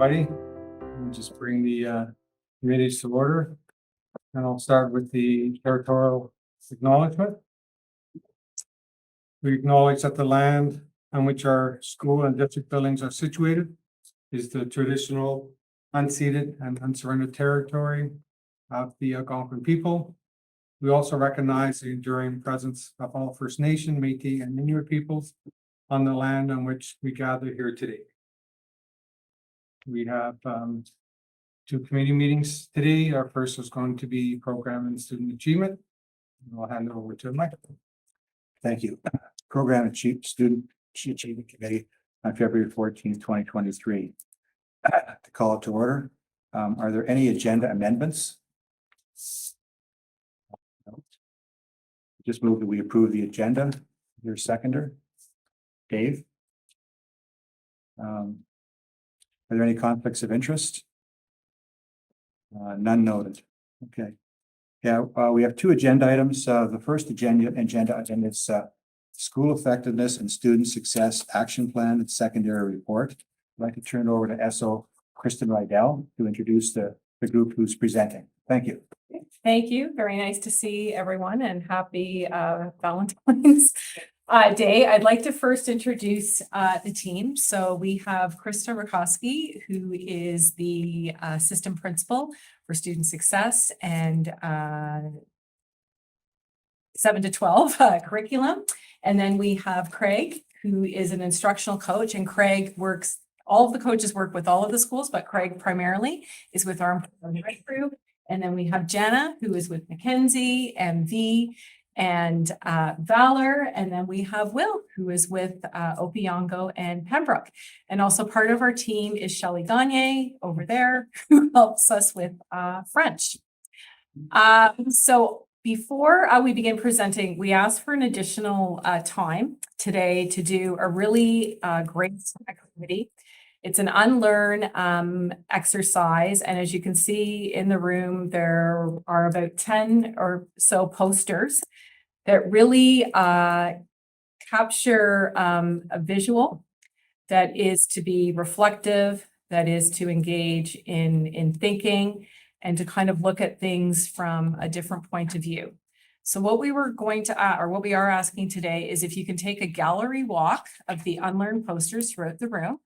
everybody. We'll just bring the committees to order. And I'll start with the territorial acknowledgement. We acknowledge that the land on which our school and district buildings are situated is the traditional, unceded and unsurrendered territory of the Algonquin people. We also recognize the enduring presence of all First Nation, Métis, and Inuit peoples on the land on which we gather here today. We have two committee meetings today. Our first is going to be Program and Student Achievement. I'll hand it over to Mike. Thank you. Program and Student Achievement Committee on February 14th, 2023. To call it to order. Are there any agenda amendments? No. Just move that we approve the agenda. Your seconder, Dave. Are there any conflicts of interest? None noted. Okay. Yeah, we have two agenda items. The first agenda item is School Effectiveness and Student Success Action Plan and Secondary Report. I'd like to turn it over to SO Kristen Rydell to introduce the group who's presenting. Thank you. Thank you. Very nice to see everyone and happy Valentine's Day. I'd like to first introduce the team. So we have Krista Rakowski, who is the System Principal for Student Success and 7 to 12 curriculum. And then we have Craig, who is an instructional coach, and Craig works, all of the coaches work with all of the schools, but Craig primarily is with our Renfrew. And then we have Jenna, who is with Mackenzie, MV, and Valor. And then we have Will, who is with Opiongo and Pembroke. And also part of our team is Shelley Gagne over there, who helps us with French. So before we begin presenting, we asked for an additional time today to do a really great activity. It's an unlearn exercise. And as you can see in the room, there are about 10 or so posters that really capture a visual that is to be reflective, that is to engage in thinking, and to kind of look at things from a different point of view. So what we were going to, or what we are asking today is if you can take a gallery walk of the unlearned posters throughout the room.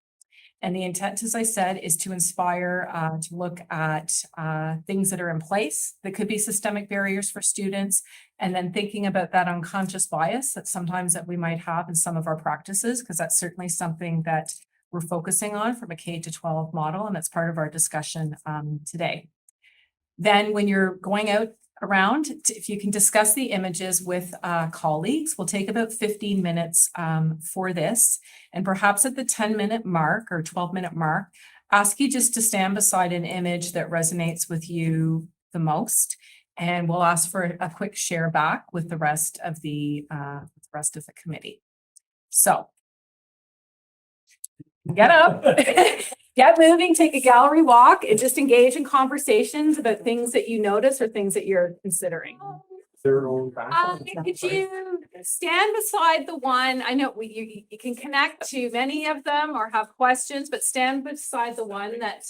And the intent, as I said, is to inspire to look at things that are in place that could be systemic barriers for students, and then thinking about that unconscious bias that sometimes that we might have in some of our practices, because that's certainly something that we're focusing on from a K-12 model, and that's part of our discussion today. Then when you're going out around, if you can discuss the images with colleagues, we'll take about 15 minutes for this. And perhaps at the 10-minute mark or 12-minute mark, ask you just to stand beside an image that resonates with you the most. And we'll ask for a quick share back with the rest of the committee. So get up. Get moving, take a gallery walk, and just engage in conversations about things that you notice or things that you're considering. Their own background. Could you stand beside the one? I know you can connect to many of them or have questions, but stand beside the one that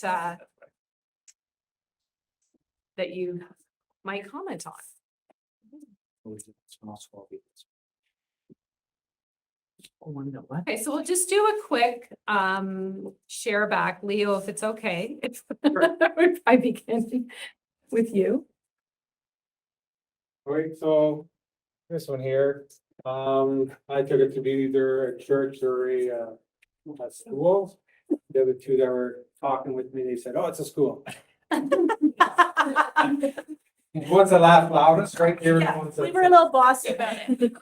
that you might comment on. Okay, so we'll just do a quick share back. Leo, if it's okay, if I begin with you. All right, so this one here, I took it to be either a church or a school. The other two that were talking with me, they said, "Oh, it's a school." One's the laugh loudest, right here. Yeah, we were a little bossy about it.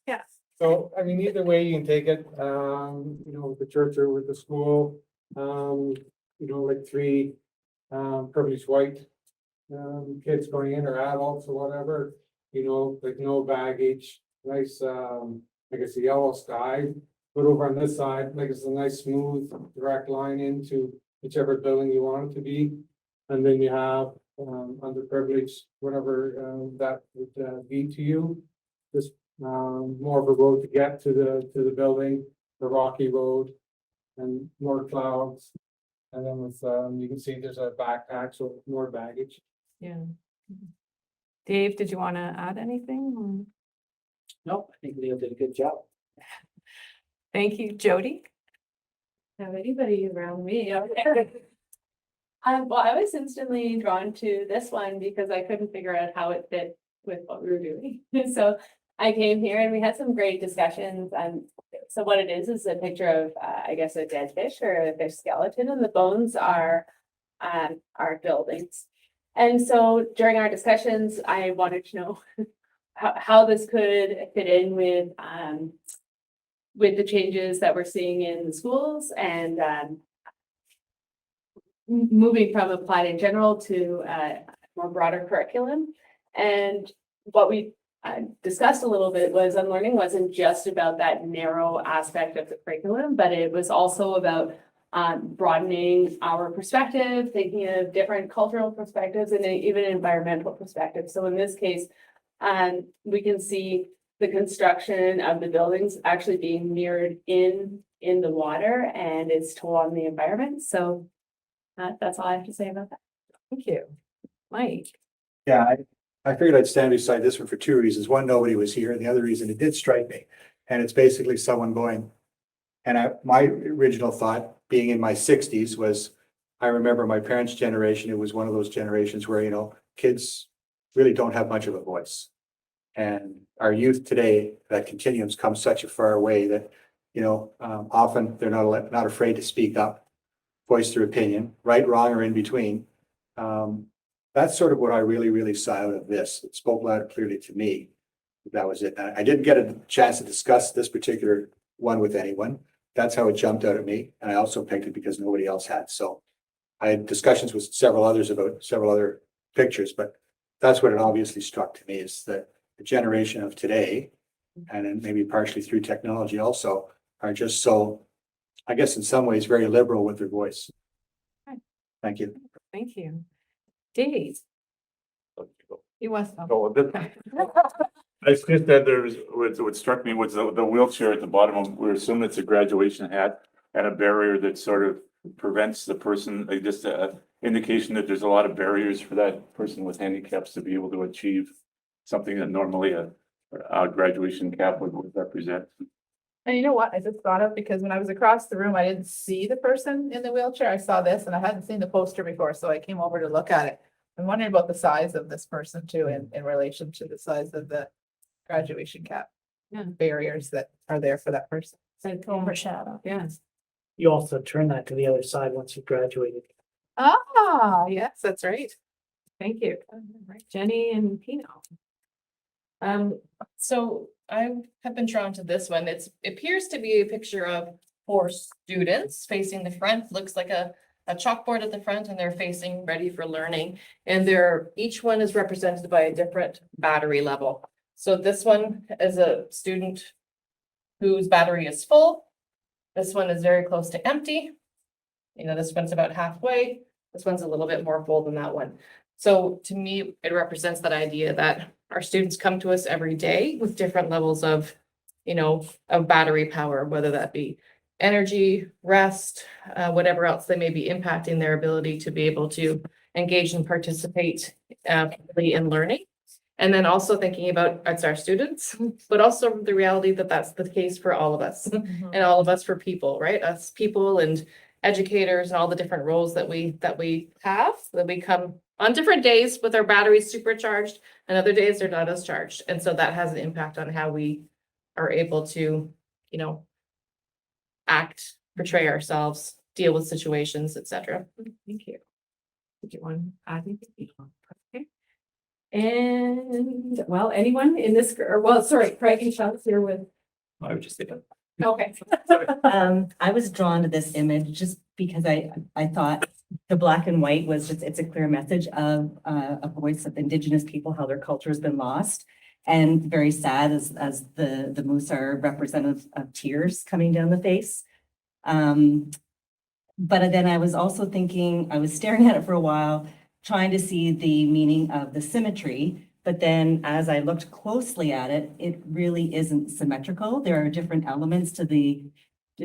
Yeah. So, I mean, either way you can take it, you know, with the church or with the school, you know, like three privileged white kids going in, or adults or whatever, you know, like no baggage, nice, I guess a yellow sky, but over on this side, like it's a nice smooth direct line into whichever building you want it to be. And then you have underprivileged, whatever that would be to you. Just more of a road to get to the building, the rocky road, and more clouds. And then with, you can see there's a backpack, so more baggage. Yeah. Dave, did you want to add anything? Nope, I think Leo did a good job. Thank you, Jody. Have anybody around me? Okay. Well, I was instantly drawn to this one because I couldn't figure out how it fit with what we were doing. So I came here and we had some great discussions. So what it is a picture of, I guess, a dead fish or a fish skeleton, and the bones are buildings. And so during our discussions, I wanted to know how this could fit in with the changes that we're seeing in the schools and moving from applied in general to a more broader curriculum. And what we discussed a little bit was unlearning wasn't just about that narrow aspect of the curriculum, but it was also about broadening our perspective, thinking of different cultural perspectives and even environmental perspectives. So in this case, we can see the construction of the buildings actually being mirrored in the water and its toll on the environment. So that's all I have to say about that. Thank you. Mike. Yeah, I figured I'd stand beside this one for two reasons. One, nobody was here, and the other reason, it did strike me. And it's basically someone going, and my original thought, being in my sixties, was I remember my parents' generation, it was one of those generations where, you know, kids really don't have much of a voice. And our youth today, that continuum's come such a far way that, you know, often they're not afraid to speak up, voice their opinion, right, wrong, or in between. That's sort of what I really saw out of this. It spoke loud and clearly to me. That was it. I didn't get a chance to discuss this particular one with anyone. That's how it jumped out at me. And I also picked it because nobody else had. So I had discussions with several others about several other pictures, but that's what it obviously struck to me, is that the generation of today, and then maybe partially through technology also, are just so, I guess in some ways, very liberal with their voice. Thank you. Thank you. Dave. You want some? Oh, I just that there's, what struck me was the wheelchair at the bottom of, we're assuming it's a graduation hat and a barrier that sort of prevents the person, like just a indication that there's a lot of barriers for that person with handicaps to be able to achieve something that normally a graduation cap would represent. And you know what, I just thought of, because when I was across the room, I didn't see the person in the wheelchair. I saw this and I hadn't seen the poster before, so I came over to look at it. I'm wondering about the size of this person too, in relation to the size of the graduation cap. Yeah. Barriers that are there for that person. Overshadow. Yes. You also turn that to the other side once you've graduated. Ah, yes, that's right. Thank you. Right, Jenny and Pino. So I have been drawn to this one. It appears to be a picture of 4 students facing the front. Looks like a chalkboard at the front, and they're facing ready for learning. And each one is represented by a different battery level. So this one is a student whose battery is full. This one is very close to empty. You know, this one's about halfway. This one's a little bit more full than that one. So to me, it represents that idea that our students come to us every day with different levels of, you know, of battery power, whether that be energy, rest, whatever else they may be impacting their ability to be able to engage and participate in learning. And then also thinking about it's our students, but also the reality that that's the case for all of us and all of us for people, right? Us people and educators and all the different roles that we have, that we come on different days with our batteries supercharged, and other days they're not as charged. And so that has an impact on how we are able to, you know, act, portray ourselves, deal with situations, etc. Thank you. Did you want to add anything? Okay. And well, anyone in this, or well, sorry, Craig and Sean's here with. I would just say that. Okay. I was drawn to this image just because I thought the black and white was just, it's a clear message of a voice of Indigenous people, how their culture has been lost. And very sad as the moose are representative of tears coming down the face. But then I was also thinking, I was staring at it for a while, trying to see the meaning of the symmetry. But then as I looked closely at it, it really isn't symmetrical. There are different elements to the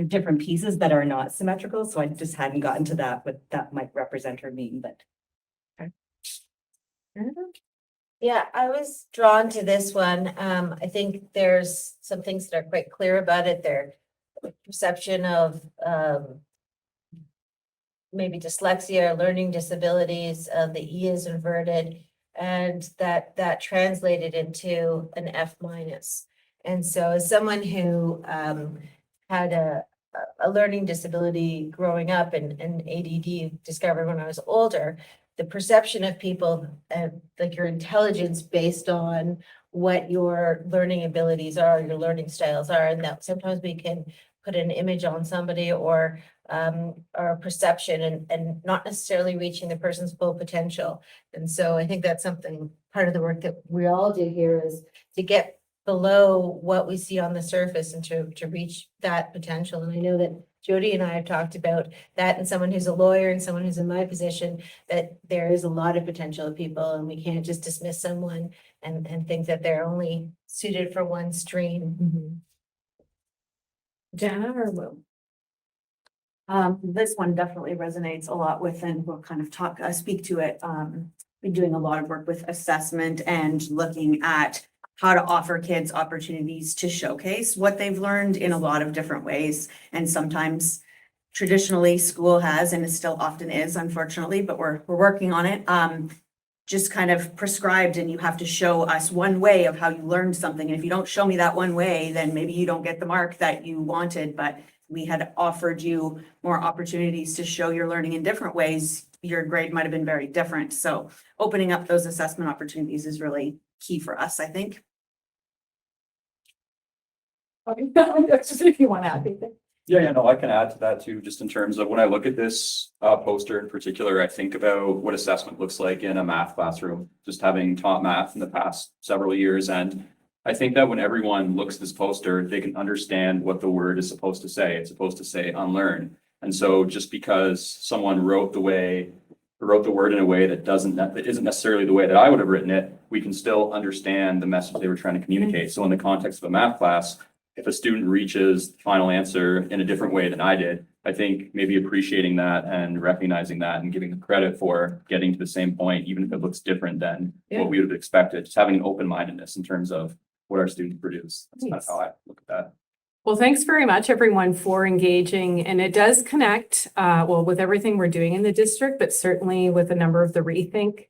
different pieces that are not symmetrical, so I just hadn't gotten to that, what that might represent or mean, but. Yeah, I was drawn to this one. I think there's some things that are quite clear about it. Their perception of maybe dyslexia, learning disabilities, the E is inverted, and that translated into an F minus. And so as someone who had a learning disability growing up and ADD discovered when I was older, the perception of people, like your intelligence based on what your learning abilities are, your learning styles are, and that sometimes we can put an image on somebody or a perception and not necessarily reaching the person's full potential. And so I think that's something, part of the work that we all do here is to get below what we see on the surface and to reach that potential. And I know that Jody and I have talked about that, and someone who's a lawyer and someone who's in my position, that there is a lot of potential of people and we can't just dismiss someone and think that they're only suited for one stream. Jana or Will? This one definitely resonates a lot with, and we'll kind of speak to it. Been doing a lot of work with assessment and looking at how to offer kids opportunities to showcase what they've learned in a lot of different ways. And sometimes traditionally school has, and it still often is, unfortunately, but we're working on it. Just kind of prescribed, and you have to show us one way of how you learned something. And if you don't show me that one way, then maybe you don't get the mark that you wanted, but we had offered you more opportunities to show your learning in different ways, your grade might have been very different. So opening up those assessment opportunities is really key for us, I think. If you want to add anything. Yeah, no, I can add to that too, just in terms of when I look at this poster in particular, I think about what assessment looks like in a math classroom, just having taught math in the past several years. And I think that when everyone looks at this poster, they can understand what the word is supposed to say. It's supposed to say unlearn. And so just because someone wrote the word in a way that isn't necessarily the way that I would have written it, we can still understand the message they were trying to communicate. So in the context of a math class, if a student reaches the final answer in a different way than I did, I think maybe appreciating that and recognizing that and giving them credit for getting to the same point, even if it looks different than what we would have expected, just having an open-mindedness in terms of what our students produce. That's kind of how I look at that. Well, thanks very much, everyone, for engaging. And it does connect, with everything we're doing in the district, but certainly with a number of the Rethink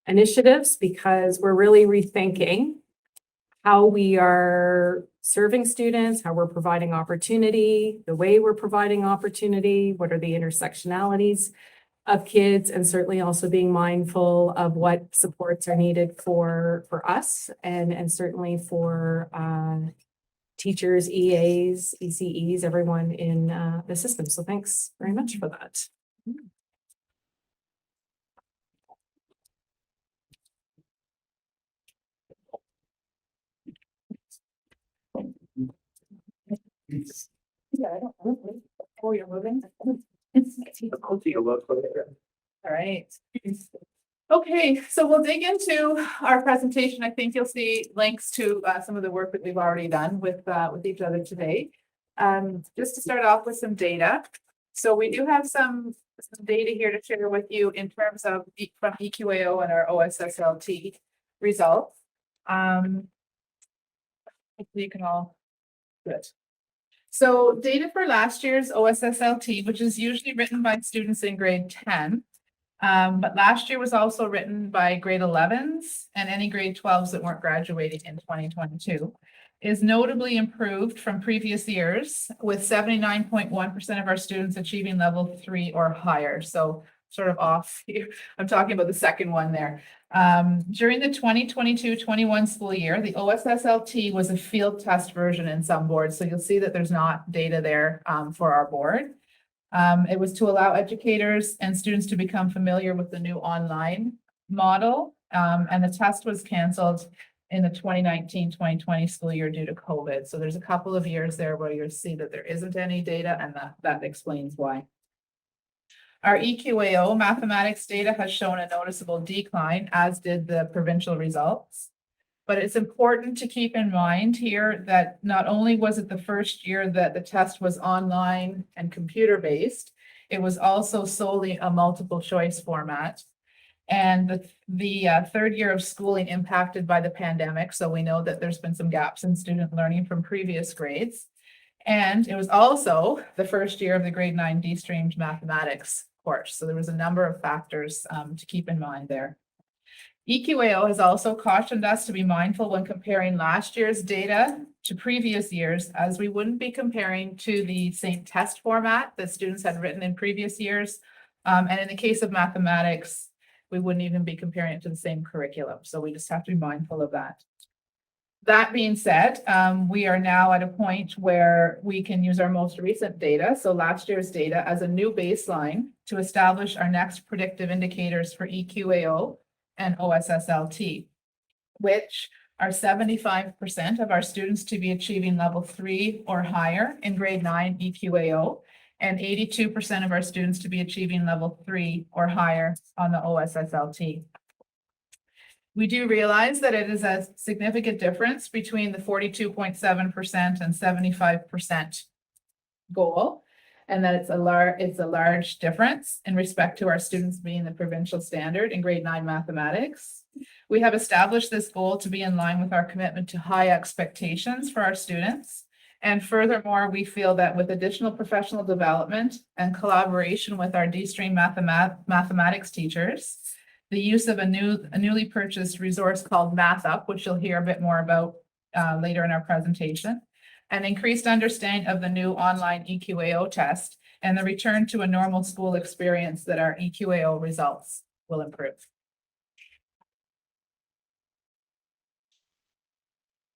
initiatives, because we're really rethinking how we are serving students, how we're providing opportunity, the way we're providing opportunity, what are the intersectionalities of kids, and certainly also being mindful of what supports are needed for us and certainly for teachers, EAs, ECEs, everyone in the system. So thanks very much for that. Yeah, I don't know. Oh, you're moving? All right. Okay, so we'll dig into our presentation. I think you'll see links to some of the work that we've already done with each other today. Just to start off with some data. So we do have some data here to share with you in terms of from EQAO and our OSSLT results. Hopefully you can all good. So data for last year's OSSLT, which is usually written by students in grade 10. But last year was also written by grade 11s and any grade 12s that weren't graduating in 2022, is notably improved from previous years, with 79.1% of our students achieving level 3 or higher. So sort of off here. I'm talking about the second one there. During the 2022-21 school year, the OSSLT was a field test version in some boards. So you'll see that there's not data there for our board. It was to allow educators and students to become familiar with the new online model. And the test was canceled in the 2019-2020 school year due to COVID. So there's a couple of years there where you'll see that there isn't any data, and that explains why. Our EQAO mathematics data has shown a noticeable decline, as did the provincial results. But it's important to keep in mind here that not only was it the first year that the test was online and computer-based, it was also solely a multiple choice format. And the third year of schooling impacted by the pandemic, so we know that there's been some gaps in student learning from previous grades. And it was also the first year of the grade 9 de-streamed mathematics course. So there was a number of factors to keep in mind there. EQAO has also cautioned us to be mindful when comparing last year's data to previous years, as we wouldn't be comparing to the same test format that students had written in previous years. And in the case of mathematics, we wouldn't even be comparing it to the same curriculum. So we just have to be mindful of that. That being said, we are now at a point where we can use our most recent data, so last year's data, as a new baseline to establish our next predictive indicators for EQAO and OSSLT, which are 75% of our students to be achieving level 3 or higher in grade 9 EQAO, and 82% of our students to be achieving level 3 or higher on the OSSLT. We do realize that it is a significant difference between the 42.7% and 75% goal, and that it's a large difference in respect to our students being the provincial standard in grade 9 mathematics. We have established this goal to be in line with our commitment to high expectations for our students. And furthermore, we feel that with additional professional development and collaboration with our de-stream mathematics teachers, the use of a newly purchased resource called MathUp, which you'll hear a bit more about later in our presentation, an increased understanding of the new online EQAO test, and the return to a normal school experience, that our EQAO results will improve.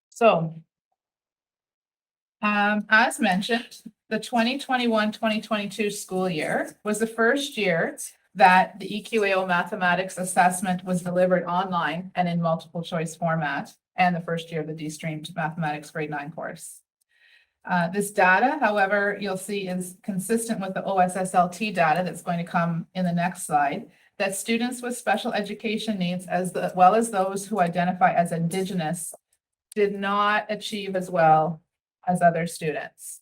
So, as mentioned, the 2021-2022 school year was the first year that the EQAO mathematics assessment was delivered online and in multiple choice format, and the first year of the de-streamed mathematics grade 9 course. This data, however, you'll see is consistent with the OSSLT data that's going to come in the next slide, that students with special education needs, as well as those who identify as Indigenous, did not achieve as well as other students.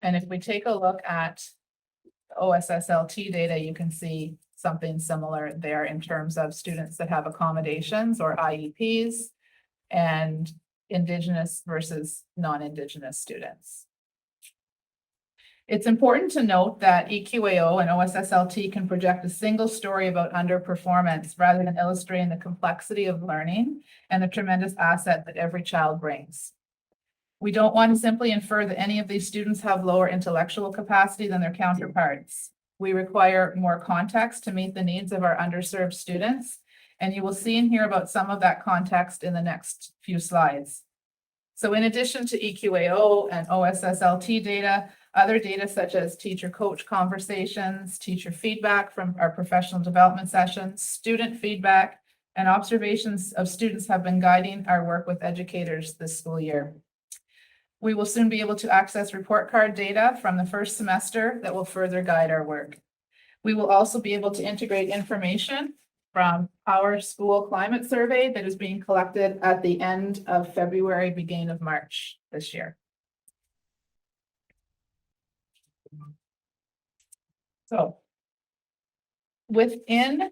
And if we take a look at OSSLT data, you can see something similar there in terms of students that have accommodations or IEPs and Indigenous versus non-Indigenous students. It's important to note that EQAO and OSSLT can project a single story about underperformance rather than illustrating the complexity of learning and the tremendous asset that every child brings. We don't want to simply infer that any of these students have lower intellectual capacity than their counterparts. We require more context to meet the needs of our underserved students, and you will see and hear about some of that context in the next few slides. So in addition to EQAO and OSSLT data, other data such as teacher-coach conversations, teacher feedback from our professional development sessions, student feedback, and observations of students have been guiding our work with educators this school year. We will soon be able to access report card data from the first semester that will further guide our work. We will also be able to integrate information from our school climate survey that is being collected at the end of February, beginning of March this year. So within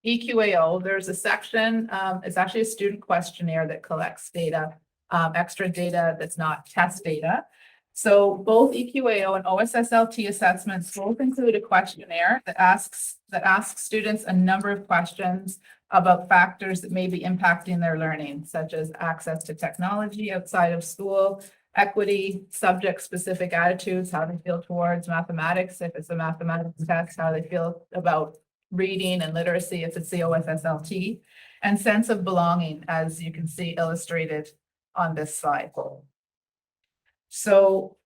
EQAO, there's a section, it's actually a student questionnaire that collects data, extra data that's not test data. So both EQAO and OSSLT assessments both include a questionnaire that asks students a number of questions about factors that may be impacting their learning, such as access to technology outside of school, equity, subject-specific attitudes, how they feel towards mathematics, if it's a mathematics test, how they feel about reading and literacy, if it's the OSSLT, and sense of belonging, as you can see illustrated on this slide. So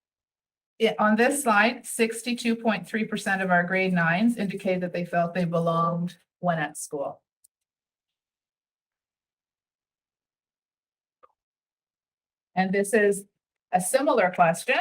on this slide, 62.3% of our grade 9s indicate that they felt they belonged when at school. And this is a similar question,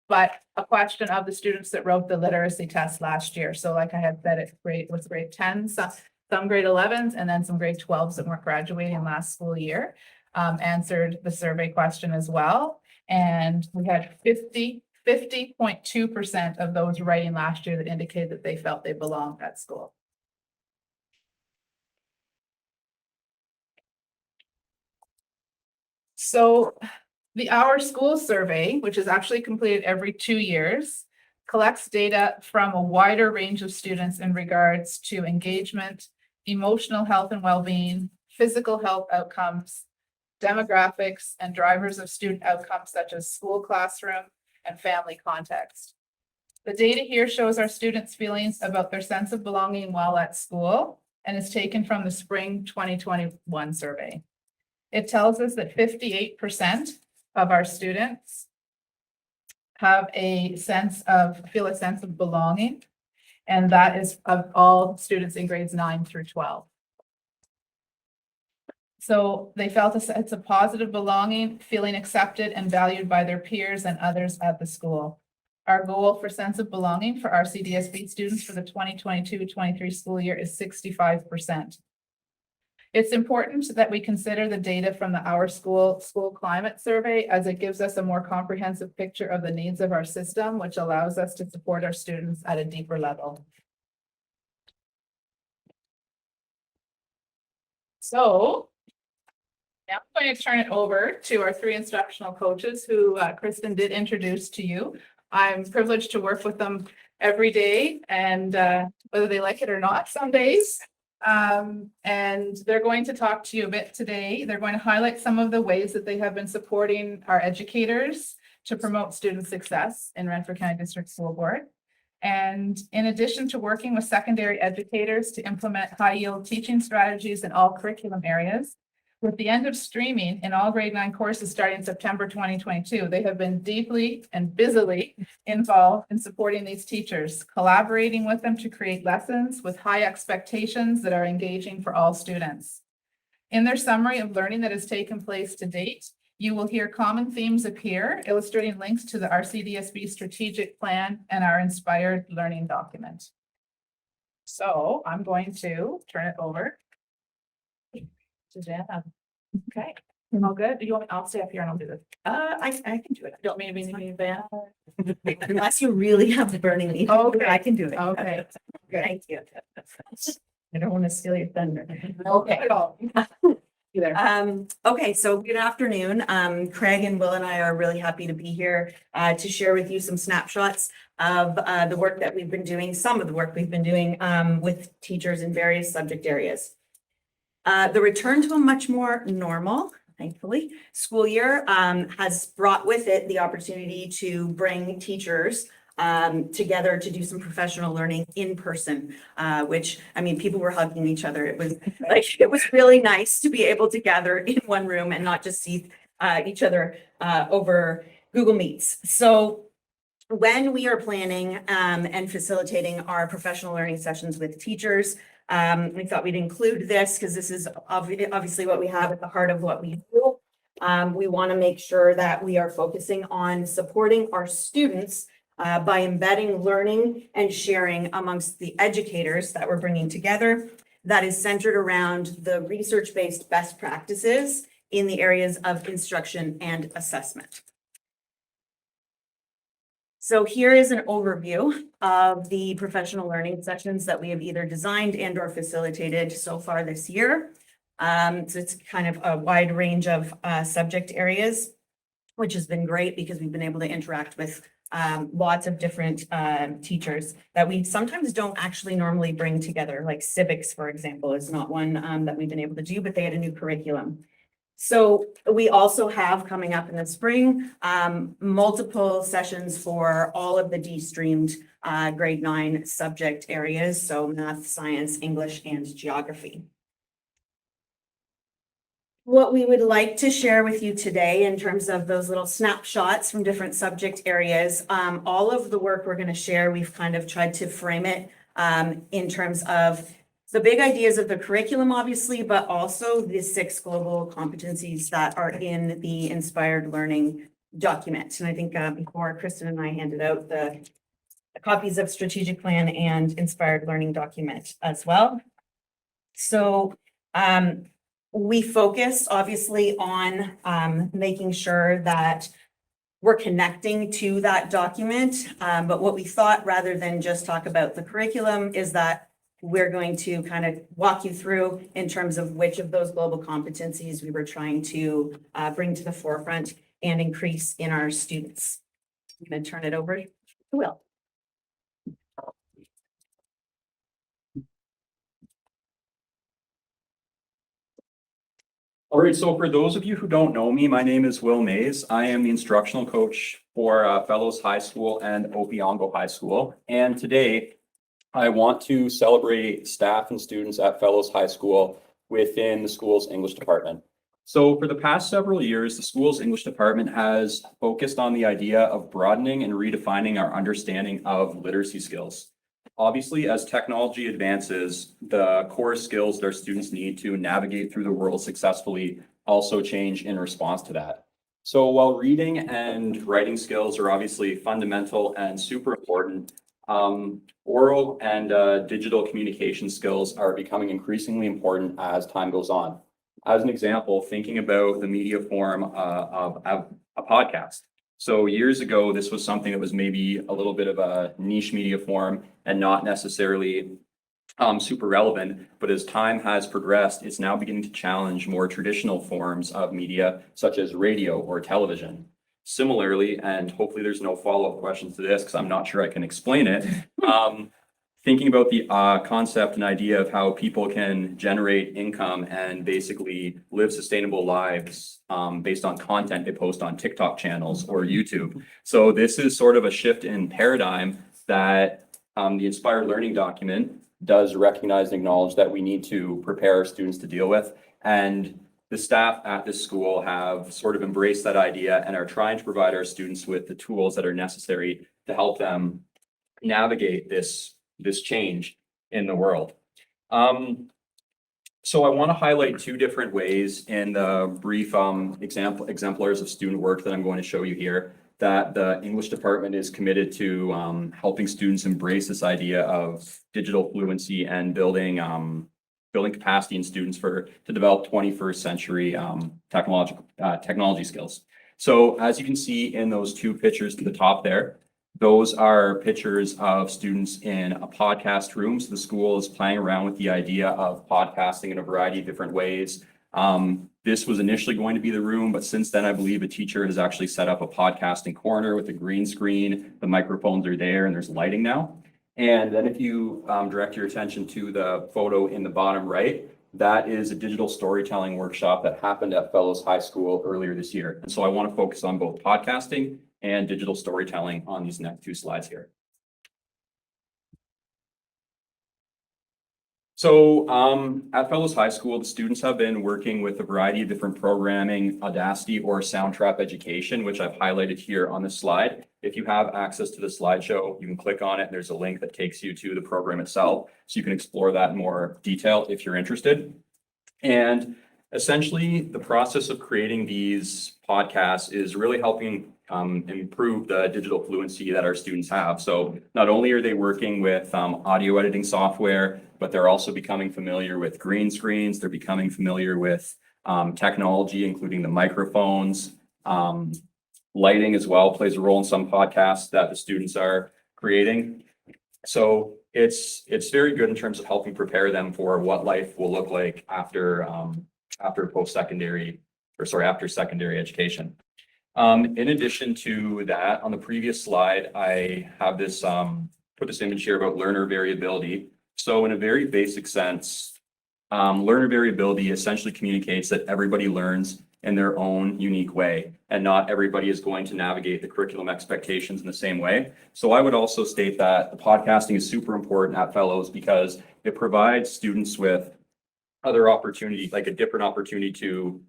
but a question of the students that wrote the literacy test last year. So like I had said, it was grade 10. So some grade 11s, and then some grade 12s that weren't graduating last school year, answered the survey question as well. And we had 50.2% of those writing last year that indicated that they felt they belonged at school. So the Our School survey, which is actually completed every 2 years, collects data from a wider range of students in regards to engagement, emotional health and well-being, physical health outcomes, demographics, and drivers of student outcomes such as school, classroom, and family context. The data here shows our students' feelings about their sense of belonging while at school and is taken from the spring 2021 survey. It tells us that 58% of our students have feel a sense of belonging, and that is of all students in grades 9 through 12. So they felt a sense of positive belonging, feeling accepted and valued by their peers and others at the school. Our goal for sense of belonging for our CDSB students for the 2022-23 school year is 65%. It's important that we consider the data from the Our School Climate Survey, as it gives us a more comprehensive picture of the needs of our system, which allows us to support our students at a deeper level. So now I'm going to turn it over to our 3 instructional coaches who Kristen did introduce to you. I'm privileged to work with them every day, and whether they like it or not some days. And they're going to talk to you a bit today. They're going to highlight some of the ways that they have been supporting our educators to promote student success in Renfrew County District School Board. And in addition to working with secondary educators to implement high-yield teaching strategies in all curriculum areas, with the end of streaming in all grade 9 courses starting September 2022, they have been deeply and busily involved in supporting these teachers, collaborating with them to create lessons with high expectations that are engaging for all students. In their summary of learning that has taken place to date, you will hear common themes appear, illustrating links to the RCDSB strategic plan and our inspired learning document. So I'm going to turn it over to Jenna. Okay, all good? Do you want me? I'll stay up here and I'll do this. I can do it. Don't mean to be mean, bad. Unless you really have the burning need. Okay. I can do it. Okay. Thank you. I don't want to steal your thunder. Okay. At all. Either. Okay, so good afternoon. Craig and Will and I are really happy to be here to share with you some snapshots of the work that we've been doing, some of the work we've been doing with teachers in various subject areas. The return to a much more normal, thankfully, school year has brought with it the opportunity to bring teachers together to do some professional learning in person, which, I mean, people were hugging each other. It was really nice to be able to gather in one room and not just see each other over Google Meets. So when we are planning and facilitating our professional learning sessions with teachers, we thought we'd include this because this is obviously what we have at the heart of what we do. We want to make sure that we are focusing on supporting our students by embedding learning and sharing amongst the educators that we're bringing together, that is centered around the research-based best practices in the areas of instruction and assessment. So here is an overview of the professional learning sessions that we have either designed and or facilitated so far this year. So it's kind of a wide range of subject areas, which has been great because we've been able to interact with lots of different teachers that we sometimes don't actually normally bring together, like civics, for example, is not one that we've been able to do, but they had a new curriculum. So we also have coming up in the spring, multiple sessions for all of the de-streamed grade 9 subject areas. So math, science, English, and geography. What we would like to share with you today in terms of those little snapshots from different subject areas, all of the work we're going to share, we've kind of tried to frame it in terms of the big ideas of the curriculum, obviously, but also the 6 global competencies that are in the inspired learning document. And I think before Kristen and I handed out the copies of strategic plan and inspired learning document as well. So we focus obviously on making sure that we're connecting to that document. But what we thought, rather than just talk about the curriculum, is that we're going to kind of walk you through in terms of which of those global competencies we were trying to bring to the forefront and increase in our students. I'm going to turn it over to Will. All right, so for those of you who don't know me, my name is Will Mays. I am the instructional coach for Fellows High School and Opeongo High School. And today I want to celebrate staff and students at Fellows High School within the school's English department. So for the past several years, the school's English department has focused on the idea of broadening and redefining our understanding of literacy skills. Obviously, as technology advances, the core skills that our students need to navigate through the world successfully also change in response to that. So while reading and writing skills are obviously fundamental and super important, oral and digital communication skills are becoming increasingly important as time goes on. As an example, thinking about the media form of a podcast. So years ago, this was something that was maybe a little bit of a niche media form and not necessarily super relevant. But as time has progressed, it's now beginning to challenge more traditional forms of media, such as radio or television. Similarly, and hopefully there's no follow-up questions to this because I'm not sure I can explain it. Thinking about the concept and idea of how people can generate income and basically live sustainable lives based on content they post on TikTok channels or YouTube. So this is sort of a shift in paradigm that the Inspired Learning document does recognize and acknowledge that we need to prepare our students to deal with. And the staff at this school have sort of embraced that idea and are trying to provide our students with the tools that are necessary to help them navigate this change in the world. So I want to highlight two different ways in the brief exemplars of student work that I'm going to show you here, that the English department is committed to helping students embrace this idea of digital fluency and building capacity in students to develop 21st century technology skills. So as you can see in those two pictures to the top there, those are pictures of students in a podcast room. So the school is playing around with the idea of podcasting in a variety of different ways. This was initially going to be the room, but since then, I believe a teacher has actually set up a podcasting corner with a green screen. The microphones are there and there's lighting now. And then if you direct your attention to the photo in the bottom right, that is a digital storytelling workshop that happened at Fellows High School earlier this year. And so I want to focus on both podcasting and digital storytelling on these next two slides here. So at Fellows High School, the students have been working with a variety of different programming, Audacity or Soundtrap Education, which I've highlighted here on this slide. If you have access to the slideshow, you can click on it. There's a link that takes you to the program itself. So you can explore that in more detail if you're interested. And essentially, the process of creating these podcasts is really helping improve the digital fluency that our students have. So not only are they working with audio editing software, but they're also becoming familiar with green screens. They're becoming familiar with technology, including the microphones. Lighting as well plays a role in some podcasts that the students are creating. So it's very good in terms of helping prepare them for what life will look like after secondary education. In addition to that, on the previous slide, I have this put this image here about learner variability. So in a very basic sense, learner variability essentially communicates that everybody learns in their own unique way, and not everybody is going to navigate the curriculum expectations in the same way. So I would also state that the podcasting is super important at Fellows because it provides students with other opportunities, like a different opportunity to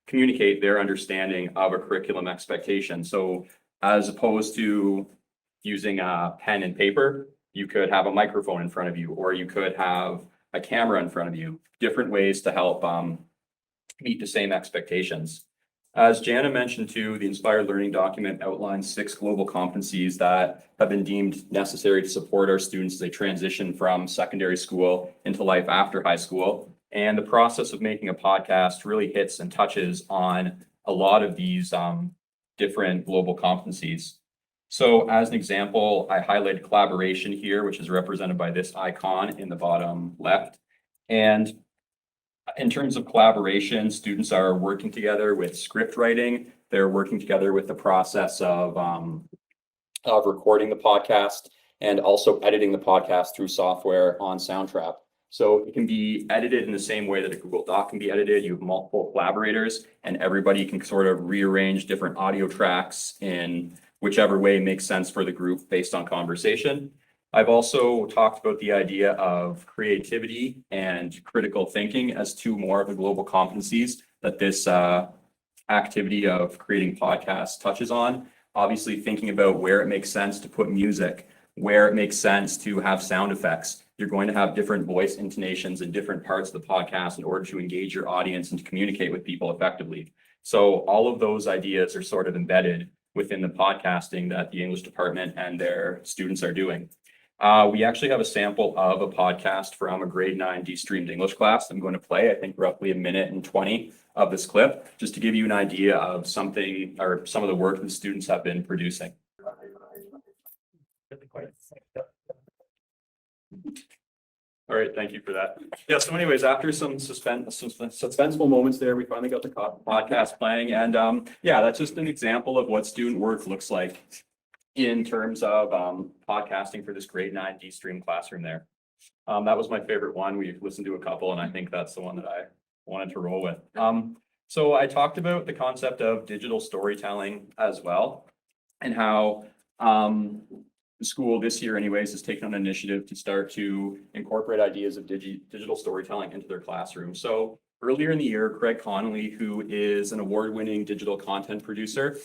communicate their understanding of a curriculum expectation. So as opposed to using a pen and paper, you could have a microphone in front of you, or you could have a camera in front of you, different ways to help meet the same expectations. As Jana mentioned too, the Inspired Learning document outlines 6 global competencies that have been deemed necessary to support our students as they transition from secondary school into life after high school. And the process of making a podcast really hits and touches on a lot of these different global competencies. So as an example, I highlighted collaboration here, which is represented by this icon in the bottom left. And in terms of collaboration, students are working together with script writing. They're working together with the process of recording the podcast and also editing the podcast through software on Soundtrap. So it can be edited in the same way that a Google Doc can be edited. You have multiple collaborators and everybody can sort of rearrange different audio tracks in whichever way makes sense for the group based on conversation. I've also talked about the idea of creativity and critical thinking as 2 more of the global competencies that this activity of creating podcasts touches on. Obviously, thinking about where it makes sense to put music, where it makes sense to have sound effects. You're going to have different voice intonations in different parts of the podcast in order to engage your audience and to communicate with people effectively. So all of those ideas are sort of embedded within the podcasting that the English department and their students are doing. We actually have a sample of a podcast from a grade 9 de-streamed English class. I'm going to play, I think, roughly 1:20 of this clip, just to give you an idea of something or some of the work the students have been producing. All right, thank you for that. Yeah, so anyways, after some suspenseful moments there, we finally got the podcast playing. And yeah, that's just an example of what student work looks like in terms of podcasting for this grade 9 de-stream classroom there. That was my favorite one. We've listened to a couple and I think that's the one that I wanted to roll with. So I talked about the concept of digital storytelling as well and how the school this year anyways has taken an initiative to start to incorporate ideas of digital storytelling into their classroom. So earlier in the year, Craig Connolly, who is an award-winning digital content producer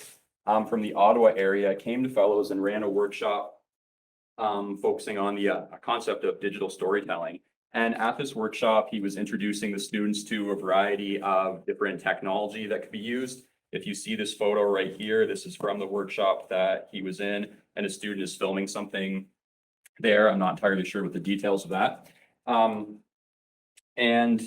from the Ottawa area, came to Fellows and ran a workshop focusing on the concept of digital storytelling. And at this workshop, he was introducing the students to a variety of different technology that could be used. If you see this photo right here, this is from the workshop that he was in, and a student is filming something there. I'm not entirely sure what the details of that. And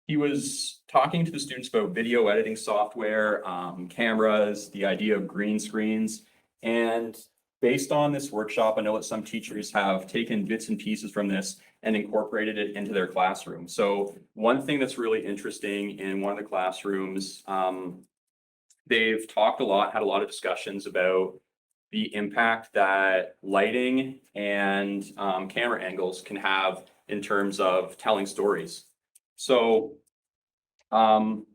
he was talking to the students about video editing software, cameras, the idea of green screens. And based on this workshop, I know that some teachers have taken bits and pieces from this and incorporated it into their classroom. So one thing that's really interesting in one of the classrooms, they've talked a lot, had a lot of discussions about the impact that lighting and camera angles can have in terms of telling stories. So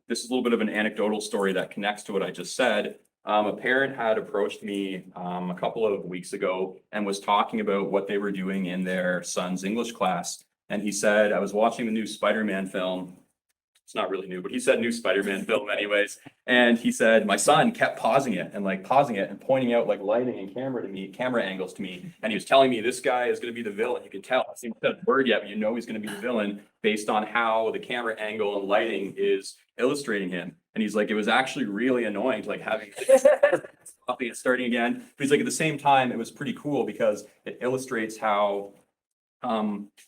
this is a little bit of an anecdotal story that connects to what I just said. A parent had approached me a couple of weeks ago and was talking about what they were doing in their son's English class. And he said, I was watching the new Spider-Man film. It's not really new, but he said new Spider-Man film anyways. And he said, my son kept pausing it and pointing out like lighting and camera angles to me. And he was telling me this guy is going to be the villain. You can tell, he hasn't said a word yet, but you know he's going to be the villain based on how the camera angle and lighting is illustrating him. And he's like, it was actually really annoying to like having it starting again. But he's like, at the same time, it was pretty cool because it illustrates how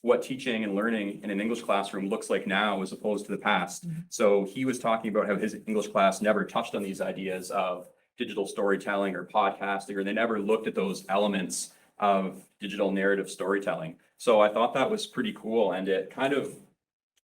what teaching and learning in an English classroom looks like now as opposed to the past. So he was talking about how his English class never touched on these ideas of digital storytelling or podcasting, or they never looked at those elements of digital narrative storytelling. So I thought that was pretty cool, and it kind of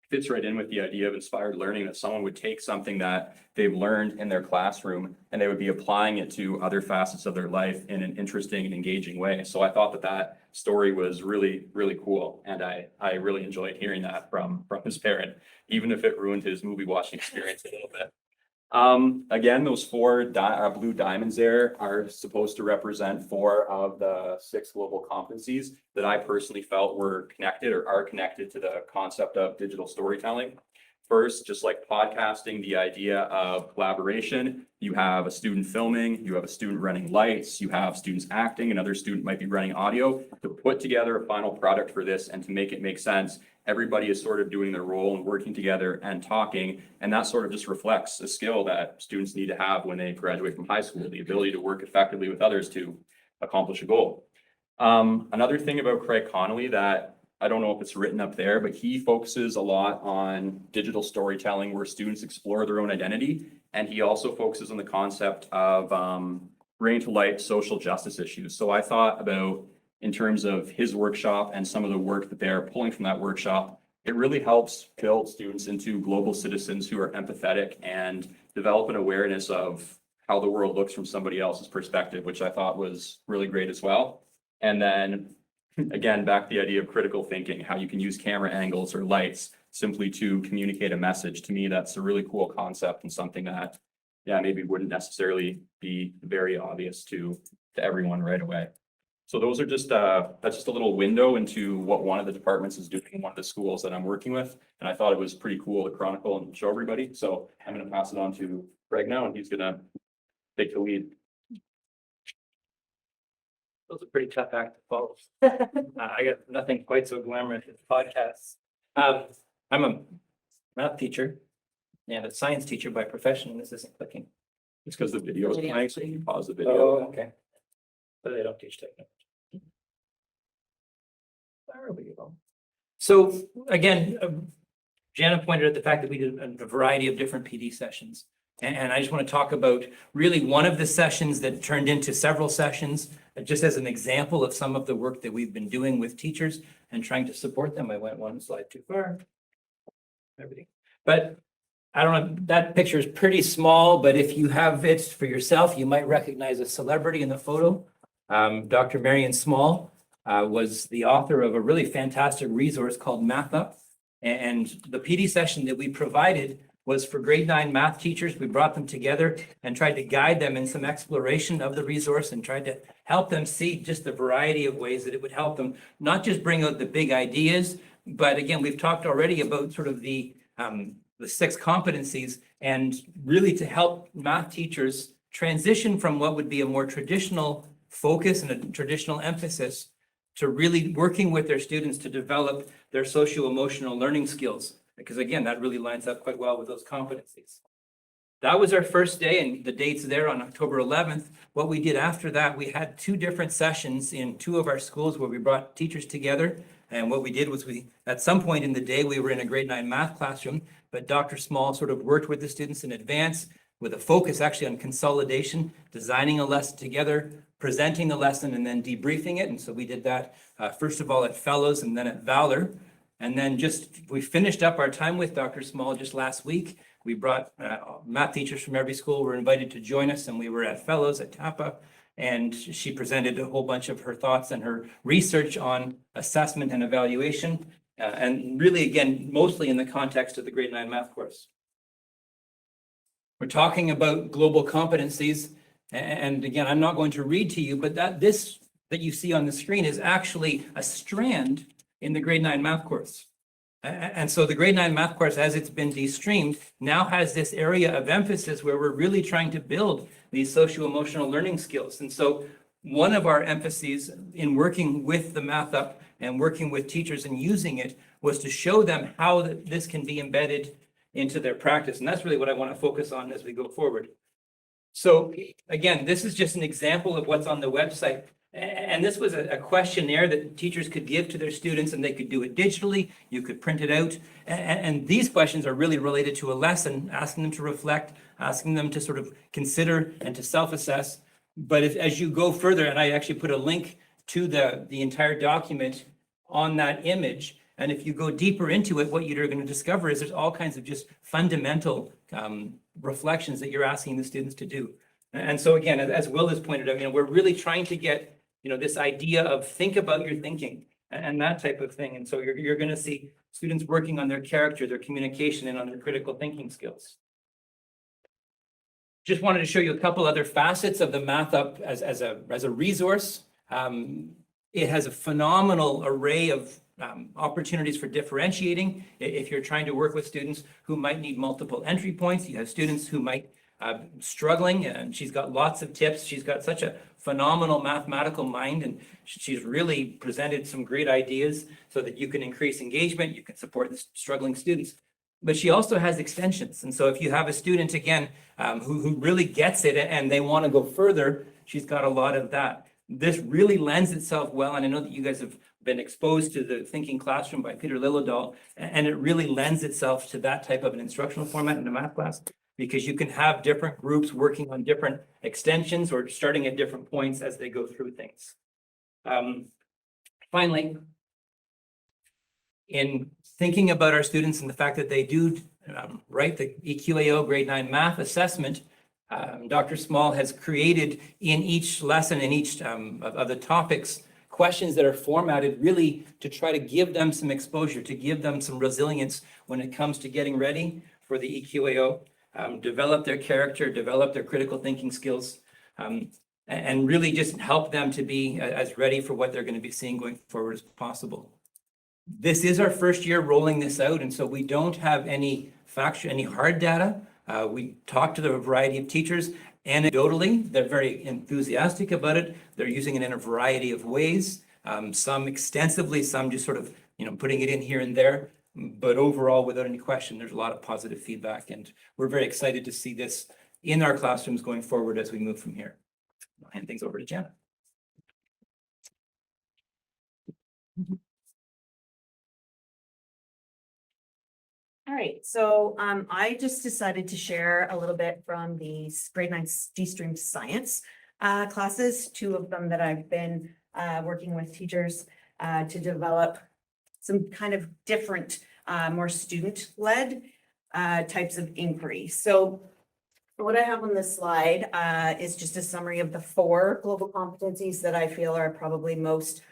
fits right in with the idea of inspired learning, that someone would take something that they've learned in their classroom and they would be applying it to other facets of their life in an interesting and engaging way. So I thought that that story was really, really cool. And I really enjoyed hearing that from his parent, even if it ruined his movie watching experience a little bit. Again, those 4 blue diamonds there are supposed to represent 4 of the 6 global competencies that I personally felt were connected or are connected to the concept of digital storytelling. First, just like podcasting, the idea of collaboration. You have a student filming, you have a student running lights, you have students acting, another student might be running audio to put together a final product for this and to make it make sense everybody is sort of doing their role and working together and talking. And that sort of just reflects a skill that students need to have when they graduate from high school, the ability to work effectively with others to accomplish a goal. Another thing about Craig Connolly that I don't know if it's written up there, but he focuses a lot on digital storytelling where students explore their own identity. And he also focuses on the concept of bringing to light social justice issues. So I thought about, in terms of his workshop and some of the work that they're pulling from that workshop, it really helps build students into global citizens who are empathetic and develop an awareness of how the world looks from somebody else's perspective, which I thought was really great as well. And then again, back to the idea of critical thinking, how you can use camera angles or lights simply to communicate a message. To me, that's a really cool concept and something that, yeah, maybe wouldn't necessarily be very obvious to everyone right away. So those are just, that's just a little window into what one of the departments is doing in one of the schools that I'm working with. And I thought it was pretty cool to chronicle and show everybody. So I'm going to pass it on to Greg now, and he's going to take the lead. Those are pretty tough act to follow. I got nothing quite so glamorous as podcasts. I'm a math teacher and a science teacher by profession, and this isn't clicking. It's because the video is Video. playing, so you can pause the video. Oh, okay. But they don't teach technology. There we go. So again, Jana pointed out the fact that we did a variety of different PD sessions. And I just want to talk about really one of the sessions that turned into several sessions, just as an example of some of the work that we've been doing with teachers and trying to support them. I went one slide too far. Everything. But I don't know, that picture is pretty small, but if you have it for yourself, you might recognize a celebrity in the photo. Dr. Marion Small was the author of a really fantastic resource called Math Up. And the PD session that we provided was for grade 9 math teachers. We brought them together and tried to guide them in some exploration of the resource and tried to help them see just the variety of ways that it would help them, not just bring out the big ideas, but again, we've talked already about sort of the 6 competencies, and really to help math teachers transition from what would be a more traditional focus and a traditional emphasis to really working with their students to develop their socio-emotional learning skills. Because again, that really lines up quite well with those competencies. That was our first day, and the date's there on October 11th. What we did after that, we had 2 different sessions in 2 of our schools where we brought teachers together. And what we did was at some point in the day, we were in a grade 9 math classroom, but Dr. Small sort of worked with the students in advance with a focus actually on consolidation, designing a lesson together, presenting the lesson, and then debriefing it. And so we did that first of all at Fellows and then at Valor. And then we finished up our time with Dr. Small just last week. We brought math teachers from every school were invited to join us, and we were at Fellows at Tapa. And she presented a whole bunch of her thoughts and her research on assessment and evaluation. And really, again, mostly in the context of the grade 9 math course. We're talking about global competencies. And again, I'm not going to read to you, but that you see on the screen is actually a strand in the grade 9 math course. And so the grade 9 math course, as it's been de-streamed, now has this area of emphasis where we're really trying to build these socio-emotional learning skills. And so one of our emphases in working with the Math Up and working with teachers and using it was to show them how this can be embedded into their practice. And that's really what I want to focus on as we go forward. So again, this is just an example of what's on the website. And this was a questionnaire that teachers could give to their students, and they could do it digitally. You could print it out. And these questions are really related to a lesson, asking them to reflect, asking them to sort of consider and to self-assess. But as you go further, and I actually put a link to the entire document on that image. And if you go deeper into it, what you're going to discover is there's all kinds of just fundamental reflections that you're asking the students to do. And so again, as Will has pointed out, we're really trying to get this idea of think about your thinking and that type of thing. And so you're going to see students working on their character, their communication, and on their critical thinking skills. Just wanted to show you a couple other facets of the Math Up as a resource. It has a phenomenal array of opportunities for differentiating. If you're trying to work with students who might need multiple entry points, you have students who might struggling, and she's got lots of tips. She's got such a phenomenal mathematical mind, and she's really presented some great ideas so that you can increase engagement, you can support the struggling students. But she also has extensions. And so if you have a student, again, who really gets it and they want to go further, she's got a lot of that. This really lends itself well, and I know that you guys have been exposed to the Thinking Classroom by Peter Liljedahl, and it really lends itself to that type of an instructional format in a math class, because you can have different groups working on different extensions or starting at different points as they go through things. Finally, in thinking about our students and the fact that they do write the EQAO grade 9 math assessment, Dr. Small has created in each lesson, in each of the topics, questions that are formatted really to try to give them some exposure, to give them some resilience when it comes to getting ready for the EQAO, develop their character, develop their critical thinking skills, and really just help them to be as ready for what they're going to be seeing going forward as possible. This is our first year rolling this out, and so we don't have any hard data. We talked to the variety of teachers. Anecdotally, they're very enthusiastic about it. They're using it in a variety of ways, some extensively, some just sort of, putting it in here and there. But overall, without any question, there's a lot of positive feedback, and we're very excited to see this in our classrooms going forward as we move from here. I'll hand things over to Janet. All right, so I just decided to share a little bit from the grade 9 D-Stream Science classes, 2 of them that I've been working with teachers to develop some kind of different, more student-led types of inquiry. So what I have on this slide is just a summary of the 4 global competencies that I feel are probably most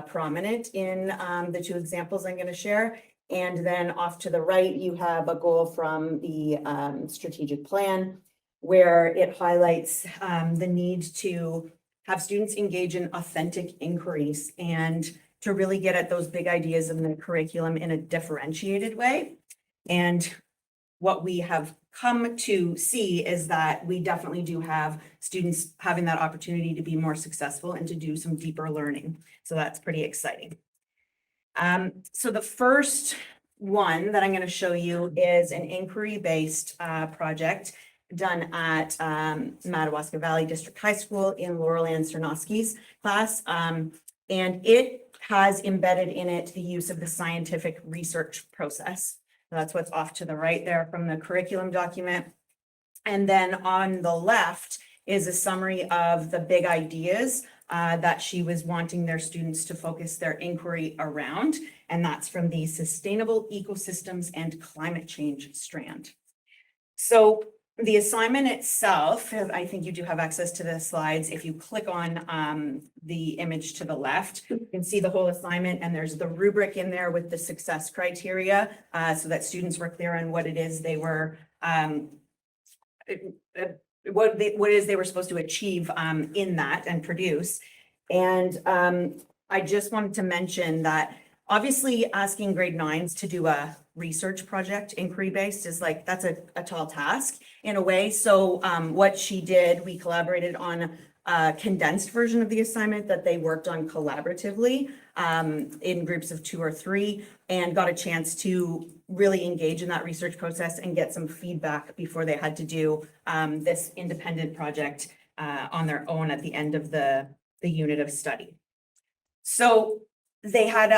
prominent in the 2 examples I'm going to share. And then off to the right, you have a goal from the strategic plan where it highlights the need to have students engage in authentic inquiries and to really get at those big ideas in the curriculum in a differentiated way. And what we have come to see is that we definitely do have students having that opportunity to be more successful and to do some deeper learning. So that's pretty exciting. So the first one that I'm going to show you is an inquiry-based project done at Madawaska Valley District High School in Laurel Ann Cernosky's class. And it has embedded in it the use of the scientific research process. That's what's off to the right there from the curriculum document. And then on the left is a summary of the big ideas that she was wanting their students to focus their inquiry around. And that's from the Sustainable Ecosystems and Climate Change strand. So the assignment itself, I think you do have access to the slides. If you click on the image to the left, you can see the whole assignment, and there's the rubric in there with the success criteria so that students were clear on what it is they were what it is they were supposed to achieve in that and produce. And I just wanted to mention that obviously asking grade 9s to do a research project, inquiry-based, is like, that's a tall task in a way. So what she did, we collaborated on a condensed version of the assignment that they worked on collaboratively in groups of 2 or 3, and got a chance to really engage in that research process and get some feedback before they had to do this independent project on their own at the end of the unit of study. So they had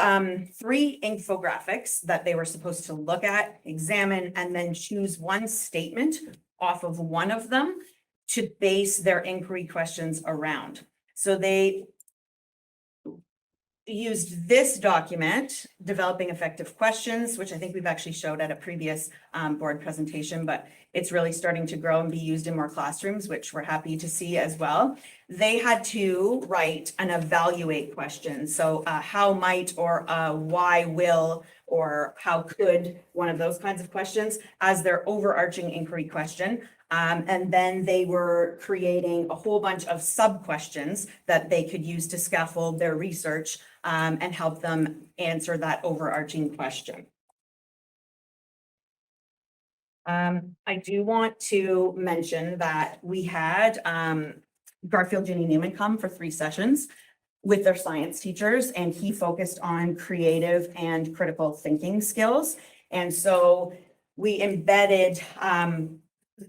3 infographics that they were supposed to look at, examine, and then choose one statement off of one of them to base their inquiry questions around. So they used this document, Developing Effective Questions, which I think we've actually showed at a previous board presentation, but it's really starting to grow and be used in more classrooms, which we're happy to see as well. They had to write an evaluate question. So how might, or why will, or how could, one of those kinds of questions as their overarching inquiry question. And then they were creating a whole bunch of sub-questions that they could use to scaffold their research and help them answer that overarching question. I do want to mention that we had, Garfield Ginny Newman come for 3 sessions with their science teachers, and he focused on creative and critical thinking skills. And so we embedded,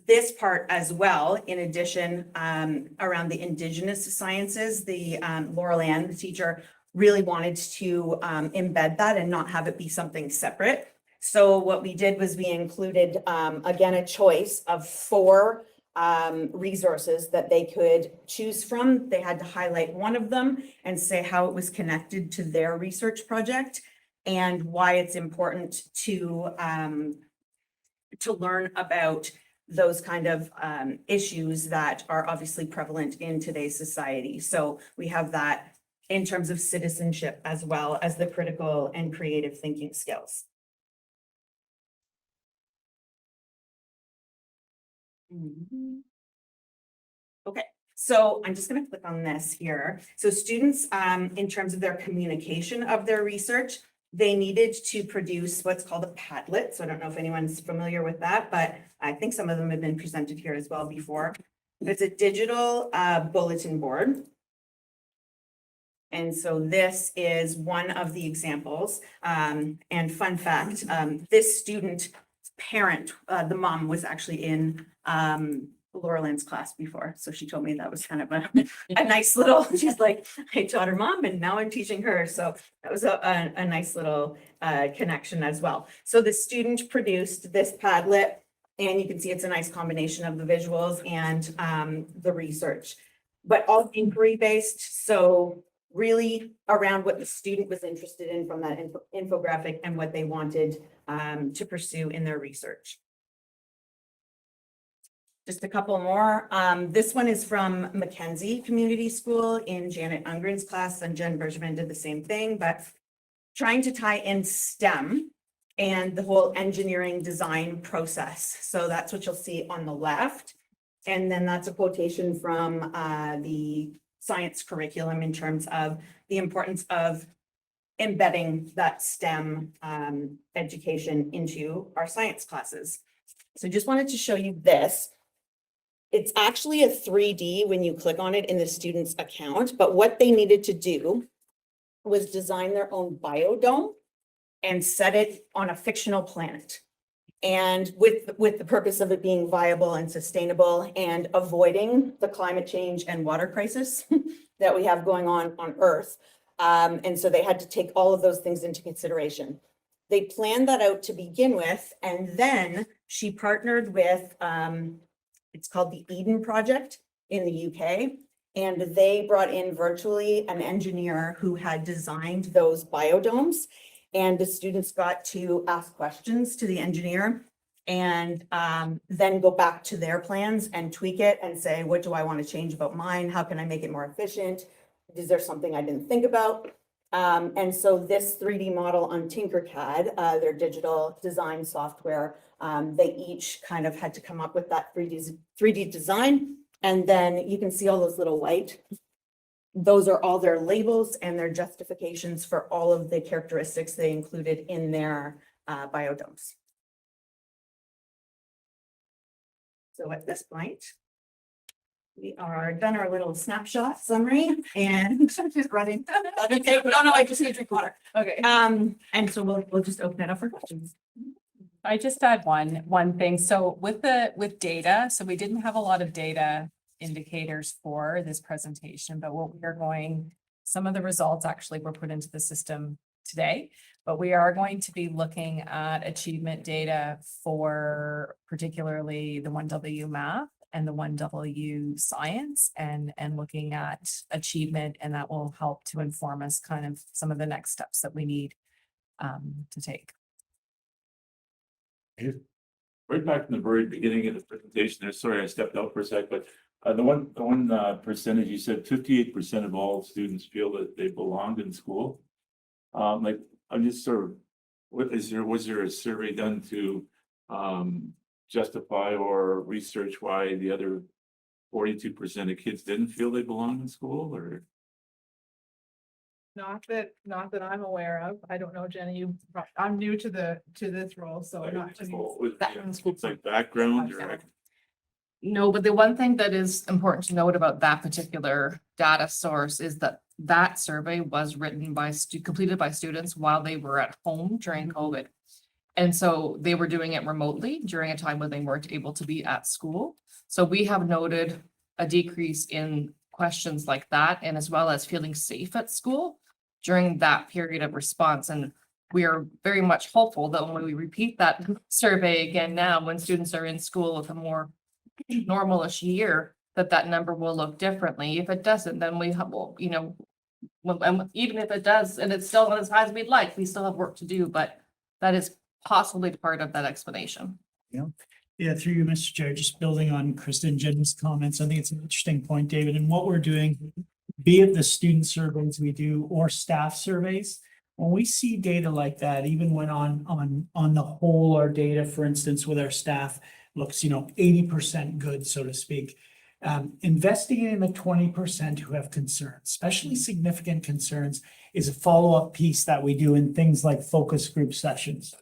this part as well, in addition, around the Indigenous sciences. The Laurel Ann, the teacher, really wanted to embed that and not have it be something separate. So what we did was we included, again, a choice of 4 resources that they could choose from. They had to highlight one of them and say how it was connected to their research project and why it's important to learn about those kind of issues that are obviously prevalent in today's society. So we have that in terms of citizenship as well as the critical and creative thinking skills. Okay, so I'm just going to click on this here. So students, in terms of their communication of their research, they needed to produce what's called a Padlet. So I don't know if anyone's familiar with that, but I think some of them have been presented here as well before. It's a digital bulletin board. And so this is one of the examples. And fun fact, this student parent, the mom was actually in Laurel Ann's class before. So she told me that was kind of a nice little, she's like, I taught her mom and now I'm teaching her. So that was a nice little connection as well. So the student produced this Padlet, and you can see it's a nice combination of the visuals and the research, but all inquiry based. So really around what the student was interested in from that infographic and what they wanted to pursue in their research. Just a couple more. This one is from Mackenzie Community School in Janet Ungren's class, and Jen Bergman did the same thing, but trying to tie in STEM and the whole engineering design process. So that's what you'll see on the left. And then that's a quotation from the science curriculum in terms of the importance of embedding that STEM education into our science classes. So just wanted to show you this. It's actually a 3D when you click on it in the student's account, but what they needed to do was design their own biodome and set it on a fictional planet. And with the purpose of it being viable and sustainable and avoiding the climate change and water crisis that we have going on Earth. And so they had to take all of those things into consideration. They planned that out to begin with, and then she partnered with, it's called the Eden Project in the UK. And they brought in virtually an engineer who had designed those biodomes. And the students got to ask questions to the engineer and then go back to their plans and tweak it and say, what do I want to change about mine? How can I make it more efficient? Is there something I didn't think about? And so this 3D model on Tinkercad, their digital design software, they each kind of had to come up with that 3D design. And then you can see all those little white. Those are all their labels and their justifications for all of the characteristics they included in their biodomes. So at this point, we are done our little snapshot summary and just running. Okay, oh no, I just need to drink water. Okay. And so we'll just open it up for questions. I just add one thing. So with data, so we didn't have a lot of data indicators for this presentation, but what we are going, some of the results actually were put into the system today, but we are going to be looking at achievement data for particularly the 1W math and the 1W science and looking at achievement, and that will help to inform us kind of some of the next steps that we need to take. Right back in the very beginning of the presentation there, sorry, I stepped out for a sec, but the one percentage, you said 58% of all students feel that they belonged in school. Like, I'm just sort of, was there a survey done to justify or research why the other 42% of kids didn't feel they belonged in school, or? Not that I'm aware of. I don't know, Jenny, I'm new to this role, so not to. It's like background or. No, but the one thing that is important to note about that particular data source is that that survey was written by completed by students while they were at home during COVID. And so they were doing it remotely during a time when they weren't able to be at school. So we have noted a decrease in questions like that, and as well as feeling safe at school during that period of response. And we are very much hopeful that when we repeat that survey again now, when students are in school with a more normalish year, that number will look differently. If it doesn't, then we have, well, you know, and even if it does, and it's still not as high as we'd like, we still have work to do, but that is possibly part of that explanation. Yeah, through you, Mr. Chair, just building on Kristen and Jen's comments, I think it's an interesting point, David, and what we're doing, be it the student surveys we do or staff surveys, when we see data like that, even when on the whole, our data, for instance, with our staff looks, 80% good, so to speak. Investigating the 20% who have concerns, especially significant concerns, is a follow-up piece that we do in things like focus group sessions.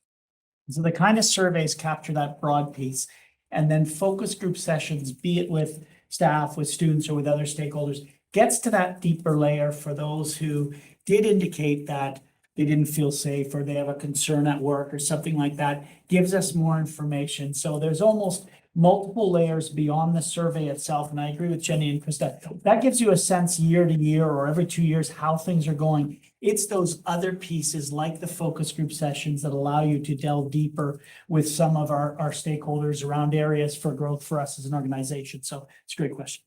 So the kind of surveys capture that broad piece, and then focus group sessions, be it with staff, with students, or with other stakeholders, gets to that deeper layer for those who did indicate that they didn't feel safe or they have a concern at work or something like that, gives us more information. So there's almost multiple layers beyond the survey itself. And I agree with Jenny and Krista. That gives you a sense year to year or every 2 years how things are going. It's those other pieces like the focus group sessions that allow you to delve deeper with some of our stakeholders around areas for growth for us as an organization. So it's a great question.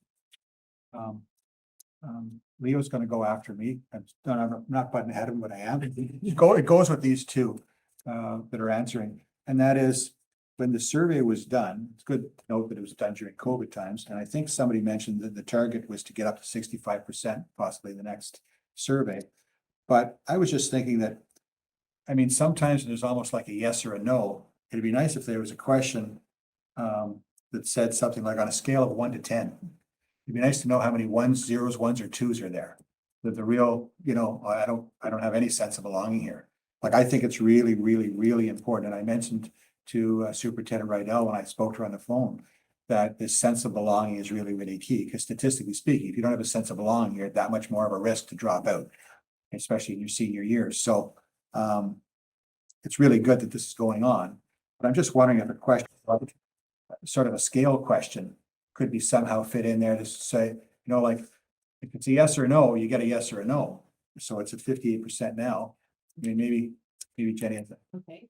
Leo's gonna go after me. I'm not butting ahead of him, but I am. It goes with these two that are answering. And that is, when the survey was done, it's good to note that it was done during COVID times. And I think somebody mentioned that the target was to get up to 65%, possibly the next survey. But I was just thinking that, I mean, sometimes there's almost like a yes or a no. It'd be nice if there was a question that said something like on a scale of 1 to 10. It'd be nice to know how many ones, zeros, ones, or twos are there. That the real, I don't have any sense of belonging here. Like, I think it's really, really, really important. And I mentioned to Superintendent Rydell when I spoke to her on the phone that this sense of belonging is really, really key. Because statistically speaking, if you don't have a sense of belonging, you're at that much more of a risk to drop out, especially in your senior years. So it's really good that this is going on. But I'm just wondering if a question, sort of a scale question, could be somehow fit in there to say, like, if it's a yes or no, you get a yes or a no. So it's at 58% now. I mean, maybe Jenny has that. Okay.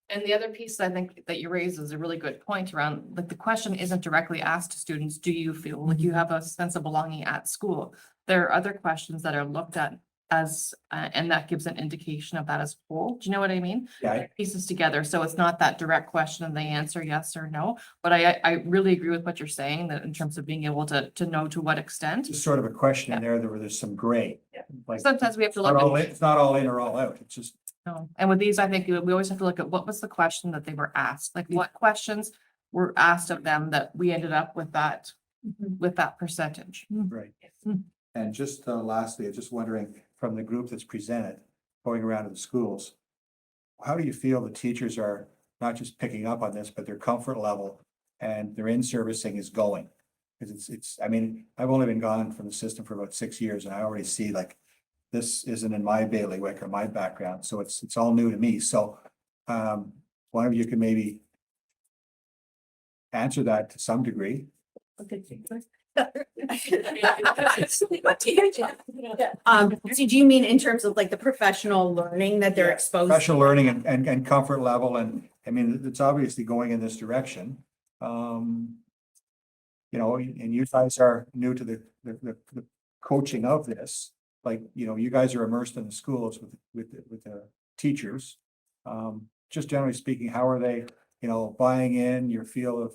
And the other piece I think that you raised is a really good point around, like, the question isn't directly asked to students, do you feel like you have a sense of belonging at school? There are other questions that are looked at as, and that gives an indication of that as a whole. Do you know what I mean? Yeah. Pieces together. So it's not that direct question and they answer yes or no. But I really agree with what you're saying, that in terms of being able to know to what extent. Just sort of a question in there where there's some gray. Yeah. Like, Sometimes we have to look at. it's not all in or all out. It's just. No, and with these, I think we always have to look at what was the question that they were asked, like what questions were asked of them that we ended up with that percentage. Right. And just lastly, I'm just wondering, from the group that's presented, going around to the schools, how do you feel the teachers are not just picking up on this, but their comfort level and their in-servicing is going? Because I mean, I've only been gone from the system for about 6 years, and I already see, like, this isn't in my bailiwick or my background, so it's all new to me. So one of you can maybe answer that to some degree. So do you mean in terms of like the professional learning that they're exposed to? Professional learning and comfort level, and I mean, it's obviously going in this direction. And you guys are new to the coaching of this. Like, you guys are immersed in the schools with the teachers. Just generally speaking, how are they, buying in? Your feel of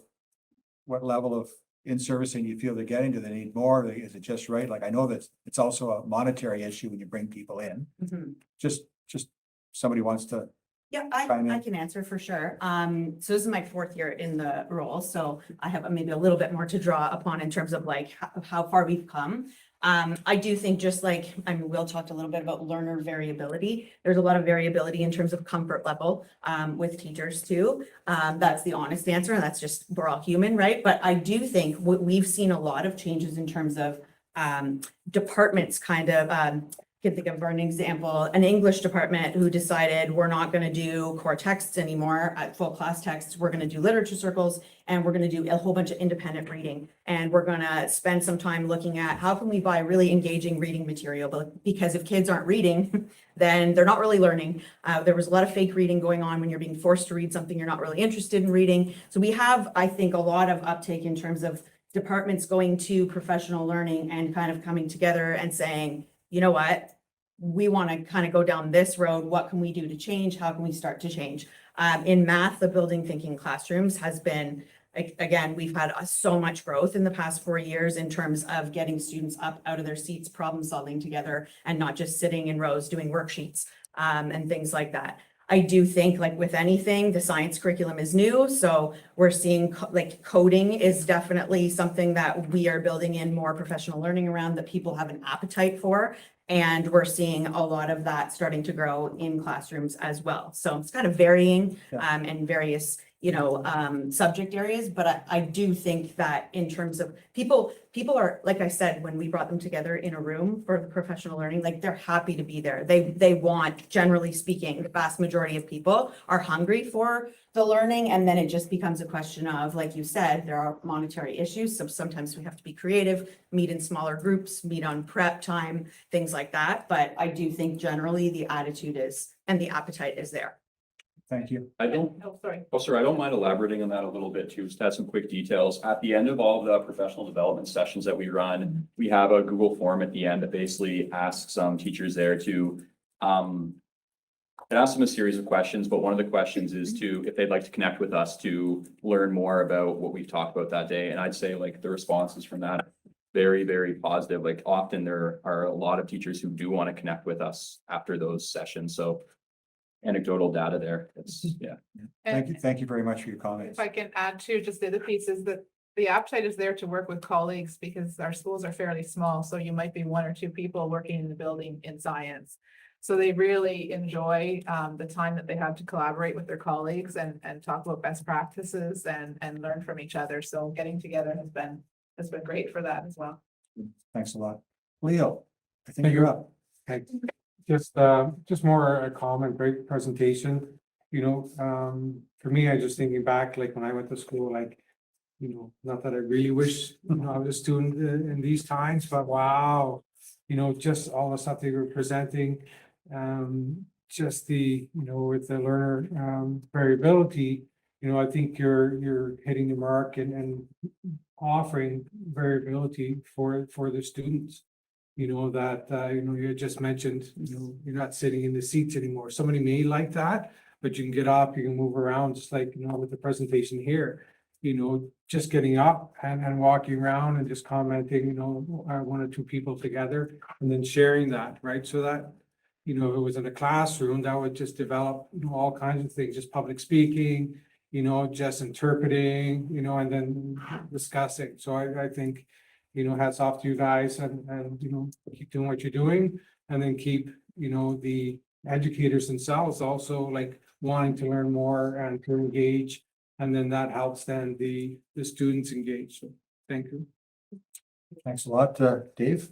what level of in-servicing you feel they're getting? Do they need more? Is it just right? Like, I know that it's also a monetary issue when you bring people in. Just somebody wants to. Yeah, I can answer for sure. So this is my 4th year in the role, so I have maybe a little bit more to draw upon in terms of like how far we've come. I do think just like, I mean, Will talked a little bit about learner variability. There's a lot of variability in terms of comfort level with teachers too. That's the honest answer, and that's just, we're all human, right? But I do think we've seen a lot of changes in terms of departments kind of, can think of an example, an English department who decided we're not going to do core texts anymore at full class texts. We're going to do literature circles, and we're going to do a whole bunch of independent reading. And we're going to spend some time looking at how can we buy really engaging reading material, but because if kids aren't reading, then they're not really learning. There was a lot of fake reading going on when you're being forced to read something you're not really interested in reading. So we have, I think, a lot of uptake in terms of departments going to professional learning and kind of coming together and saying, you know what, we want to kind of go down this road. What can we do to change? How can we start to change? In math, the building thinking classrooms has been, again, we've had so much growth in the past 4 years in terms of getting students up out of their seats, problem solving together, and not just sitting in rows doing worksheets and things like that. I do think, like with anything, the science curriculum is new. So we're seeing like coding is definitely something that we are building in more professional learning around, that people have an appetite for. And we're seeing a lot of that starting to grow in classrooms as well. So it's kind of varying in various, subject areas. But I do think that in terms of people are, like I said, when we brought them together in a room for the professional learning, like they're happy to be there. They want, generally speaking, the vast majority of people are hungry for the learning. And then it just becomes a question of, like you said, there are monetary issues. So sometimes we have to be creative, meet in smaller groups, meet on prep time, things like that. But I do think generally the attitude is, and the appetite is there. Thank you. I don't, Oh, sorry. oh, sorry, I don't mind elaborating on that a little bit too, just to add some quick details. At the end of all the professional development sessions that we run, we have a Google form at the end that basically asks teachers there to, it asks them a series of questions, but one of the questions is to, if they'd like to connect with us to learn more about what we've talked about that day. And I'd say like the responses from that, very, very positive. Like often there are a lot of teachers who do want to connect with us after those sessions. So anecdotal data there. It's, yeah. Thank you very much for your comments. If I can add to just the other piece is that the appetite is there to work with colleagues because our schools are fairly small. So you might be 1 or 2 people working in the building in science. So they really enjoy the time that they have to collaborate with their colleagues and talk about best practices and learn from each other. So getting together has been great for that as well. Thanks a lot. Leo, I think Thank you're you. up. Thanks. Just more a comment, great presentation. For me, I just thinking back, like when I went to school, like, not that I really wish, I was a student in these times, but wow, just all the stuff they were presenting, just the, with the learner variability, I think you're hitting the mark and offering variability for the students. You just mentioned, you're not sitting in the seats anymore. Somebody may like that, but you can get up, you can move around, just like, with the presentation here, just getting up and walking around and just commenting, 1 or 2 people together and then sharing that, right? So that, if it was in a classroom, that would just develop, all kinds of things, just public speaking, just interpreting, and then discussing. So I think, hats off to you guys and keep doing what you're doing, and then keep, the educators themselves also like wanting to learn more and to engage, and then that helps then the students engage. So thank you. Thanks a lot, Dave.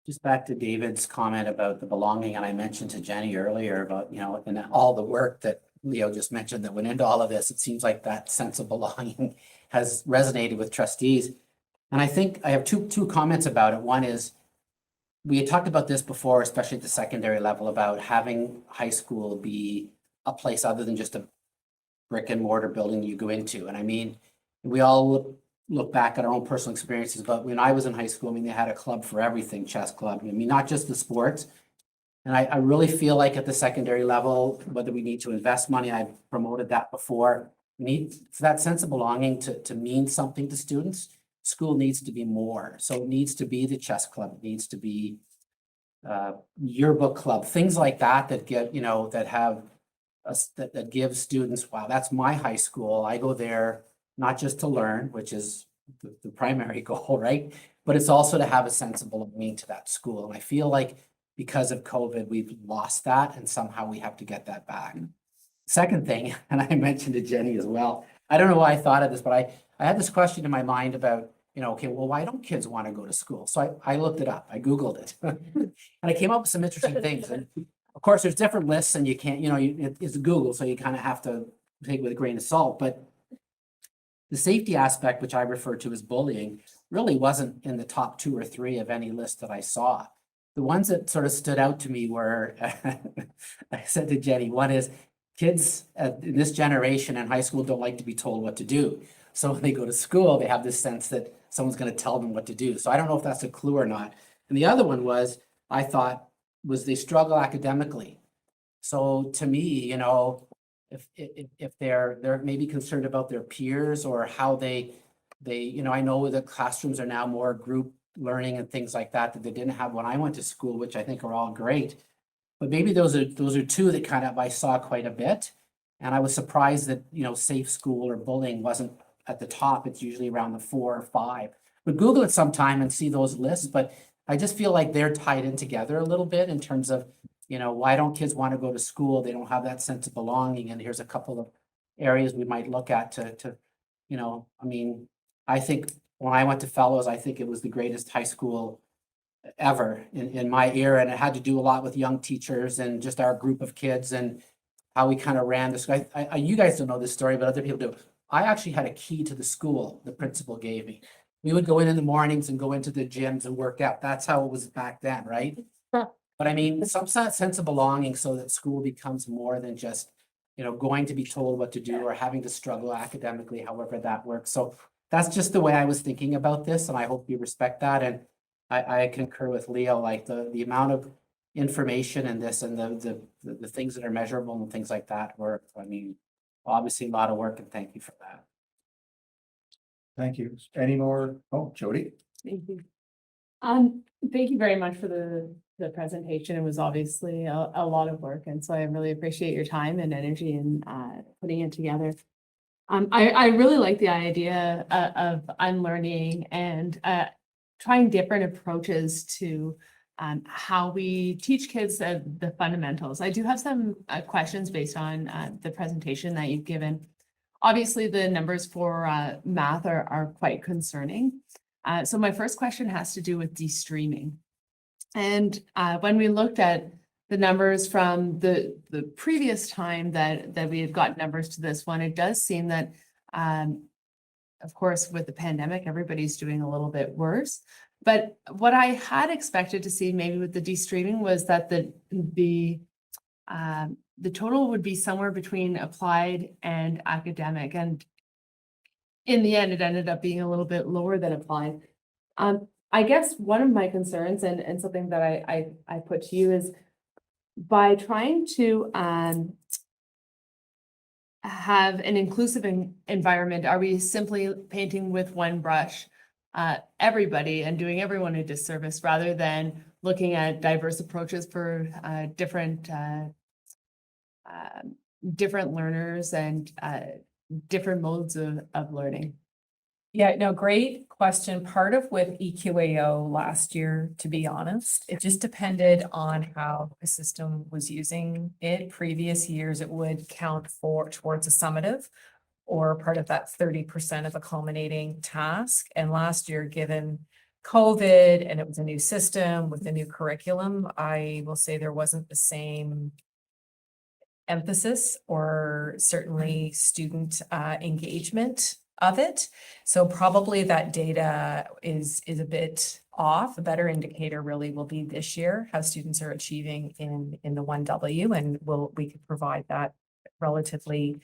Just back to David's comment about the belonging, and I mentioned to Jenny earlier about, and all the work that Leo just mentioned that went into all of this. It seems like that sense of belonging has resonated with trustees. And I think I have two comments about it. One is, we had talked about this before, especially at the secondary level, about having high school be a place other than just a brick and mortar building you go into. And I mean, we all look back at our own personal experiences, but when I was in high school, they had a club for everything, chess club. Not just the sports. And I really feel like at the secondary level, whether we need to invest money, I've promoted that before, we need for that sense of belonging to mean something to students. School needs to be more. So it needs to be the chess club, it needs to be yearbook club, things like that, that get, that have that give students, wow, that's my high school. I go there not just to learn, which is the primary goal, right? But it's also to have a sense of belonging to that school. And I feel like because of COVID, we've lost that and somehow we have to get that back. Second thing, and I mentioned to Jenny as well, I don't know why I thought of this, but I had this question in my mind about, okay, well, why don't kids want to go to school? So I looked it up, I Googled it. And I came up with some interesting things. And of course, there's different lists and you can't, it's Google, so you kind of have to take it with a grain of salt. But the safety aspect, which I refer to as bullying, really wasn't in the top 2 or 3 of any list that I saw. The ones that sort of stood out to me were, I said to Jenny, one is kids in this generation in high school don't like to be told what to do. So when they go to school, they have this sense that someone's going to tell them what to do. So I don't know if that's a clue or not. And the other one was, I thought, was they struggle academically. So to me, if they're maybe concerned about their peers or how they I know that classrooms are now more group learning and things like that they didn't have when I went to school, which I think are all great. But maybe those are 2 that kind of I saw quite a bit. And I was surprised that, safe school or bullying wasn't at the top. It's usually around the 4 or 5. But Google it sometime and see those lists. But I just feel like they're tied in together a little bit in terms of, why don't kids want to go to school? They don't have that sense of belonging. And here's a couple of areas we might look at to I think when I went to Fellows, I think it was the greatest high school ever in my era. And it had to do a lot with young teachers and just our group of kids and how we kind of ran this. You guys don't know this story, but other people do. I actually had a key to the school the principal gave me. We would go in the mornings and go into the gyms and work out. That's how it was back then, right? But some sense of belonging so that school becomes more than just, going to be told what to do or having to struggle academically, however that works. So that's just the way I was thinking about this, and I hope you respect that. And I concur with Leo, like the amount of information in this and the things that are measurable and things like that were, obviously a lot of work, and thank you for that. Thank you. Any more? Oh, Jody? Thank you. Thank you very much for the presentation. It was obviously a lot of work, and so I really appreciate your time and energy in putting it together. I really like the idea of unlearning and trying different approaches to how we teach kids the fundamentals. I do have some questions based on the presentation that you've given. Obviously, the numbers for math are quite concerning. So my first question has to do with de-streaming. And when we looked at the numbers from the previous time that we had got numbers to this one, it does seem that, of course, with the pandemic, everybody's doing a little bit worse. But what I had expected to see maybe with the de-streaming was that the total would be somewhere between applied and academic. And in the end, it ended up being a little bit lower than applied. I guess one of my concerns and something that I put to you is by trying to have an inclusive environment, are we simply painting with one brush everybody and doing everyone a disservice rather than looking at diverse approaches for different learners and different modes of learning? Yeah, no, great question. Part of with EQAO last year, to be honest, it just depended on how the system was using it. Previous years, it would count towards a summative or part of that 30% of a culminating task. And last year, given COVID and it was a new system with a new curriculum, I will say there wasn't the same emphasis or certainly student engagement of it. So probably that data is a bit off. A better indicator really will be this year, how students are achieving in the 1W, and we could provide that relatively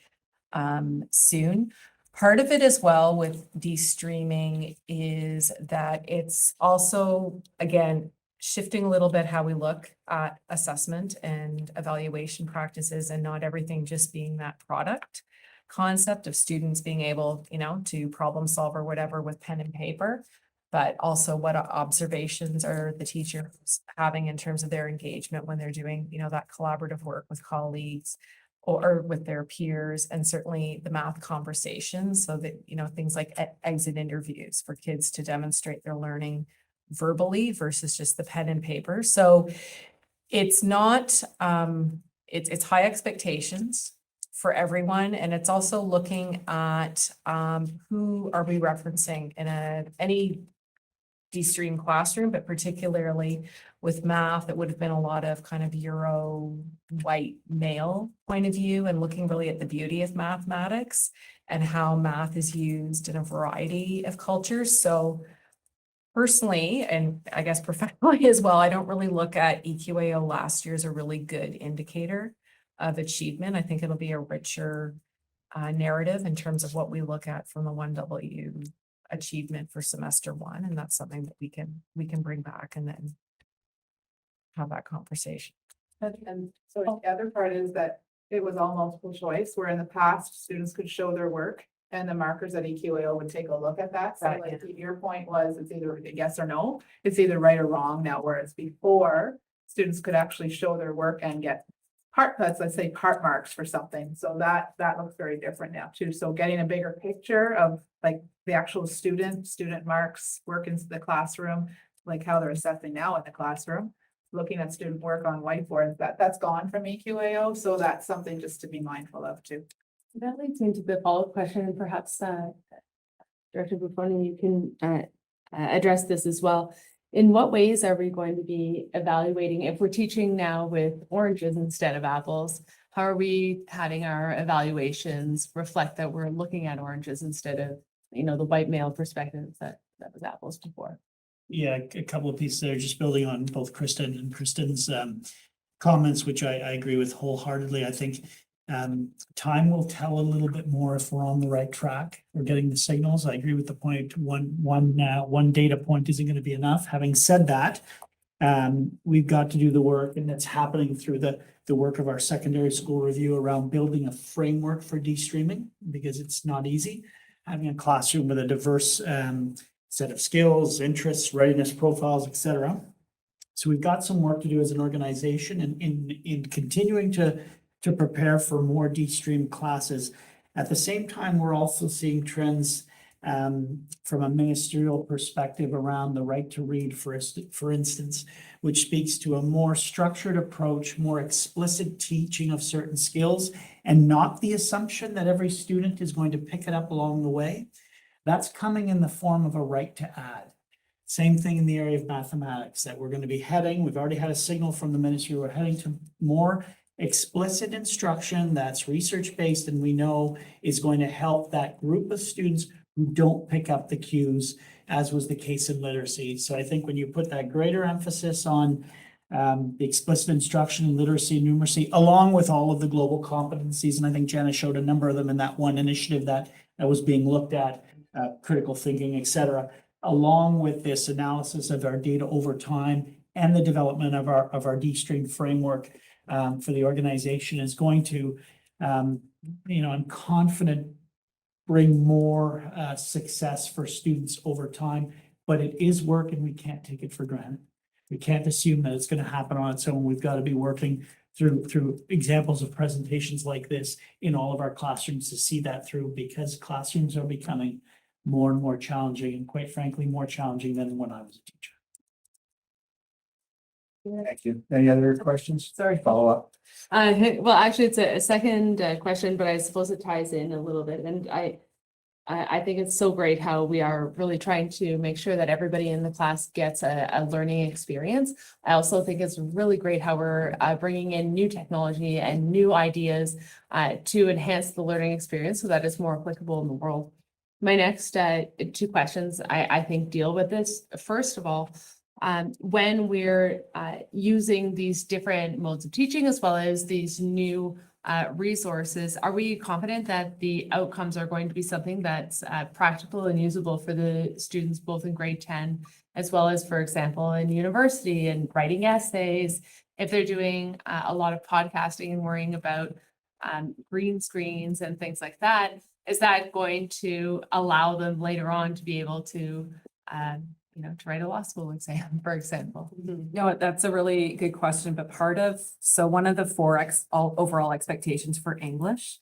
soon. Part of it as well with de-streaming is that it's also, again, shifting a little bit how we look at assessment and evaluation practices, and not everything just being that product concept of students being able, to problem solve or whatever with pen and paper, but also what observations are the teachers having in terms of their engagement when they're doing, that collaborative work with colleagues, or with their peers, and certainly the math conversations, so that, you know, things like exit interviews for kids to demonstrate their learning verbally versus just the pen and paper. So it's not, it's high expectations for everyone, and it's also looking at who are we referencing in any D-stream classroom, but particularly with math, it would have been a lot of kind of Euro white male point of view, and looking really at the beauty of mathematics and how math is used in a variety of cultures. So personally, and I guess professionally as well, I don't really look at EQAO last year as a really good indicator of achievement. I think it'll be a richer narrative in terms of what we look at from the 1W achievement for semester one, and that's something that we can bring back and then have that conversation. And so the other part is that it was all multiple choice, where in the past, students could show their work and the markers at EQAO would take a look at that. So Right, like your point was, it's either a yes or no, it's either right or wrong now, whereas before, students could actually show their work and get let's say part marks for something. So that looks very different now too. So getting a bigger picture of like the actual student marks, work into the classroom, like how they're assessing now in the classroom, looking at student work on whiteboards, that's gone from EQAO. So that's something just to be mindful of too. That leads me to the follow-up question, and perhaps Director Buffoni, you can address this as well. In what ways are we going to be evaluating, if we're teaching now with oranges instead of apples, how are we having our evaluations reflect that we're looking at oranges instead of, you know, the white male perspective that was apples before? Yeah, a couple of pieces there, just building on both Kristen and Kristen's comments, which I agree with wholeheartedly. I think time will tell a little bit more if we're on the right track. We're getting the signals. I agree with the point. One data point isn't going to be enough. Having said that, we've got to do the work, and that's happening through the work of our secondary school review around building a framework for de-streaming, because it's not easy having a classroom with a diverse set of skills, interests, readiness profiles, etc. So we've got some work to do as an organization in continuing to prepare for more de-stream classes. At the same time, we're also seeing trends from a ministerial perspective around the right to read, for instance, which speaks to a more structured approach, more explicit teaching of certain skills, and not the assumption that every student is going to pick it up along the way. That's coming in the form of a right to add. Same thing in the area of mathematics, that we're going to be heading, we've already had a signal from the ministry, we're heading to more explicit instruction that's research-based, and we know is going to help that group of students who don't pick up the cues, as was the case in literacy. So I think when you put that greater emphasis on the explicit instruction in literacy and numeracy, along with all of the global competencies, and I think Jenna showed a number of them in that one initiative that was being looked at, critical thinking, etc., along with this analysis of our data over time and the development of our D-stream framework for the organization is going to, I'm confident, bring more success for students over time. But it is work, and we can't take it for granted. We can't assume that it's going to happen on its own. We've got to be working through examples of presentations like this in all of our classrooms to see that through, because classrooms are becoming more and more challenging, and quite frankly, more challenging than when I was a teacher. Thank you. Any other questions? Sorry. Follow up? Well, actually, it's a second question, but I suppose it ties in a little bit. And I think it's so great how we are really trying to make sure that everybody in the class gets a learning experience. I also think it's really great how we're bringing in new technology and new ideas to enhance the learning experience so that it's more applicable in the world. My next two questions, I think, deal with this. First of all, when we're using these different modes of teaching, as well as these new resources, are we confident that the outcomes are going to be something that's practical and usable for the students, both in grade 10, as well as, for example, in university and writing essays? If they're doing a lot of podcasting and worrying about green screens and things like that, is that going to allow them later on to be able to to write a law school exam, for example. No, that's a really good question, but one of the overall expectations for English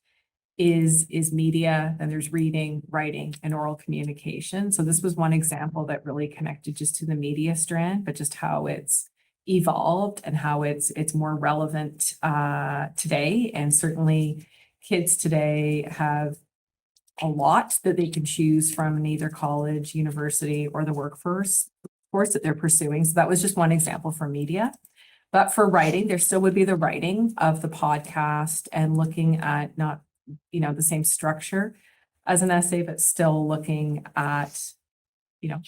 is media, and there's reading, writing, and oral communication. So this was one example that really connected just to the media strand, but just how it's evolved and how it's more relevant today. And certainly kids today have a lot that they can choose from in either college, university, or the workforce course that they're pursuing. So that was just one example for media. But for writing, there still would be the writing of the podcast and looking at not, the same structure as an essay, but still looking at,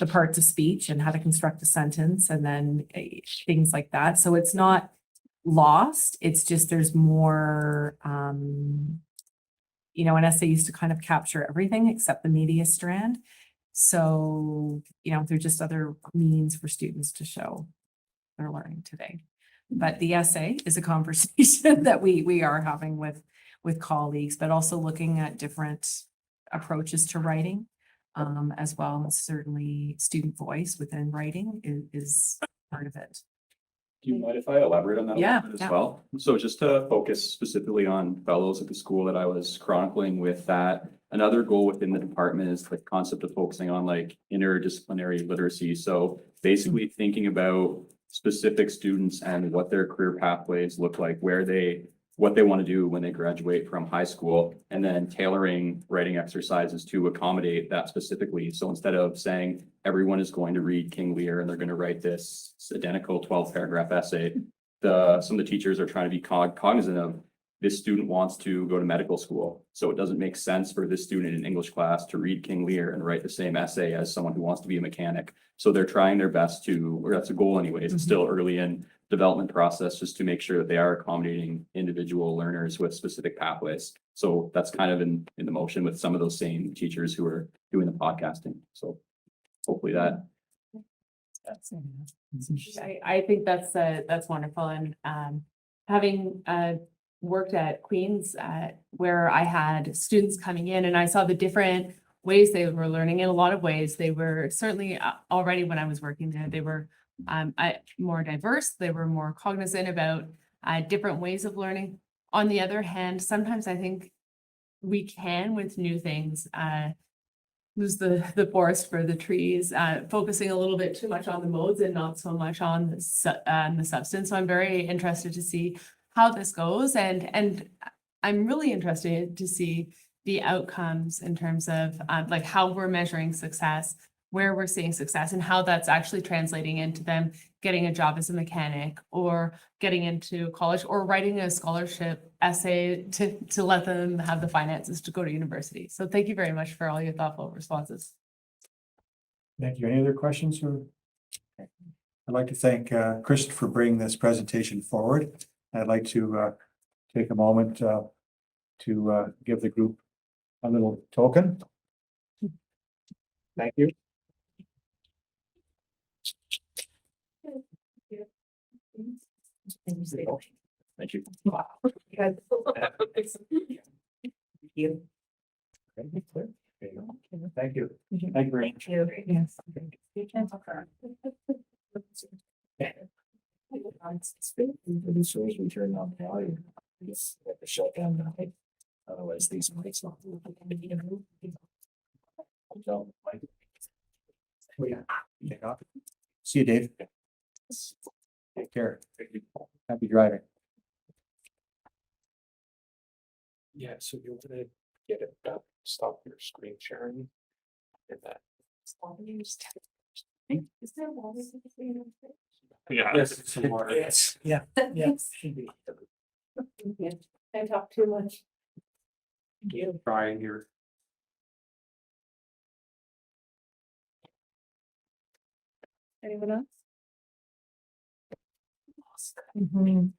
the parts of speech and how to construct a sentence and then things like that. So it's not lost. It's just there's more, an essay used to kind of capture everything except the media strand. So, there's just other means for students to show their learning today. But the essay is a conversation that we are having with colleagues, but also looking at different approaches to writing as well. And certainly student voice within writing is part of it. Do you mind if I elaborate on that a Yeah, little bit yeah. as well? So just to focus specifically on fellows at the school that I was chronicling with that, another goal within the department is the concept of focusing on like interdisciplinary literacy. So basically thinking about specific students and what their career pathways look like, what they want to do when they graduate from high school, and then tailoring writing exercises to accommodate that specifically. So instead of saying everyone is going to read King Lear and they're going to write this identical 12-paragraph essay, some of the teachers are trying to be cognizant of this student wants to go to medical school. So it doesn't make sense for this student in English class to read King Lear and write the same essay as someone who wants to be a mechanic. So they're trying their best or that's a goal anyways, it's still early in development process, just to make sure that they are accommodating individual learners with specific pathways. So that's kind of in the motion with some of those same teachers who are doing the podcasting. So hopefully that. I think that's wonderful. And having worked at Queen's where I had students coming in and I saw the different ways they were learning. In a lot of ways, they were certainly already when I was working there, they were more diverse. They were more cognizant about different ways of learning. On the other hand, sometimes I think we can with new things lose the forest for the trees, focusing a little bit too much on the modes and not so much on the substance. So I'm very interested to see how this goes, and I'm really interested to see the outcomes in terms of like how we're measuring success, where we're seeing success, and how that's actually translating into them getting a job as a mechanic or getting into college or writing a scholarship essay to let them have the finances to go to university. So thank you very much for all your thoughtful responses. Thank you. Any other questions? I'd like to thank Kristen for bringing this presentation forward. I'd like to take a moment to give the group a little token. Thank you. Thank you. You. Thank you. Thank you very much. Yes. Otherwise, these mics not. See you, Dave. Take care. Happy driving. Yeah, so you're gonna get it, stop your screen sharing. And that. Yeah. Yes, some more. Yes, yeah, yeah. Should be. I talk too much. Trying here. Anyone else? Mhm.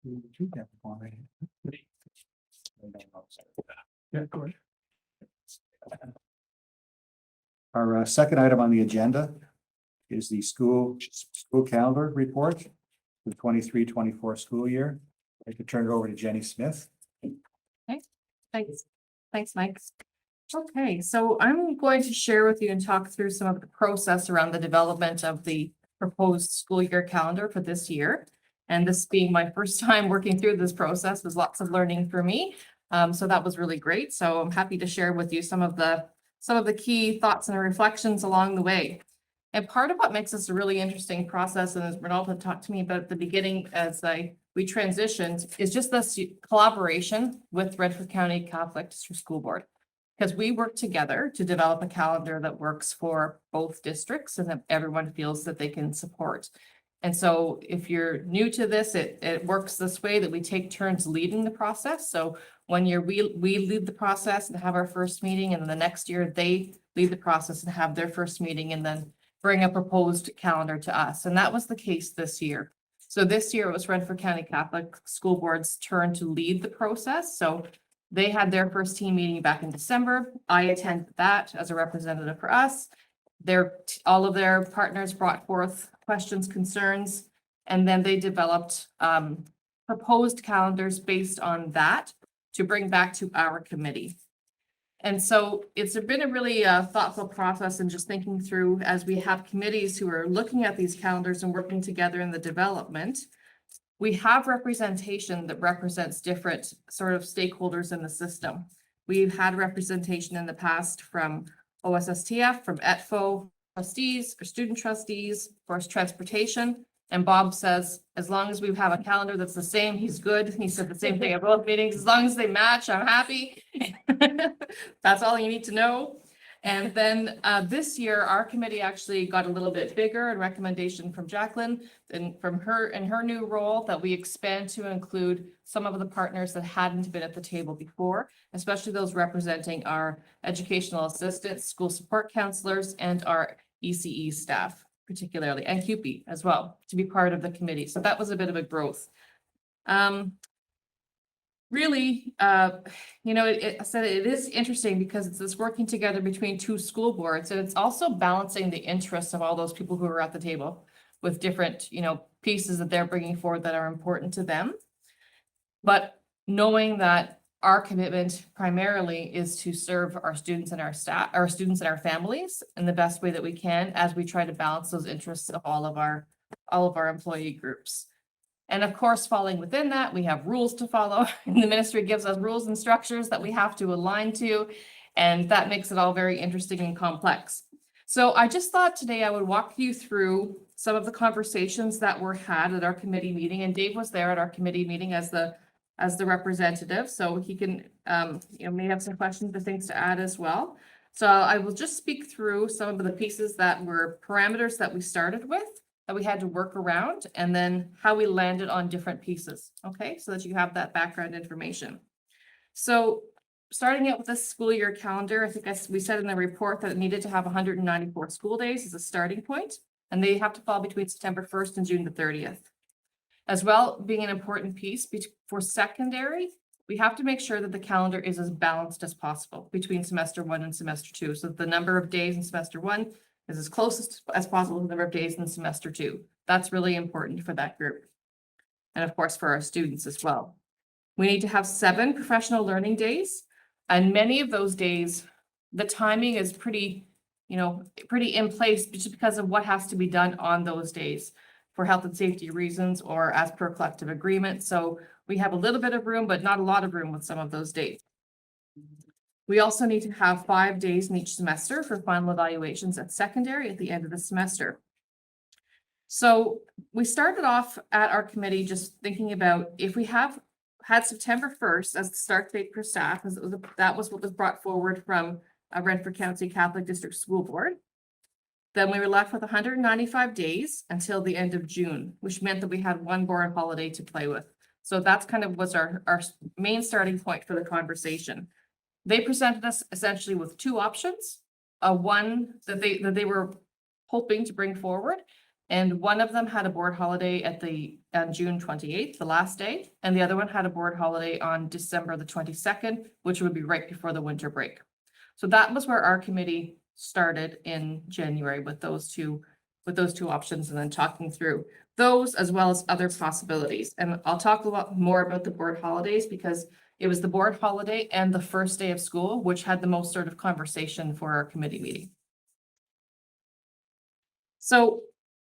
Yeah, go ahead. Our second item on the agenda is the school calendar report for the 23-24 school year. I could turn it over to Jenny Smith. Thanks. Thanks, Mike. Okay, so I'm going to share with you and talk through some of the process around the development of the proposed school year calendar for this year. And this being my first time working through this process was lots of learning for me. So that was really great. So I'm happy to share with you some of the key thoughts and reflections along the way. And part of what makes this a really interesting process, and as Ronaldo talked to me about at the beginning as we transitioned, is just this collaboration with Renfrew County Catholic District School Board. Because we work together to develop a calendar that works for both districts and that everyone feels that they can support. And so if you're new to this, it works this way that we take turns leading the process. So 1 year we lead the process and have our first meeting, and then the next year they lead the process and have their first meeting and then bring a proposed calendar to us. And that was the case this year. So this year it was Renfrew County Catholic School Board's turn to lead the process. So they had their first team meeting back in December. I attended that as a representative for us. All of their partners brought forth questions, concerns, and then they developed proposed calendars based on that to bring back to our committee. And so it's been a really thoughtful process and just thinking through as we have committees who are looking at these calendars and working together in the development. We have representation that represents different sort of stakeholders in the system. We've had representation in the past from OSSTF, from ETFO trustees or student trustees, of course, transportation. And Bob says, as long as we have a calendar that's the same, he's good. He said the same thing at both meetings. As long as they match, I'm happy. That's all you need to know. And then this year, our committee actually got a little bit bigger, and recommendation from Jacqueline and from her in her new role that we expand to include some of the partners that hadn't been at the table before, especially those representing our educational assistants, school support counselors, and our ECE staff, particularly, and CUPE as well, to be part of the committee. So that was a bit of a growth. Really, I said it is interesting because it's this working together between two school boards, and it's also balancing the interests of all those people who are at the table with different, pieces that they're bringing forward that are important to them. But knowing that our commitment primarily is to serve our students and our staff, our students and our families in the best way that we can as we try to balance those interests of all of our employee groups. And of course, falling within that, we have rules to follow. And the ministry gives us rules and structures that we have to align to. And that makes it all very interesting and complex. So I just thought today I would walk you through some of the conversations that were had at our committee meeting. And Dave was there at our committee meeting as the representative. So he can, may have some questions or things to add as well. So I will just speak through some of the pieces that were parameters that we started with, that we had to work around, and then how we landed on different pieces, okay? So that you have that background information. So starting out with this school year calendar, I think we said in the report that it needed to have 194 school days as a starting point, and they have to fall between September 1st and June the 30th. As well, being an important piece for secondary, we have to make sure that the calendar is as balanced as possible between semester 1 and semester 2. So the number of days in semester 1 is as close as possible to the number of days in semester 2. That's really important for that group. And of course, for our students as well. We need to have 7 professional learning days. And many of those days, the timing is pretty in place just because of what has to be done on those days for health and safety reasons or as per collective agreement. So we have a little bit of room, but not a lot of room with some of those days. We also need to have 5 days in each semester for final evaluations at secondary at the end of the semester. So we started off at our committee just thinking about if we had September 1st as the start date for staff, as that was what was brought forward from Renfrew County Catholic District School Board. Then we were left with 195 days until the end of June, which meant that we had 1 born holiday to play with. So that's kind of was our main starting point for the conversation. They presented us essentially with 2 options. One that they were hoping to bring forward And one of them had a board holiday on June 28th, the last day, and the other one had a board holiday on December the 22nd, which would be right before the winter break. So that was where our committee started in January with those two options, and then talking through those as well as other possibilities. And I'll talk a lot more about the board holidays because it was the board holiday and the first day of school, which had the most sort of conversation for our committee meeting. So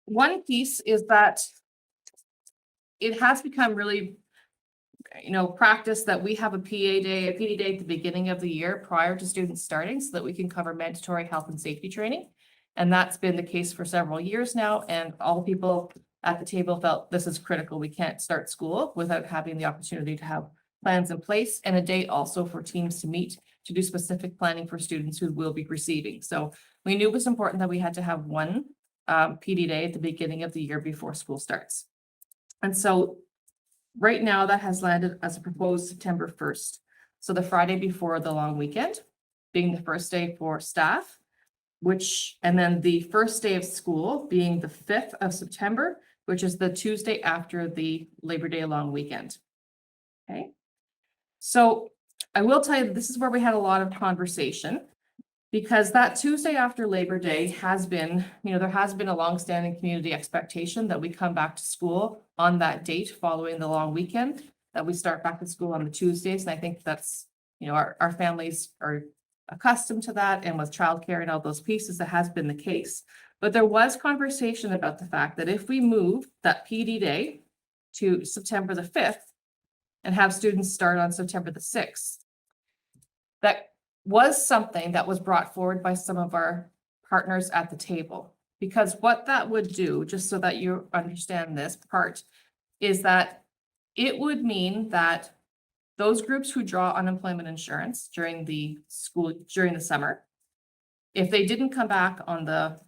one piece is that it has become really, practice that we have a PD day at the beginning of the year prior to students starting so that we can cover mandatory health and safety training. And that's been the case for several years now. And all people at the table felt this is critical. We can't start school without having the opportunity to have plans in place and a date also for teams to meet to do specific planning for students who will be receiving. So we knew it was important that we had to have one PD day at the beginning of the year before school starts. And so right now that has landed as a proposed September 1st. So the Friday before the long weekend being the first day for staff, and then the first day of school being the 5th of September, which is the Tuesday after the Labor Day long weekend. Okay. So I will tell you, this is where we had a lot of conversation. Because that Tuesday after Labor Day has been, there has been a longstanding community expectation that we come back to school on that date following the long weekend, that we start back at school on the Tuesdays. And I think that's, our families are accustomed to that, and with childcare and all those pieces, that has been the case. But there was conversation about the fact that if we move that PD day to September the 5th and have students start on September the 6th, that was something that was brought forward by some of our partners at the table. Because what that would do, just so that you understand this part, is that it would mean that those groups who draw unemployment insurance during the summer, if they didn't come back on the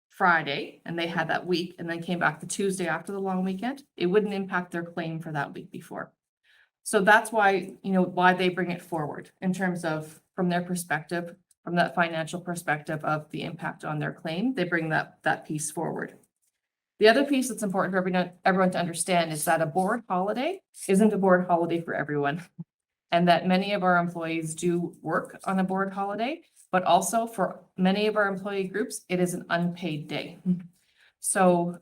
Friday and they had that week and then came back the Tuesday after the long weekend, it wouldn't impact their claim for that week before. So that's why, why they bring it forward in terms of, from their perspective, from that financial perspective of the impact on their claim, they bring that piece forward. The other piece that's important for everyone to understand is that a board holiday isn't a board holiday for everyone. And that many of our employees do work on a board holiday, but also for many of our employee groups, it is an unpaid day. So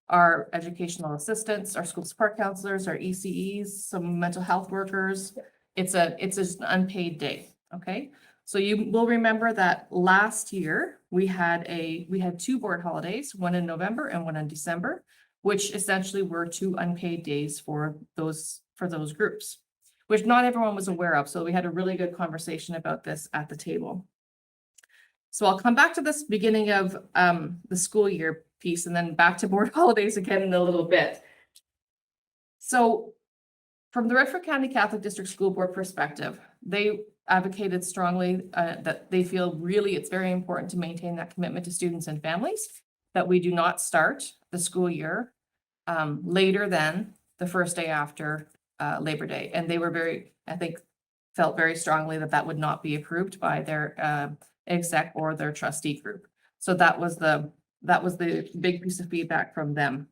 our educational assistants, our school support counselors, our ECEs, some mental health workers, it's just an unpaid day. Okay, so you will remember that last year we had two board holidays, one in November and one in December, which essentially were two unpaid days for those groups, which not everyone was aware of. So we had a really good conversation about this at the table. So I'll come back to this beginning of the school year piece and then back to board holidays again in a little bit. So from the Renfrew County Catholic District School Board perspective, they advocated strongly that they feel really it's very important to maintain that commitment to students and families, that we do not start the school year later than the first day after Labor Day. And they were felt very strongly that that would not be approved by their exec or their trustee group. So that was the big piece of feedback from them.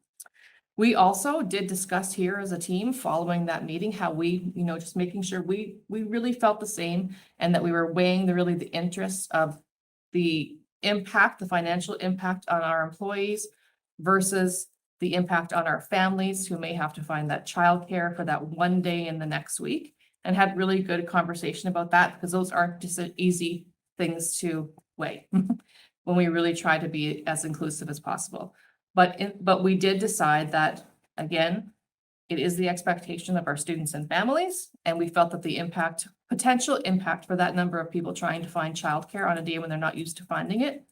We also did discuss here as a team following that meeting, how we, just making sure we really felt the same, and that we were weighing the interests of the impact, the financial impact on our employees versus the impact on our families who may have to find that childcare for that one day in the next week, and had really good conversation about that, because those aren't just easy things to weigh when we really try to be as inclusive as possible. But we did decide that, again, it is the expectation of our students and families, and we felt that the potential impact for that number of people trying to find childcare on a day when they're not used to finding it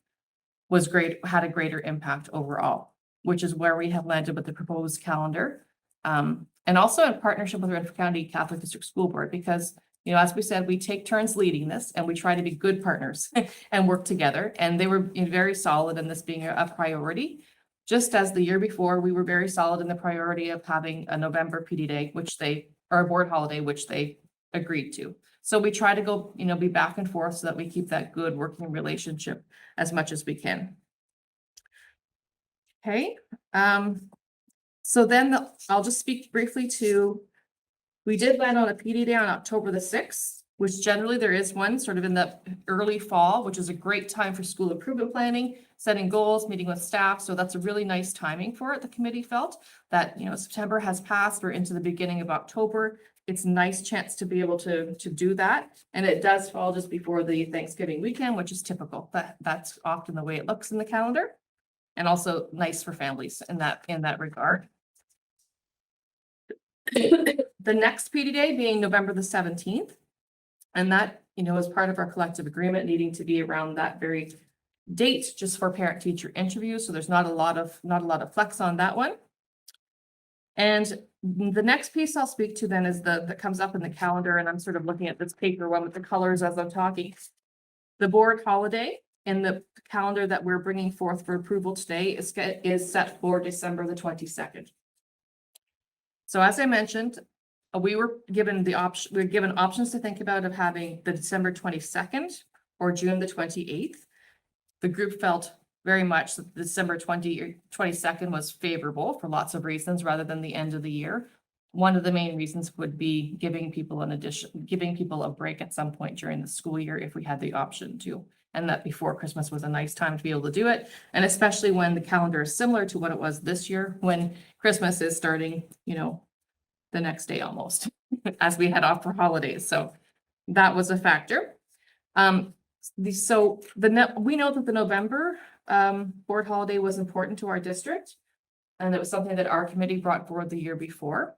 was great, had a greater impact overall, which is where we have landed with the proposed calendar. And also in partnership with the Renfrew County Catholic District School Board, because, as we said, we take turns leading this and we try to be good partners and work together. And they were very solid in this being a priority. Just as the year before, we were very solid in the priority of having a November PD day, or a board holiday, which they agreed to. So we try to go, be back and forth so that we keep that good working relationship as much as we can. Okay, so then I'll just speak briefly to, we did land on a PD day on October the 6th, which generally there is one sort of in the early fall, which is a great time for school improvement planning, setting goals, meeting with staff. So that's a really nice timing for it. The committee felt that, you know, September has passed, we're into the beginning of October. It's a nice chance to be able to do that. And it does fall just before the Thanksgiving weekend, which is typical. That's often the way it looks in the calendar. And also nice for families in that regard. The next PD day being November the 17th. And that, you know, is part of our collective agreement needing to be around that very date just for parent teacher interviews. So there's not a lot of flex on that one. And the next piece I'll speak to then is that comes up in the calendar, and I'm sort of looking at this paper one with the colors as I'm talking. The board holiday in the calendar that we're bringing forth for approval today is set for December the 22nd. So as I mentioned, we were given options to think about of having the December 22nd or June the 28th. The group felt very much that the December 22nd was favorable for lots of reasons rather than the end of the year. One of the main reasons would be giving people a break at some point during the school year if we had the option to. And that before Christmas was a nice time to be able to do it. And especially when the calendar is similar to what it was this year, when Christmas is starting, you know, the next day almost as we head off for holidays. So that was a factor. We know that the November board holiday was important to our district. And it was something that our committee brought forward the year before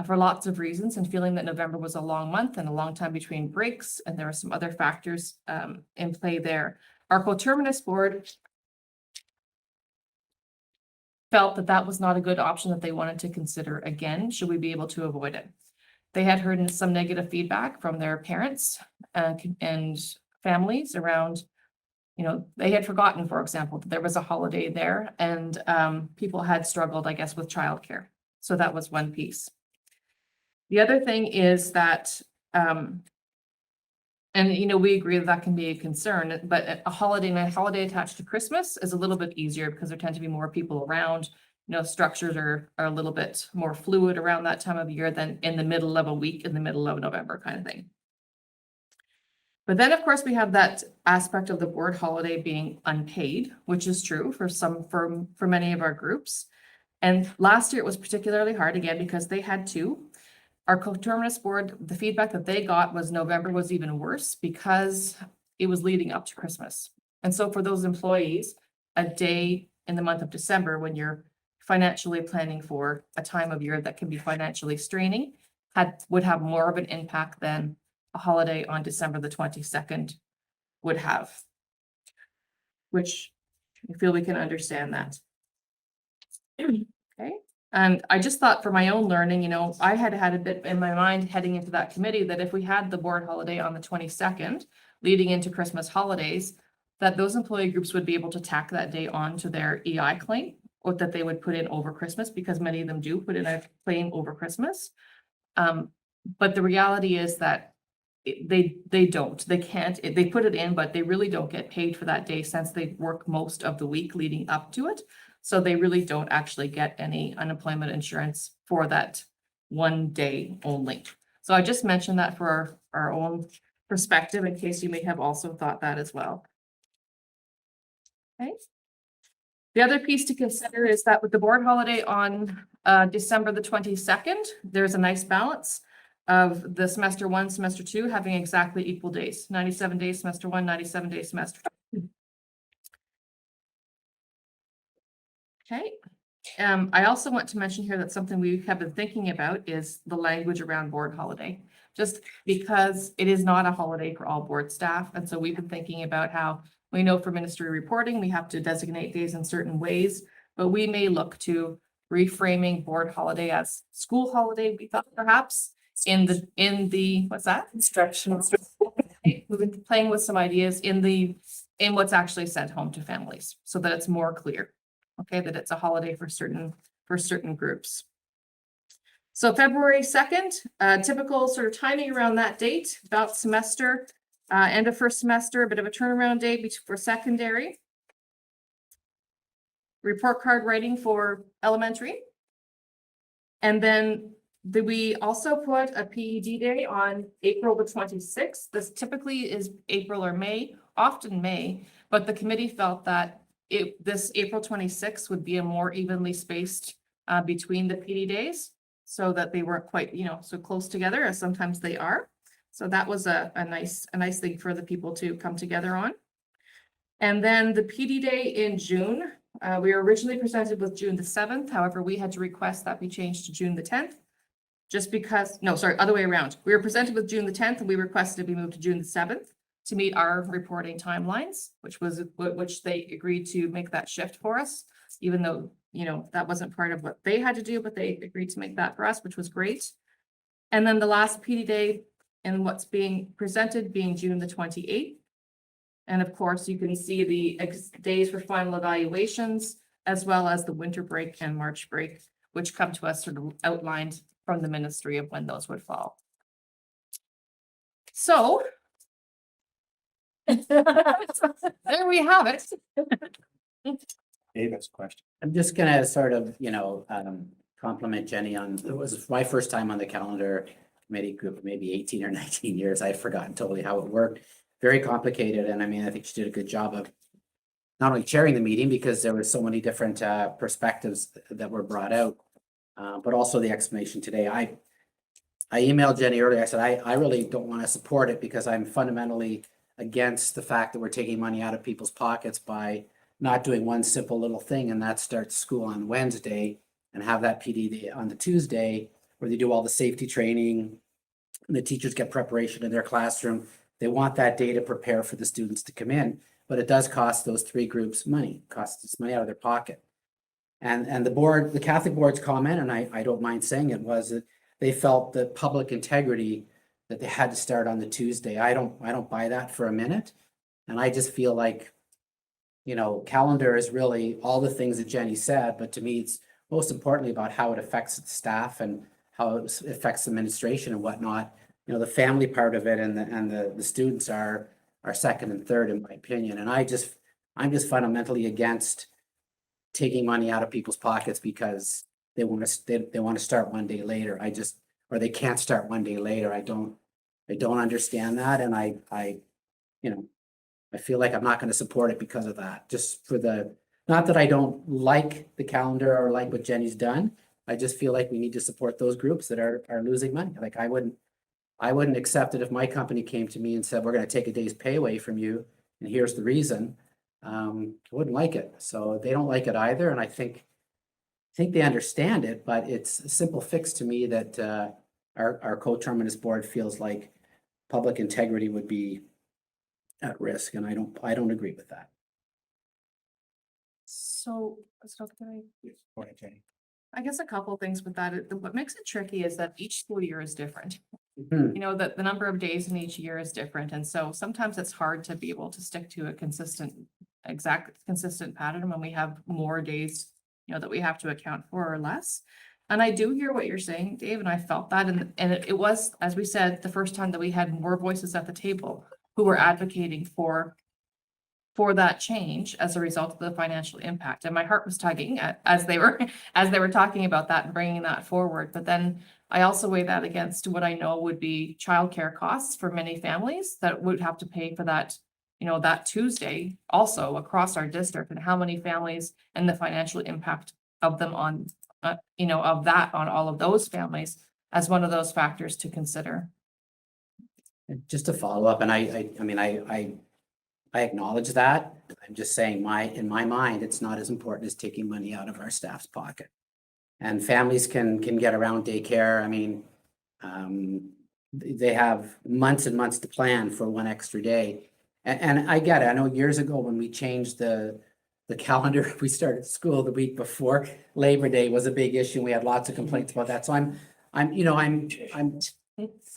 for lots of reasons, and feeling that November was a long month and a long time between breaks. And there were some other factors in play there. Our coterminous board felt that that was not a good option that they wanted to consider again, should we be able to avoid it. They had heard some negative feedback from their parents and families around, you know, they had forgotten, for example, that there was a holiday there, and people had struggled, I guess, with childcare. So that was one piece. The other thing is that, and you know, we agree that can be a concern, but a holiday attached to Christmas is a little bit easier because there tend to be more people around. You know, structures are a little bit more fluid around that time of year than in the middle of a week, in the middle of November kind of thing. But then, of course, we have that aspect of the board holiday being unpaid, which is true for many of our groups. And last year it was particularly hard again because they had two. Our coterminous board, the feedback that they got was November was even worse because it was leading up to Christmas. And so for those employees, a day in the month of December when you're financially planning for a time of year that can be financially straining would have more of an impact than a holiday on December the 22nd would have, which I feel we can understand that. Okay. And I just thought for my own learning, you know, I had a bit in my mind heading into that committee that if we had the board holiday on the 22nd, leading into Christmas holidays, that those employee groups would be able to tack that day on to their EI claim, or that they would put in over Christmas, because many of them do put in a claim over Christmas. But the reality is that they can't, they put it in, but they really don't get paid for that day since they work most of the week leading up to it. So they really don't actually get any unemployment insurance for that one day only. So I just mentioned that for our own perspective in case you may have also thought that as well. Okay. The other piece to consider is that with the board holiday on December the 22nd, there's a nice balance of the semester 1, semester 2 having exactly equal days, 97 days semester 1, 97 days semester 2. Okay. I also want to mention here that something we have been thinking about is the language around board holiday, just because it is not a holiday for all board staff. And so we've been thinking about how we know for ministry reporting, we have to designate days in certain ways, but we may look to reframing board holiday as school holiday, we thought perhaps in the what's that? Instructional. We've been playing with some ideas in what's actually sent home to families so that it's more clear. Okay, that it's a holiday for certain groups. So February 2nd, typical sort of timing around that date, about semester, end of first semester, a bit of a turnaround day for secondary. report card writing for elementary. And then we also put a PED day on April the 26th. This typically is April or May, often May, but the committee felt that this April 26th would be a more evenly spaced between the PD days, so that they weren't quite, so close together as sometimes they are. So that was a nice thing for the people to come together on. And then the PD day in June, we were originally presented with June the 7th. However, we had to request that be changed to June the 10th. Just because, no, sorry, other way around. We were presented with June the 10th and we requested to be moved to June the 7th to meet our reporting timelines, which they agreed to make that shift for us, even though, that wasn't part of what they had to do, but they agreed to make that for us, which was great. And then the last PD day and what's being presented being June the 28th. And of course, you can see the days for final evaluations, as well as the winter break and March break, which come to us sort of outlined from the ministry of when those would fall. So there we have it. David's question. I'm just gonna sort of, compliment Jenny on, it was my first time on the calendar committee group, maybe 18 or 19 years. I've forgotten totally how it worked. Very complicated. And I mean, I think she did a good job of not only chairing the meeting because there were so many different perspectives that were brought out, but also the explanation today. I emailed Jenny earlier. I said, I really don't want to support it because I'm fundamentally against the fact that we're taking money out of people's pockets by not doing one simple little thing, and that starts school on Wednesday and have that PD day on the Tuesday where they do all the safety training and the teachers get preparation in their classroom. They want that day to prepare for the students to come in, but it does cost those three groups money, costs us money out of their pocket. And the Catholic board's comment, and I don't mind saying it, was that they felt that public integrity, that they had to start on the Tuesday. I don't buy that for a minute. And I just feel like, calendar is really all the things that Jenny said, but to me, it's most importantly about how it affects the staff and how it affects administration and whatnot. The family part of it and the students are second and third, in my opinion. And I'm just fundamentally against taking money out of people's pockets because they want to start one day later. Or they can't start one day later. I don't understand that. And I feel like I'm not going to support it because of that. Just for not that I don't like the calendar or like what Jenny's done. I just feel like we need to support those groups that are losing money. Like I wouldn't accept it if my company came to me and said, we're going to take a day's pay away from you. And here's the reason. I wouldn't like it. So they don't like it either. And I think they understand it, but it's a simple fix to me that our co-terminus board feels like public integrity would be at risk. And I don't agree with that. So can Go ahead, Jenny. I guess a couple things with that. What makes it tricky is that each school year is different. Mhm. That the number of days in each year is different. And so sometimes it's hard to be able to stick to a consistent pattern when we have more days, that we have to account for or less. And I do hear what you're saying, Dave, and I felt that. And it was, as we said, the first time that we had more voices at the table who were advocating for that change as a result of the financial impact. And my heart was tugging as they were talking about that and bringing that forward. But then I also weigh that against what I know would be childcare costs for many families that would have to pay for that, that Tuesday also across our district, and how many families and the financial impact of them on, of that on all of those families as one of those factors to consider. And just to follow up, and I acknowledge that. I'm just saying in my mind, it's not as important as taking money out of our staff's pocket. And families can get around daycare. I mean, they have months and months to plan for one extra day. And I get it. I know years ago when we changed the calendar, we started school the week before Labor Day was a big issue. We had lots of complaints about that. So I'm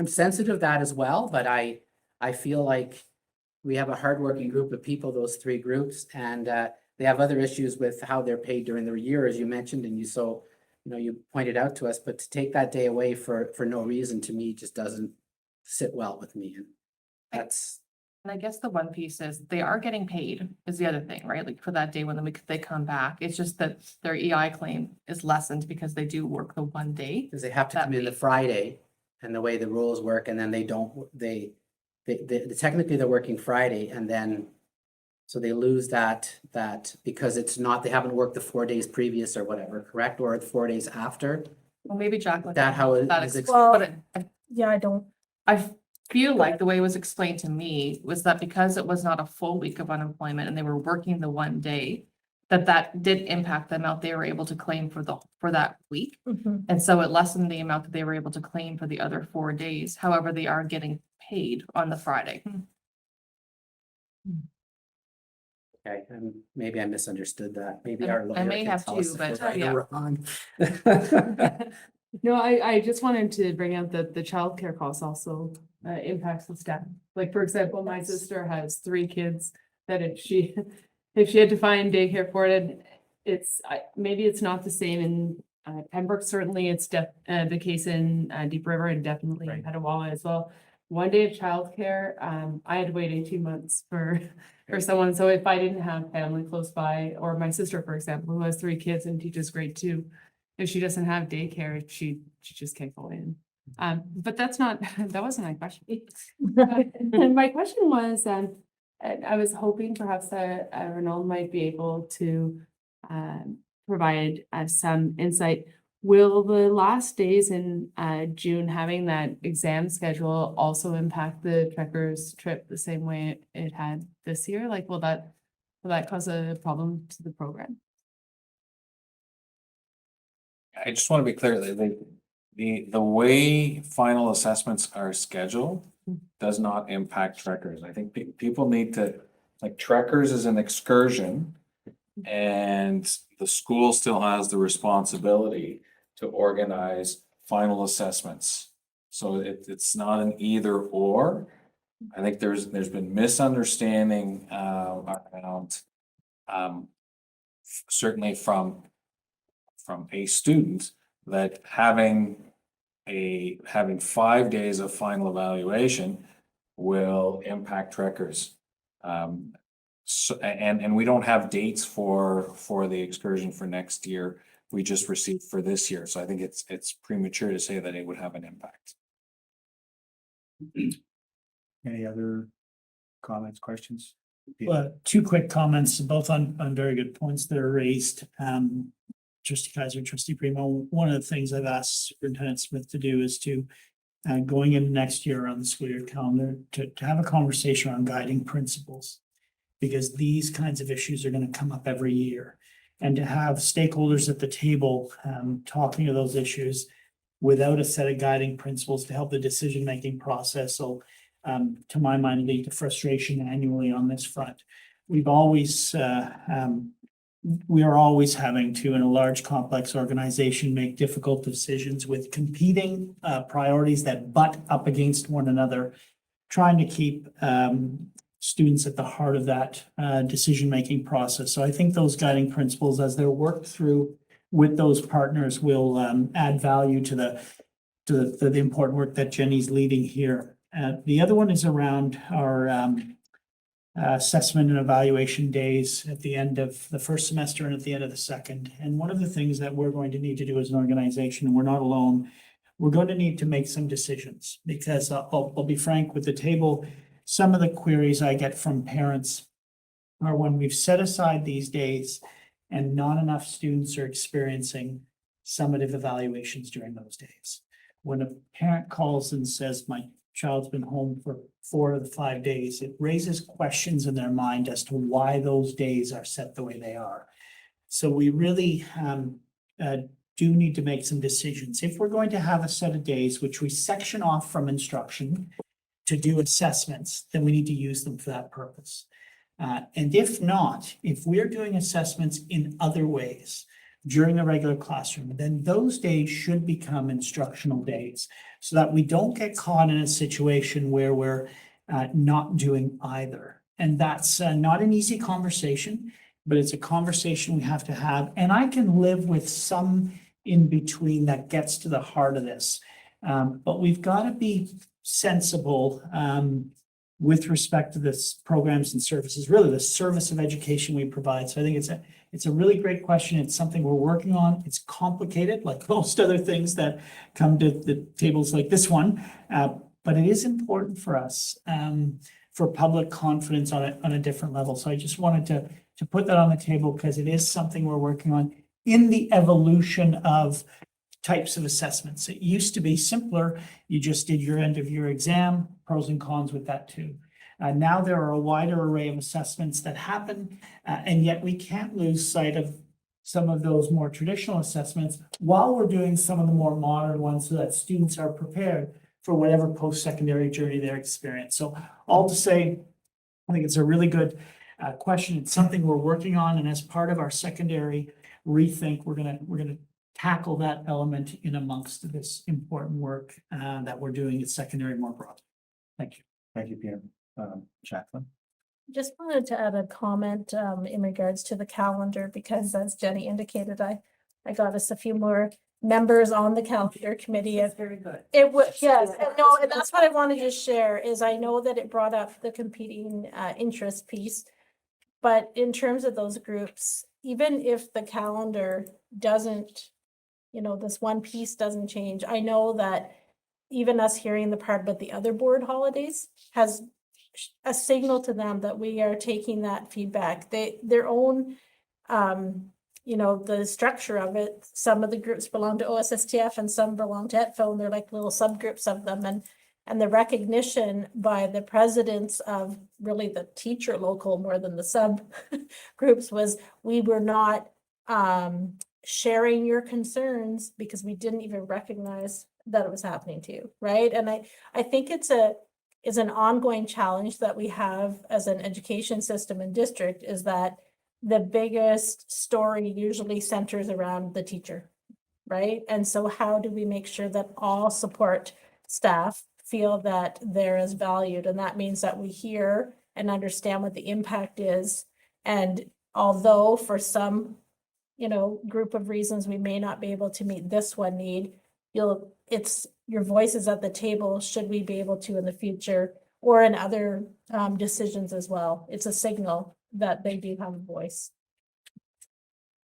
sensitive to that as well, but I feel like we have a hardworking group of people, those three groups, and they have other issues with how they're paid during the year, as you mentioned, and you pointed out to us. But to take that day away for no reason, to me, just doesn't sit well with me. And And I guess the one piece is they are getting paid is the other thing, right? Like for that day when they come back. It's just that their EI claim is lessened because they do work the one day. Because they have to That come in the week. Friday and the way the rules work, and then they don't, they technically they're working Friday and then so they lose that because it's not, they haven't worked the 4 days previous or whatever, correct? Or the 4 days after? Well, maybe Jacqueline. That how it that is ex- ex- but Yeah, I don't. I feel like the way it was explained to me was that because it was not a full week of unemployment and they were working the one day, that did impact the amount they were able to claim for that week. And so it lessened the amount that they were able to claim for the other 4 days. However, they are getting paid on the Friday. Okay, and maybe I misunderstood that. Maybe I- our I lawyer may can have tell us too, if we're but, right yeah. or wrong. No, I just wanted to bring out that the childcare costs also impacts the staff. Like, for example, my sister has 3 kids that if she had to find daycare for it, maybe it's not the same in Pembroke. Certainly it's the case in Deep River and definitely in Petawawa as well. One day of childcare, I had to wait 18 months for someone. So if I didn't have family close by, or my sister, for example, who has 3 kids and teaches grade 2, if she doesn't have daycare, she just can't go in. But that wasn't my question. And my question was, I was hoping perhaps that Renaud might be able to provide some insight. Will the last days in June having that exam schedule also impact the Trekkers trip the same way it had this year? Like, will that cause a problem to the program? I just want to be clear that the way final assessments are scheduled does not impact Trekkers. I think people need to, like, Trekkers is an excursion and the school still has the responsibility to organize final assessments. So it's not an either or. I think there's been misunderstanding around certainly from a student that having 5 days of final evaluation will impact Trekkers. So, and we don't have dates for the excursion for next year. We just received for this year. So I think it's premature to say that it would have an impact. Any other comments, questions? Well, 2 quick comments, both on very good points that are raised. Trustee Kaiser, Trustee Primo, one of the things I've asked Superintendent Smith to do is to, going into next year on the school year calendar, to have a conversation around guiding principles. Because these kinds of issues are going to come up every year. And to have stakeholders at the table talking to those issues without a set of guiding principles to help the decision-making process will, to my mind, lead to frustration annually on this front. We are always having to, in a large complex organization, make difficult decisions with competing priorities that butt up against one another, trying to keep students at the heart of that decision-making process. So I think those guiding principles, as they're worked through with those partners, will add value to the important work that Jenny's leading here. The other one is around our assessment and evaluation days at the end of the first semester and at the end of the second. And one of the things that we're going to need to do as an organization, and we're not alone, we're going to need to make some decisions, because I'll be frank with the table. Some of the queries I get from parents are when we've set aside these days and not enough students are experiencing summative evaluations during those days. When a parent calls and says, my child's been home for 4 of the 5 days, it raises questions in their mind as to why those days are set the way they are. So we really do need to make some decisions. If we're going to have a set of days which we section off from instruction to do assessments, then we need to use them for that purpose. And if not, if we're doing assessments in other ways during the regular classroom, then those days should become instructional days so that we don't get caught in a situation where we're not doing either. And that's not an easy conversation, but it's a conversation we have to have. And I can live with some in between that gets to the heart of this. But we've got to be sensible with respect to this programs and services, really the service of education we provide. So I think it's a really great question. It's something we're working on. It's complicated, like most other things that come to the tables like this one. But it is important for us, for public confidence on a different level. So I just wanted to put that on the table because it is something we're working on in the evolution of types of assessments. It used to be simpler. You just did your end of year exam, pros and cons with that too. Now there are a wider array of assessments that happen, and yet we can't lose sight of some of those more traditional assessments while we're doing some of the more modern ones so that students are prepared for whatever post-secondary journey they're experiencing. So all to say, I think it's a really good question. It's something we're working on, and as part of our secondary rethink, we're gonna tackle that element in amongst this important work that we're doing at secondary more broadly. Thank you. Thank you, Peter. Jacqueline? Just wanted to add a comment in regards to the calendar, because as Jenny indicated, I got us a few more members on the calendar committee. That's very good. It would, yes, and no, and that's what I wanted to share is I know that it brought up the competing interest piece. But in terms of those groups, even if the calendar doesn't, this one piece doesn't change, I know that even us hearing the part about the other board holidays has a signal to them that we are taking that feedback. Their own, the structure of it, some of the groups belong to OSSTF and some belong to ETFO, and they're like little subgroups of them. And the recognition by the presidents of really the teacher local more than the sub groups was we were not sharing your concerns because we didn't even recognize that it was happening to you, right? And I think it's an ongoing challenge that we have as an education system and district, is that the biggest story usually centers around the teacher, right? And so how do we make sure that all support staff feel that they're as valued? And that means that we hear and understand what the impact is. And although for some, group of reasons we may not be able to meet this one need, it's your voices at the table, should we be able to in the future or in other decisions as well. It's a signal that they do have a voice.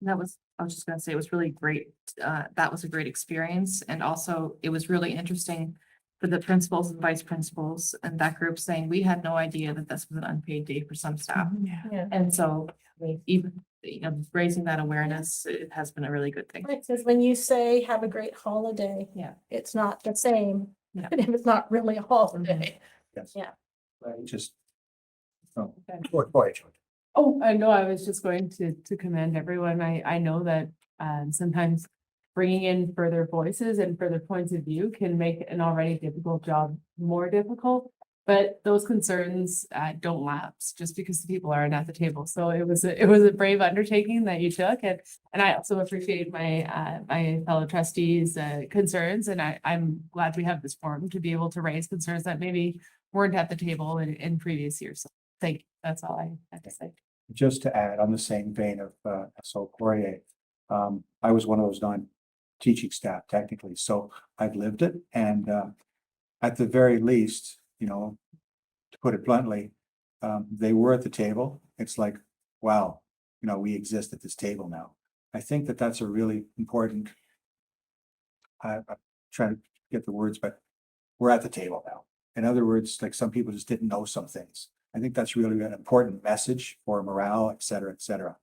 I was just gonna say, it was really great. That was a great experience. And also it was really interesting for the principals and vice principals and that group saying, we had no idea that this was an unpaid day for some staff. Yeah. And so even, raising that awareness, it has been a really good thing. Right, because when you say have a great holiday, it's not the same. Yeah. If it's not really a holiday. Yes. Yeah. Just. Oh, go ahead, George. Oh, I know, I was just going to commend everyone. I know that sometimes bringing in further voices and further points of view can make an already difficult job more difficult. But those concerns don't lapse just because the people aren't at the table. So it was a brave undertaking that you took, and I also appreciate my fellow trustees' concerns, and I'm glad we have this forum to be able to raise concerns that maybe weren't at the table in previous years. So thank you. That's all I had to say. Just to add on the same vein of SO Poirier, I was one of those non-teaching staff technically, so I've lived it, and at the very least, to put it bluntly, they were at the table. It's like, wow, we exist at this table now. I think that that's a really important, I'm trying to get the words, but we're at the table now. In other words, like some people just didn't know some things. I think that's really an important message for morale, et cetera, et cetera.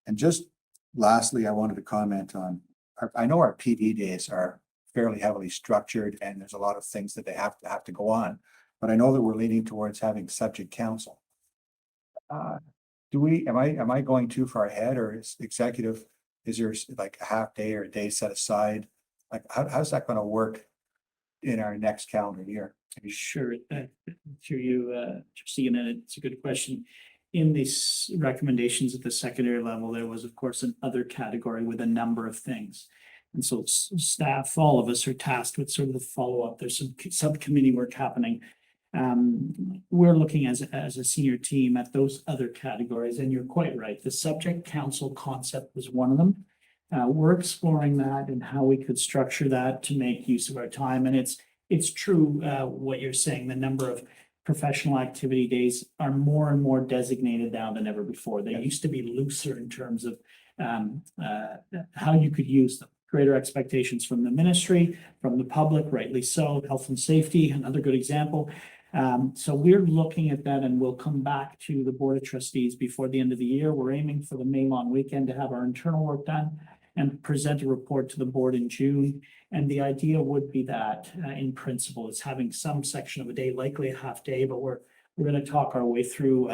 And just lastly, I wanted to comment on, I know our PD days are fairly heavily structured and there's a lot of things that they have to go on, but I know that we're leaning towards having subject counsel. Am I going too far ahead, or is executive, is there like a half day or a day set aside? Like how's that going to work in our next calendar year? Sure. Through you, Trustee, and it's a good question. In these recommendations at the secondary level, there was, of course, another category with a number of things. And so staff, all of us are tasked with sort of the follow-up. There's some subcommittee work happening. We're looking as a senior team at those other categories, and you're quite right. The subject counsel concept was one of them. We're exploring that and how we could structure that to make use of our time. And it's true what you're saying. The number of professional activity days are more and more designated now than ever before. They used to be looser in terms of how you could use them. Greater expectations from the ministry, from the public, rightly so, health and safety, another good example. So we're looking at that and we'll come back to the Board of Trustees before the end of the year. We're aiming for the May long weekend to have our internal work done and present a report to the board in June. And the idea would be that in principle is having some section of a day, likely a half day, but we're going to talk our way through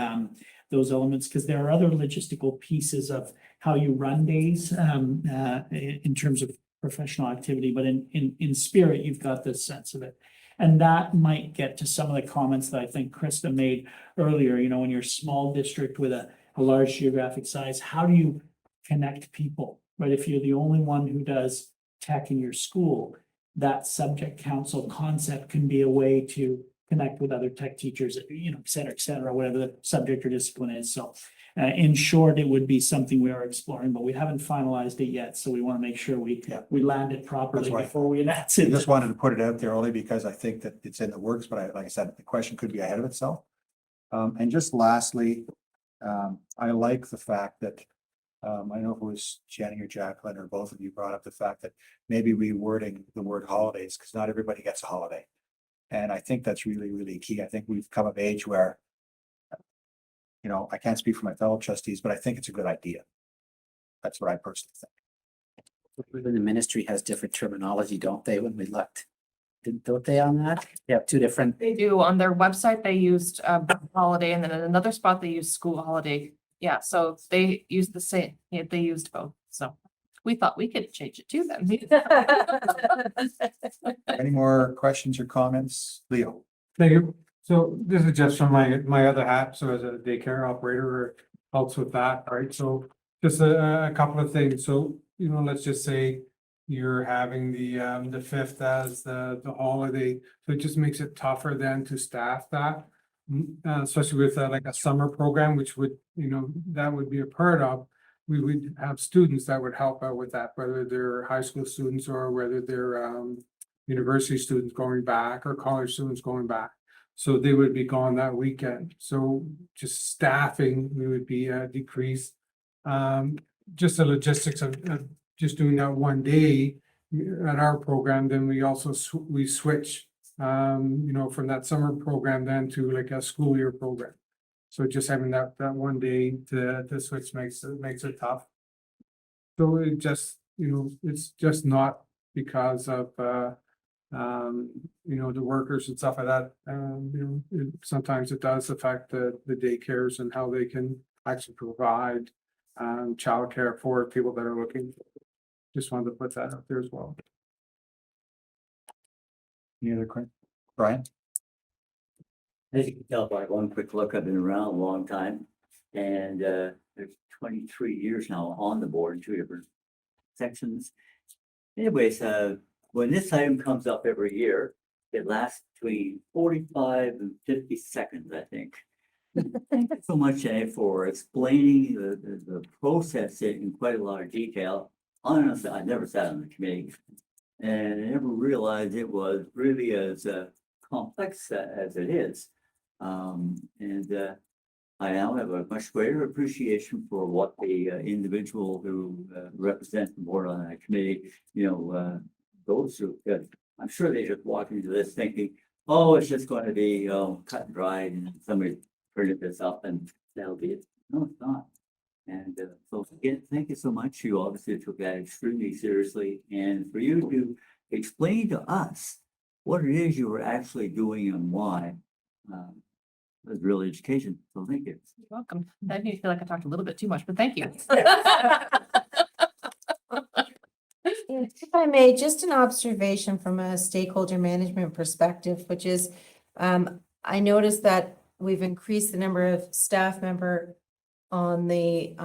those elements because there are other logistical pieces of how you run days in terms of professional activity, but in spirit, you've got this sense of it. And that might get to some of the comments that I think Krista made earlier, you know, in your small district with a large geographic size, how do you connect people, right? If you're the only one who does tech in your school, that subject council concept can be a way to connect with other tech teachers, you know, et cetera, whatever the subject or discipline is. So in short, it would be something we are exploring, but we haven't finalized it yet. So we want to make sure we land it properly That's right. before we announce I it. just wanted to put it out there only because I think that it's in the works, but like I said, the question could be ahead of itself. And just lastly, I like the fact that I don't know if it was Jenny or Jacqueline or both of you brought up the fact that maybe rewording the word holidays, because not everybody gets a holiday. And I think that's really, really key. I think we've come of age where, you know, I can't speak for my fellow trustees, but I think it's a good idea. That's what I personally think. The ministry has different terminology, don't they, when we looked? Don't they on that? They have two different. They do. On their website, they used holiday, and then in another spot, they used school holiday. Yeah, so they used the same, yeah, they used both. So we thought we could change it to them. Any more questions or comments? Leo? Thank you. So this is just from my other hat. So as a daycare operator, helps with that, right? So just a couple of things. So, you know, let's just say you're having the fifth as the holiday. So it just makes it tougher then to staff that. Especially with like a summer program, which would, you know, that would be a part of. We would have students that would help out with that, whether they're high school students or whether they're university students going back or college students going back. So they would be gone that weekend. So just staffing, we would be decreased. Just the logistics of just doing that one day at our program, then we also we switch, you know, from that summer program then to like a school year program. So just having that one day to switch makes it tough. So it just, you know, it's just not because of you know, the workers and stuff like that. You know, sometimes it does affect the daycares and how they can actually provide childcare for people that are looking. Just wanted to put that out there as well. Any other questions? Brian? As you can tell by one quick look, I've been around a long time, and there's 23 years now on the board, 2 different sections. Anyways, when this item comes up every year, it lasts between 45 and 50 seconds, I think. Thank you so much, Jenny, for explaining the process in quite a lot of detail. Honestly, I never sat on the committee, and I never realized it was really as complex as it is. I now have a much greater appreciation for what the individual who represents the board on that committee, you know, goes through. I'm sure they just walk into this thinking, oh, it's just going to be cut and dried, and somebody printed this up and that'll be it. No, it's not. And so again, thank you so much. You obviously took that extremely seriously, and for you to explain to us what it is you were actually doing and why. Was real education. So thank you. You're welcome. That made me feel like I talked a little bit too much, but thank you. If I may, just an observation from a stakeholder management perspective, which is, I noticed that we've increased the number of staff member on the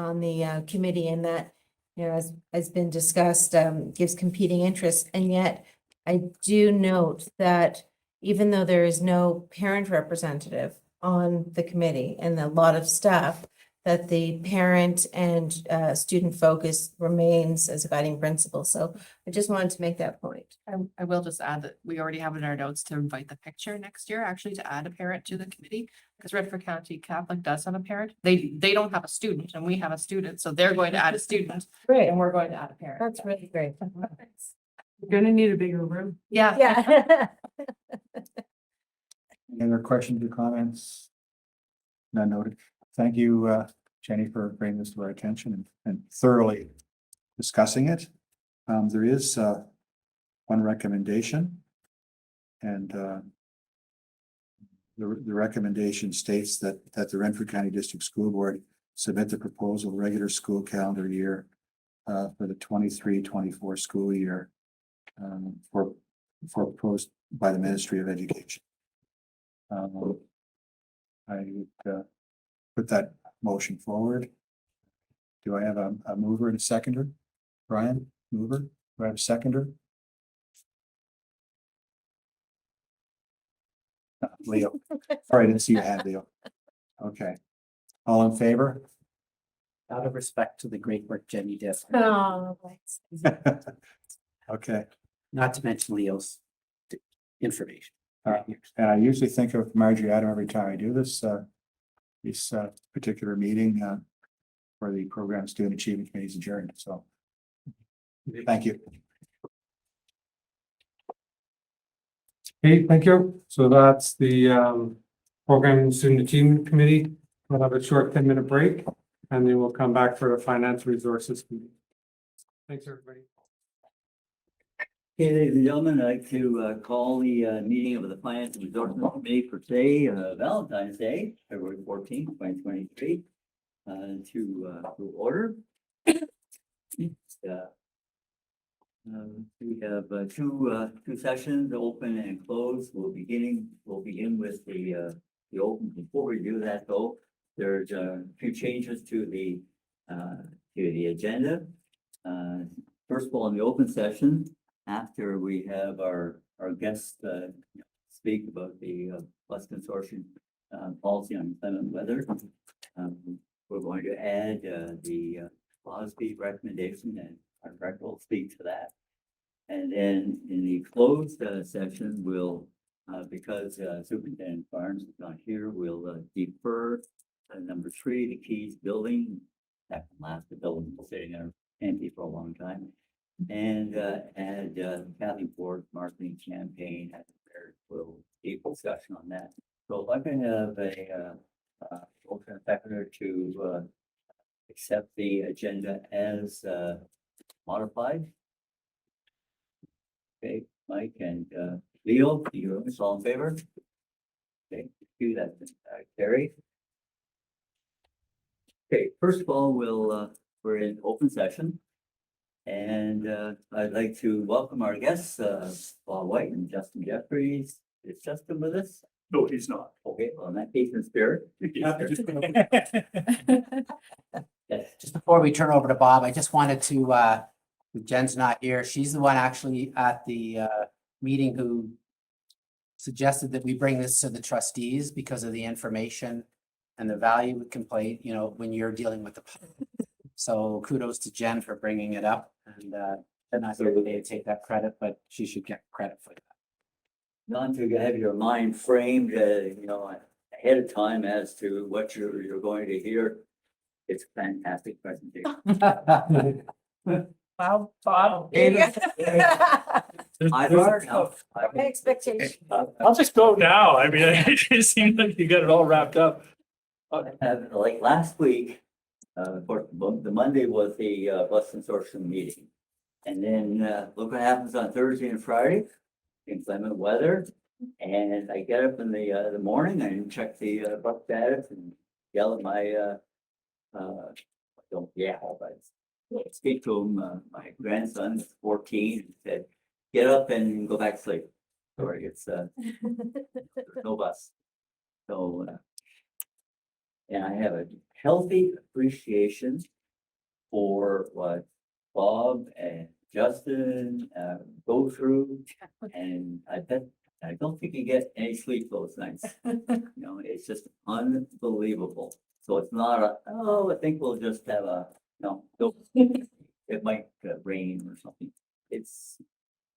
committee, and that, you know, as has been discussed, gives competing interests. And yet I do note that even though there is no parent representative on the committee and a lot of staff, that the parent and student focus remains as a guiding principle. So I just wanted to make that point. I will just add that we already have in our notes to invite the picture next year, actually to add a parent to the committee. Because Renfrew County Catholic does have a parent. They don't have a student and we have a student, so they're going to add a student Great. and we're going to add a parent. That's really great. We're gonna need a bigger room. Yeah. Yeah. Any other questions or comments? None noted. Thank you, Jenny, for bringing this to our attention and thoroughly discussing it. There is one recommendation. And the recommendation states that the Renfrew County District School Board submit the proposal regular school calendar year for the 23-24 school year for proposed by the Ministry of Education. I would put that motion forward. Do I have a mover and a seconder? Brian, mover? Do I have a seconder? Leo. Sorry, I didn't see your hand, Leo. Okay. All in favor? Out of respect to the great work Jenny did, Oh, thanks. Okay. not to mention Leo's information. And I usually think of Marjorie Adam every time I do this particular meeting for the program student achievement committees adjourned. So thank you. Okay, thank you. So that's the Program and Student Achievement Committee. We'll have a short 10-minute break and then we'll come back for the Finance Resources Committee. Thanks, everybody. Okay, ladies and gentlemen, I'd like to call the meeting of the Finance and Resources Committee for today, Valentine's Day, February 14th, 2023, to order. We have two sessions, open and closed. We'll begin with the open. Before we do that, though, there's a few changes to the agenda. First of all, in the open session, after we have our guests speak about the bus consortium policy on inclement weather, we're going to add the WASB recommendation, and our director will speak to that. And then in the closed session, we'll, because Superintendent Barnes is not here, we'll defer number 3, the Keys building. That can last, the building been sitting there empty for a long time. And add Kathy Ford marketing campaign. We'll deep discussion on that. So if I can have a motion seconder to accept the agenda as modified. Okay, Mike and Leo, you're all in favor? Okay, do that, Terry. Okay, first of all, we're in open session. And I'd like to welcome our guests, Paul White and Justin Jeffries. Is Justin with us? No, he's not. Okay, well, in that case, in spirit. Just before we turn over to Bob, I just wanted to, Jen's not here. She's the one actually at the meeting who suggested that we bring this to the trustees because of the information and the value it can play, you know, when you're dealing with the public. So kudos to Jen for bringing it up, and I'm not here today to take that credit, but she should get credit for that. Not to have your mind framed, ahead of time as to what you're going to hear. It's a fantastic presentation. Wow, Bob. I've heard enough. Expectation. I'll just go now. I mean, it seems like you got it all wrapped up. Like last week, of course, the Monday was the bus consortium meeting. And then look what happens on Thursday and Friday, inclement weather. And I get up in the morning and check the bus status and yell at my don't yell, but speak to him. My grandson is 14 and said, "Get up and go back to sleep." Sorry, it's there's no bus. So and I have a healthy appreciation for what Bob and Justin go through, and I bet I don't think you get any sleep those nights. You know, it's just unbelievable. So it's not I think we'll just have it might rain or something. It's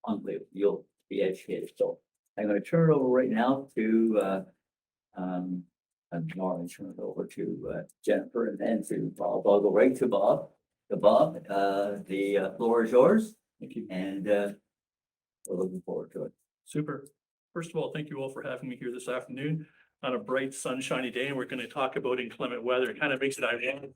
unbelievable. You'll be educated. So I'm gonna turn it over right now to, I'm normally turn it over to, Jennifer and then to Bob. I'll go right to Bob. Bob, the floor is yours. Thank you. And, we're looking forward to it. Super. First of all, thank you all for having me here this afternoon on a bright sunshiny day. And we're going to talk about inclement weather. It kind of makes it ironic.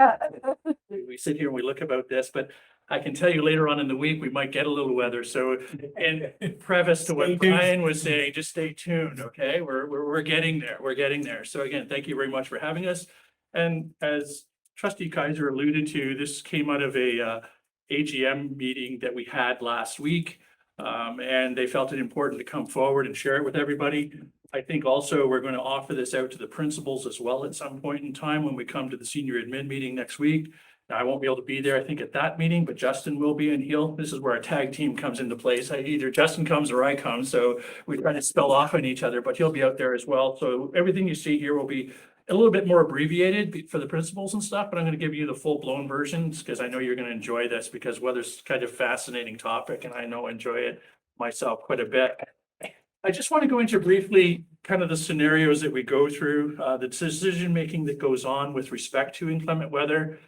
We sit here and we look about this, but I can tell you later on in the week, we might get a little weather. So in preface to what Brian was saying, just stay tuned. Okay. We're getting there. We're getting there. So again, thank you very much for having us. And as Trustee Kaiser alluded to, this came out of a AGM meeting that we had last week. And they felt it important to come forward and share it with everybody. I think also we're going to offer this out to the principals as well at some point in time when we come to the senior admin meeting next week. Now, I won't be able to be there, I think, at that meeting, but Justin will be, and this is where our tag team comes into place. Either Justin comes or I come, so we try to spell off on each other, but he'll be out there as well. So everything you see here will be a little bit more abbreviated for the principals and stuff, but I'm going to give you the full-blown versions because I know you're going to enjoy this because weather's kind of fascinating topic, and I know I enjoy it myself quite a bit. I just want to go into briefly kind of the scenarios that we go through, the decision-making that goes on with respect to inclement weather.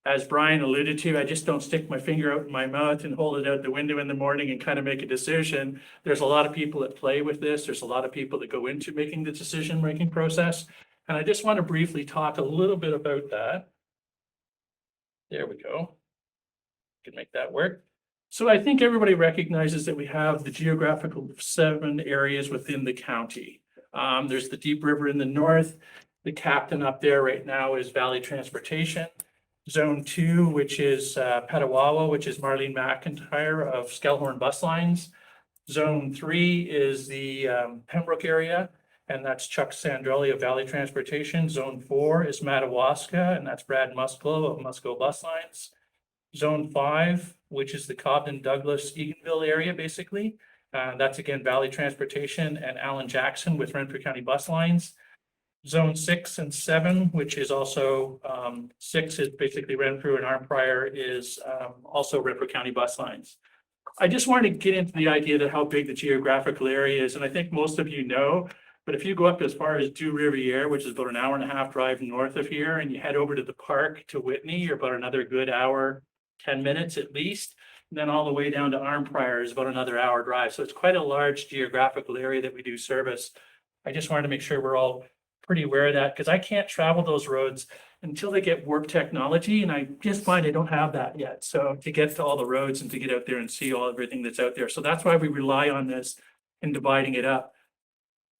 As Brian alluded to, I just don't stick my finger out in my mouth and hold it out the window in the morning and kind of make a decision. There's a lot of people that play with this. There's a lot of people that go into making the decision-making process. And I just want to briefly talk a little bit about that. There we go. Can make that work. So I think everybody recognizes that we have the geographical 7 areas within the county. There's the Deep River in the north. The captain up there right now is Valley Transportation. Zone 2, which is Petawawa, which is Marlene McIntyre of Skelhorn Bus Lines. Zone 3 is the Pembroke area, and that's Chuck Sandrelli of Valley Transportation. Zone 4 is Madawaska, and that's Brad Musgrove of Musgrove Bus Lines. Zone 5, which is the Cobden, Douglas, Eganville area, basically. That's again Valley Transportation and Alan Jackson with Renfrew County Bus Lines. Zone 6 and 7, which is also 6 is basically Renfrew, and Arnprior is also Renfrew County Bus Lines. I just wanted to get into the idea that how big the geographical area is, and I think most of you know, but if you go up as far as Deux Rivières, which is about an hour-and-a-half drive north of here, and you head over to the park to Whitney, you're about another good hour, 10 minutes at least. And then all the way down to Arnprior is about another hour drive. So it's quite a large geographical area that we do service. I just wanted to make sure we're all pretty aware of that because I can't travel those roads until they get warp technology. And I just find I don't have that yet. So to get to all the roads and to get out there and see everything that's out there. So that's why we rely on this in dividing it up.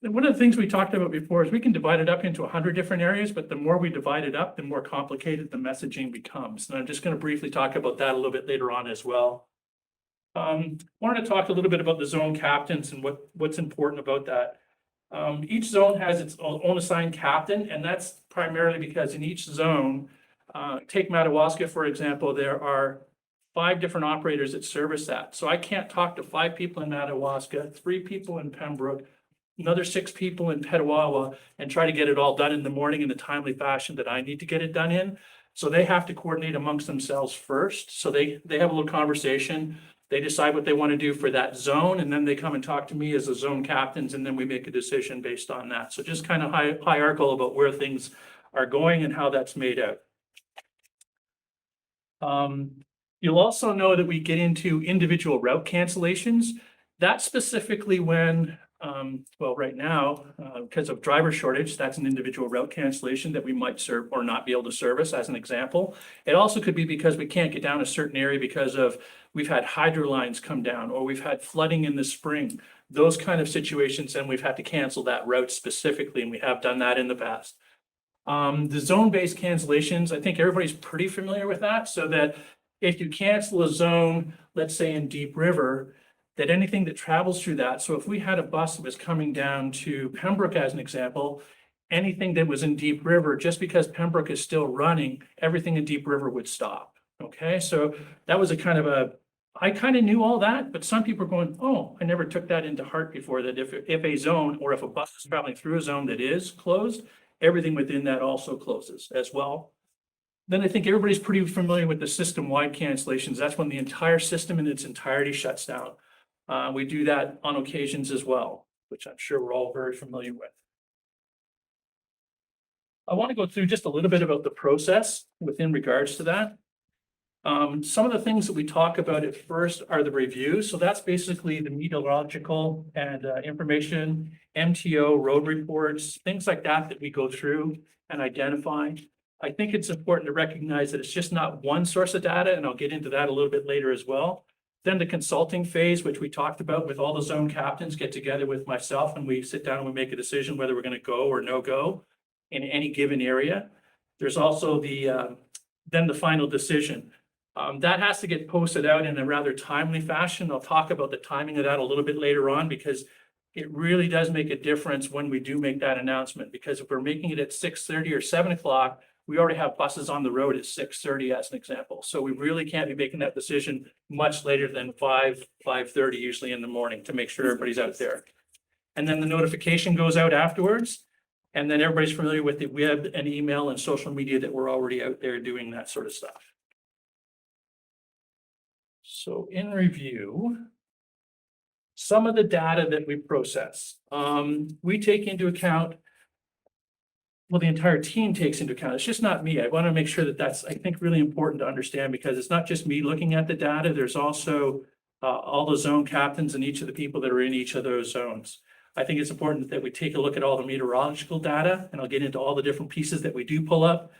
And one of the things we talked about before is we can divide it up into 100 different areas, but the more we divide it up, the more complicated the messaging becomes. And I'm just going to briefly talk about that a little bit later on as well. Wanted to talk a little bit about the zone captains and what's important about that. Each zone has its own assigned captain, and that's primarily because in each zone, take Madawaska, for example, there are 5 different operators that service that. So I can't talk to 5 people in Madawaska, 3 people in Pembroke, another 6 people in Petawawa, and try to get it all done in the morning in the timely fashion that I need to get it done in. So they have to coordinate amongst themselves first. So they have a little conversation. They decide what they want to do for that zone, and then they come and talk to me as the zone captains, and then we make a decision based on that. So just kind of hierarchical about where things are going and how that's made out. You'll also know that we get into individual route cancellations. That's specifically when, well, right now, because of driver shortage, that's an individual route cancellation that we might serve or not be able to service as an example. It also could be because we can't get down a certain area because of we've had hydro lines come down or we've had flooding in the spring, those kind of situations, and we've had to cancel that route specifically, and we have done that in the past. The zone-based cancellations, I think everybody's pretty familiar with that, so that if you cancel a zone, let's say in Deep River, that anything that travels through that, so if we had a bus that was coming down to Pembroke as an example, anything that was in Deep River, just because Pembroke is still running, everything in Deep River would stop. Okay, so that was a kind of a I kind of knew all that, but some people are going, oh, I never took that into heart before, that if a zone or if a bus is traveling through a zone that is closed, everything within that also closes as well. Then I think everybody's pretty familiar with the system-wide cancellations. That's when the entire system in its entirety shuts down. We do that on occasions as well, which I'm sure we're all very familiar with. I want to go through just a little bit about the process within regards to that. Some of the things that we talk about at first are the reviews. So that's basically the meteorological and information, MTO, road reports, things like that that we go through and identify. I think it's important to recognize that it's just not one source of data, and I'll get into that a little bit later as well. Then the consulting phase, which we talked about with all the zone captains, get together with myself and we sit down and we make a decision whether we're going to go or no go in any given area. There's also then the final decision. That has to get posted out in a rather timely fashion. I'll talk about the timing of that a little bit later on, because it really does make a difference when we do make that announcement. Because if we're making it at 6:30 or 7 o'clock, we already have buses on the road at 6:30 as an example. So we really can't be making that decision much later than 5:30 usually in the morning to make sure everybody's out there. And then the notification goes out afterwards. And then everybody's familiar with the web and email and social media that we're already out there doing that sort of stuff. So in review, some of the data that we process, we take into account, well, the entire team takes into account. It's just not me. I want to make sure that that's, I think, really important to understand, because it's not just me looking at the data. There's also all the zone captains and each of the people that are in each of those zones. I think it's important that we take a look at all the meteorological data, and I'll get into all the different pieces that we do pull up.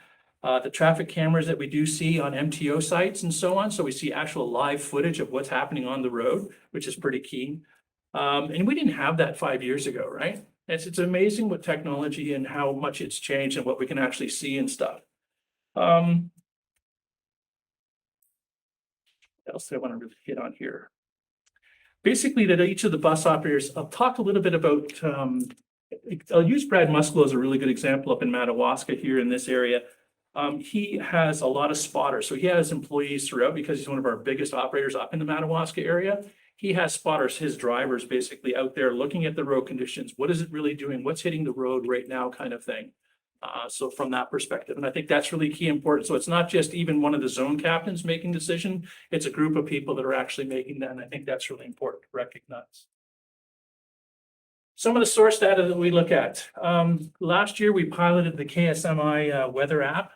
The traffic cameras that we do see on MTO sites and so on. So we see actual live footage of what's happening on the road, which is pretty key. And we didn't have that 5 years ago, right? It's amazing with technology and how much it's changed and what we can actually see and stuff. What else do I want to really hit on here? Basically, that each of the bus operators, I'll talk a little bit about, I'll use Brad Musklo as a really good example up in Madawaska here in this area. He has a lot of spotters. So he has employees throughout, because he's one of our biggest operators up in the Madawaska area. He has spotters, his drivers basically out there looking at the road conditions. What is it really doing? What's hitting the road right now kind of thing. So from that perspective, and I think that's really key important. So it's not just even one of the zone captains making decision. It's a group of people that are actually making that. And I think that's really important to recognize. Some of the source data that we look at. Last year, we piloted the KSMI weather app.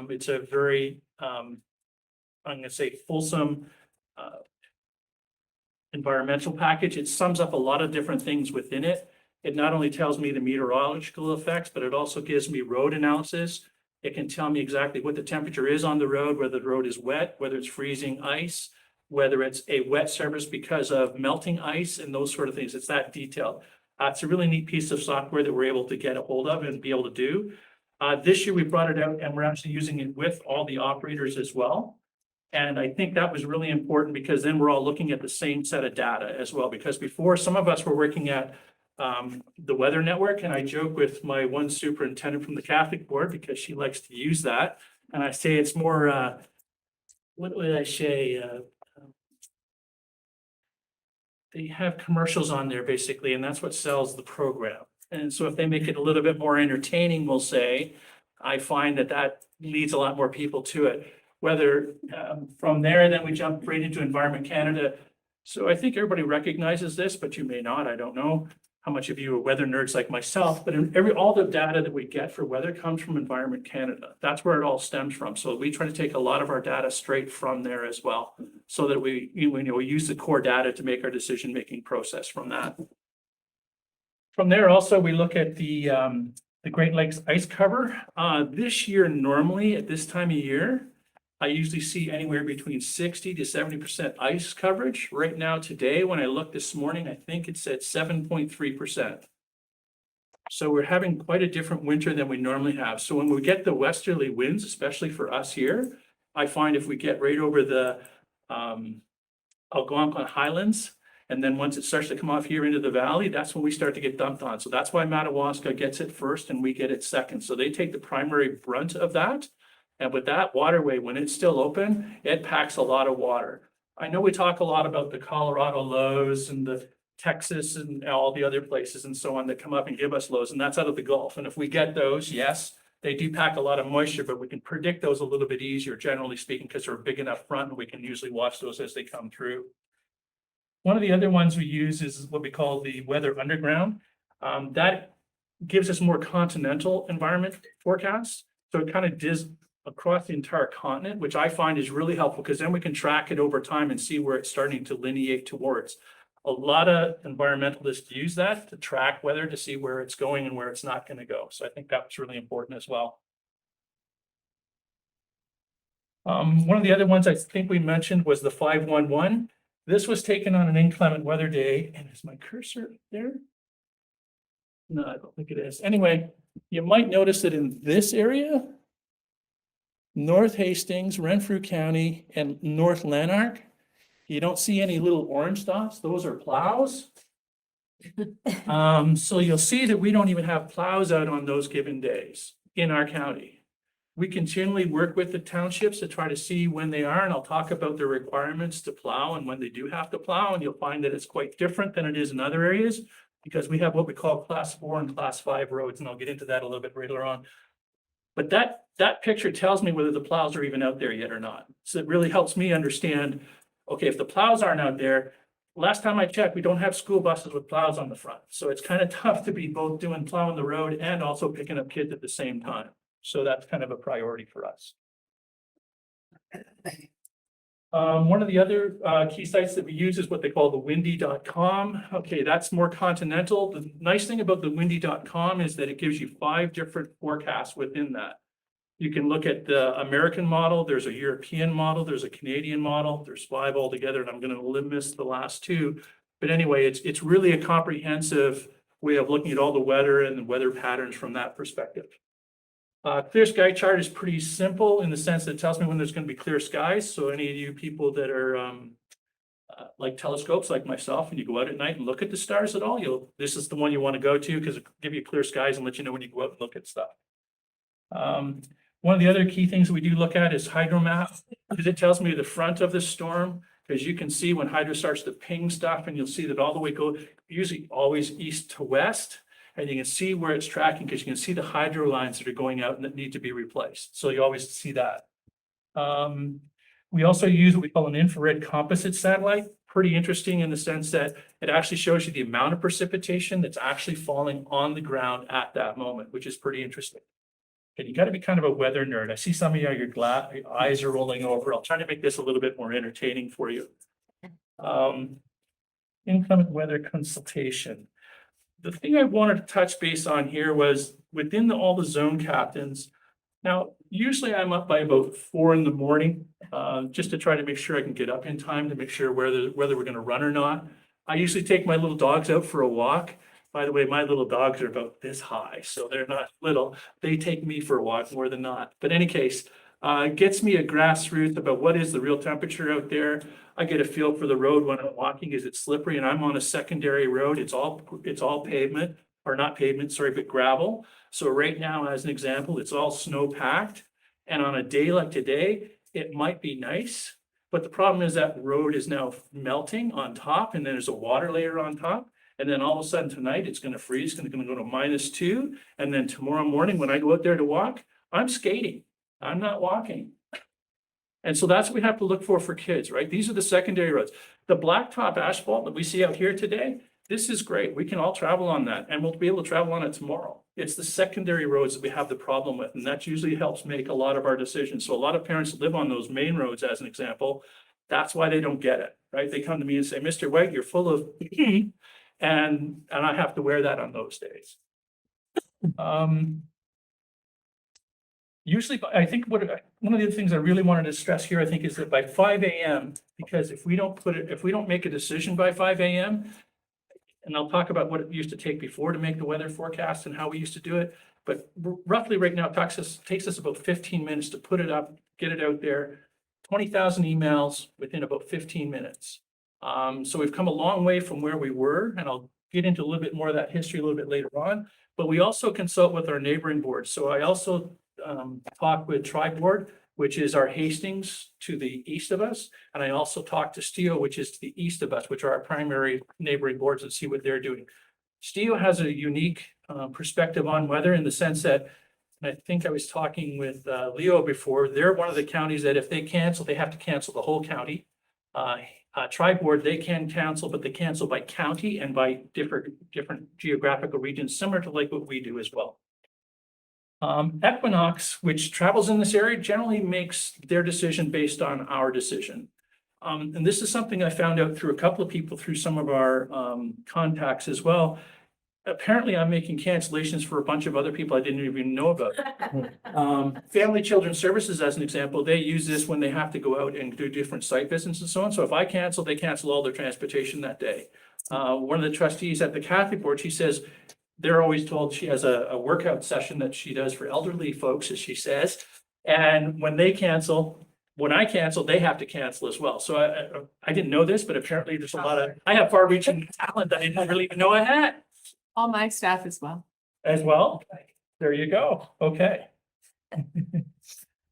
It's a very, I'm going to say, fulsome environmental package. It sums up a lot of different things within it. It not only tells me the meteorological effects, but it also gives me road analysis. It can tell me exactly what the temperature is on the road, whether the road is wet, whether it's freezing ice, whether it's a wet surface because of melting ice and those sort of things. It's that detailed. It's a really neat piece of software that we're able to get a hold of and be able to do. This year we brought it out and we're actually using it with all the operators as well. And I think that was really important, because then we're all looking at the same set of data as well. Because before, some of us were working at the weather network, and I joke with my one superintendent from the Catholic board, because she likes to use that. And I say it's more, what would I say? They have commercials on there basically, and that's what sells the program. And so if they make it a little bit more entertaining, we'll say, I find that that leads a lot more people to it. Whether from there, then we jump right into Environment Canada. So I think everybody recognizes this, but you may not. I don't know how much of you are weather nerds like myself, but all the data that we get for weather comes from Environment Canada. That's where it all stems from. So we try to take a lot of our data straight from there as well, so that we use the core data to make our decision-making process from that. From there, also, we look at the Great Lakes ice cover. This year, normally at this time of year, I usually see anywhere between 60 to 70% ice coverage. Right now, today, when I looked this morning, I think it's at 7.3%. So we're having quite a different winter than we normally have. So when we get the westerly winds, especially for us here, I find if we get right over the Algonquin Highlands, and then once it starts to come off here into the valley, that's when we start to get dumped on. So that's why Madawaska gets it first and we get it second. So they take the primary brunt of that. And with that waterway, when it's still open, it packs a lot of water. I know we talk a lot about the Colorado lows and the Texas and all the other places and so on that come up and give us lows, and that's out of the Gulf. And if we get those, yes, they do pack a lot of moisture, but we can predict those a little bit easier, generally speaking, because they're a big enough front and we can usually watch those as they come through. One of the other ones we use is what we call the weather underground. That gives us more continental environment forecasts. So it kind of does across the entire continent, which I find is really helpful because then we can track it over time and see where it's starting to lineate towards. A lot of environmentalists use that to track weather to see where it's going and where it's not going to go. So I think that's really important as well. One of the other ones I think we mentioned was the 511. This was taken on an inclement weather day. And is my cursor there? No, I don't think it is. Anyway, you might notice that in this area, North Hastings, Renfrew County, and North Lanark, you don't see any little orange dots. Those are plows. So you'll see that we don't even have plows out on those given days in our county. We continually work with the townships to try to see when they are, and I'll talk about the requirements to plow and when they do have to plow, and you'll find that it's quite different than it is in other areas because we have what we call class 4 and class 5 roads, and I'll get into that a little bit later on. But that picture tells me whether the plows are even out there yet or not. So it really helps me understand, okay, if the plows aren't out there, last time I checked, we don't have school buses with plows on the front. So it's kind of tough to be both doing plowing the road and also picking up kids at the same time. So that's kind of a priority for us. One of the other key sites that we use is what they call the windy.com. Okay, that's more continental. The nice thing about the windy.com is that it gives you 5 different forecasts within that. You can look at the American model, there's a European model, there's a Canadian model, there's 5 altogether, and I'm going to miss the last 2. But anyway, it's really a comprehensive way of looking at all the weather and the weather patterns from that perspective. Clear sky chart is pretty simple in the sense that it tells me when there's going to be clear skies. So any of you people that are like telescopes like myself, and you go out at night and look at the stars at all, this is the one you want to go to because it'll give you clear skies and let you know when you go out and look at stuff. One of the other key things we do look at is hydromap because it tells me the front of the storm, because you can see when hydro starts to ping stuff and you'll see that all the way usually always east to west. And you can see where it's tracking because you can see the hydro lines that are going out and that need to be replaced. So you always see that. We also use what we call an infrared composite satellite. Pretty interesting in the sense that it actually shows you the amount of precipitation that's actually falling on the ground at that moment, which is pretty interesting. And you got to be kind of a weather nerd. I see some of you, your eyes are rolling over. I'll try to make this a little bit more entertaining for you. Inclement weather consultation. The thing I wanted to touch base on here was within all the zone captains. Now, usually I'm up by about 4 in the morning, just to try to make sure I can get up in time to make sure whether we're going to run or not. I usually take my little dogs out for a walk. By the way, my little dogs are about this high, so they're not little. They take me for a walk more than not. But in any case, it gets me a grassroots about what is the real temperature out there. I get a feel for the road when I'm walking. Is it slippery? And I'm on a secondary road. It's all pavement, or not pavement, sorry, but gravel. So right now, as an example, it's all snow packed. And on a day like today, it might be nice. But the problem is that road is now melting on top, and then there's a water layer on top. And then all of a sudden tonight, it's going to freeze, it's going to go to -2. And then tomorrow morning, when I go out there to walk, I'm skating. I'm not walking. And so that's what we have to look for kids, right? These are the secondary roads. The blacktop asphalt that we see out here today, this is great. We can all travel on that and we'll be able to travel on it tomorrow. It's the secondary roads that we have the problem with, and that usually helps make a lot of our decisions. So a lot of parents live on those main roads, as an example. That's why they don't get it, right? They come to me and say, Mr. White, you're full of and I have to wear that on those days. Usually, I think one of the other things I really wanted to stress here, I think, is that by 5 a.m., because if we don't make a decision by 5 a.m., and I'll talk about what it used to take before to make the weather forecast and how we used to do it, but roughly right now, it takes us about 15 minutes to put it up, get it out there, 20,000 emails within about 15 minutes. So we've come a long way from where we were, and I'll get into a little bit more of that history a little bit later on, but we also consult with our neighboring boards. So I also talk with Tri-Board. which is our Hastings to the east of us. And I also talked to Steel, which is to the east of us, which are our primary neighboring boards, and see what they're doing. Steel has a unique perspective on weather in the sense that, and I think I was talking with Leo before, they're one of the counties that if they cancel, they have to cancel the whole county. Tri-board, they can cancel, but they cancel by county and by different geographical regions, similar to like what we do as well. Equinox, which travels in this area, generally makes their decision based on our decision. And this is something I found out through a couple of people through some of our contacts as well. Apparently, I'm making cancellations for a bunch of other people I didn't even know about. Family Children Services, as an example, they use this when they have to go out and do different site visits and so on. So if I cancel, they cancel all their transportation that day. One of the trustees at the Catholic Board, she says, they're always told she has a workout session that she does for elderly folks, as she says. And when they cancel, when I cancel, they have to cancel as well. So I didn't know this, but apparently there's a lot of, I have far-reaching talent that I didn't really even know I had. All my staff as well. As well? There you go. Okay.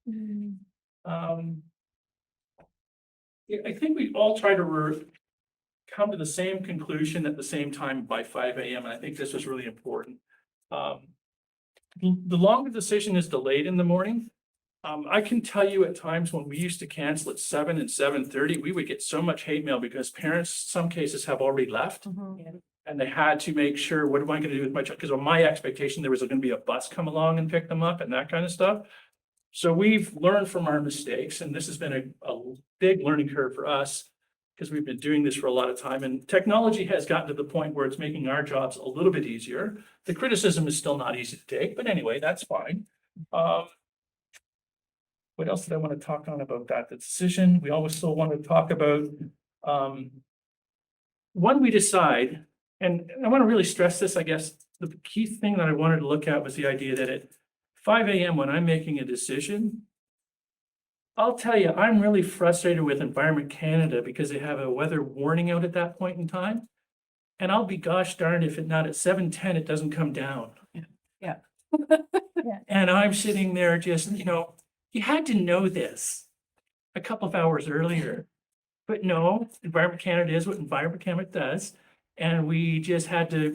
Yeah, I think we all try to come to the same conclusion at the same time by 5 a.m. And I think this was really important. The longer decision is delayed in the morning. I can tell you at times when we used to cancel at 7 and 7:30, we would get so much hate mail because parents, some cases, have already left. And they had to make sure, what am I gonna do with my child? Because on my expectation, there was gonna be a bus come along and pick them up and that kind of stuff. So we've learned from our mistakes, and this has been a big learning curve for us because we've been doing this for a lot of time, and technology has gotten to the point where it's making our jobs a little bit easier. The criticism is still not easy to take, but anyway, that's fine. What else did I want to talk on about that? The decision, we always still want to talk about, when we decide, and I want to really stress this, I guess, the key thing that I wanted to look at was the idea that at 5 a.m. when I'm making a decision, I'll tell you, I'm really frustrated with Environment Canada because they have a weather warning out at that point in time. And I'll be gosh darned if it not at 7:10, it doesn't come down. Yeah. And I'm sitting there just, you had to know this a couple of hours earlier. But no, Environment Canada is what Environment Canada does. And we just had to,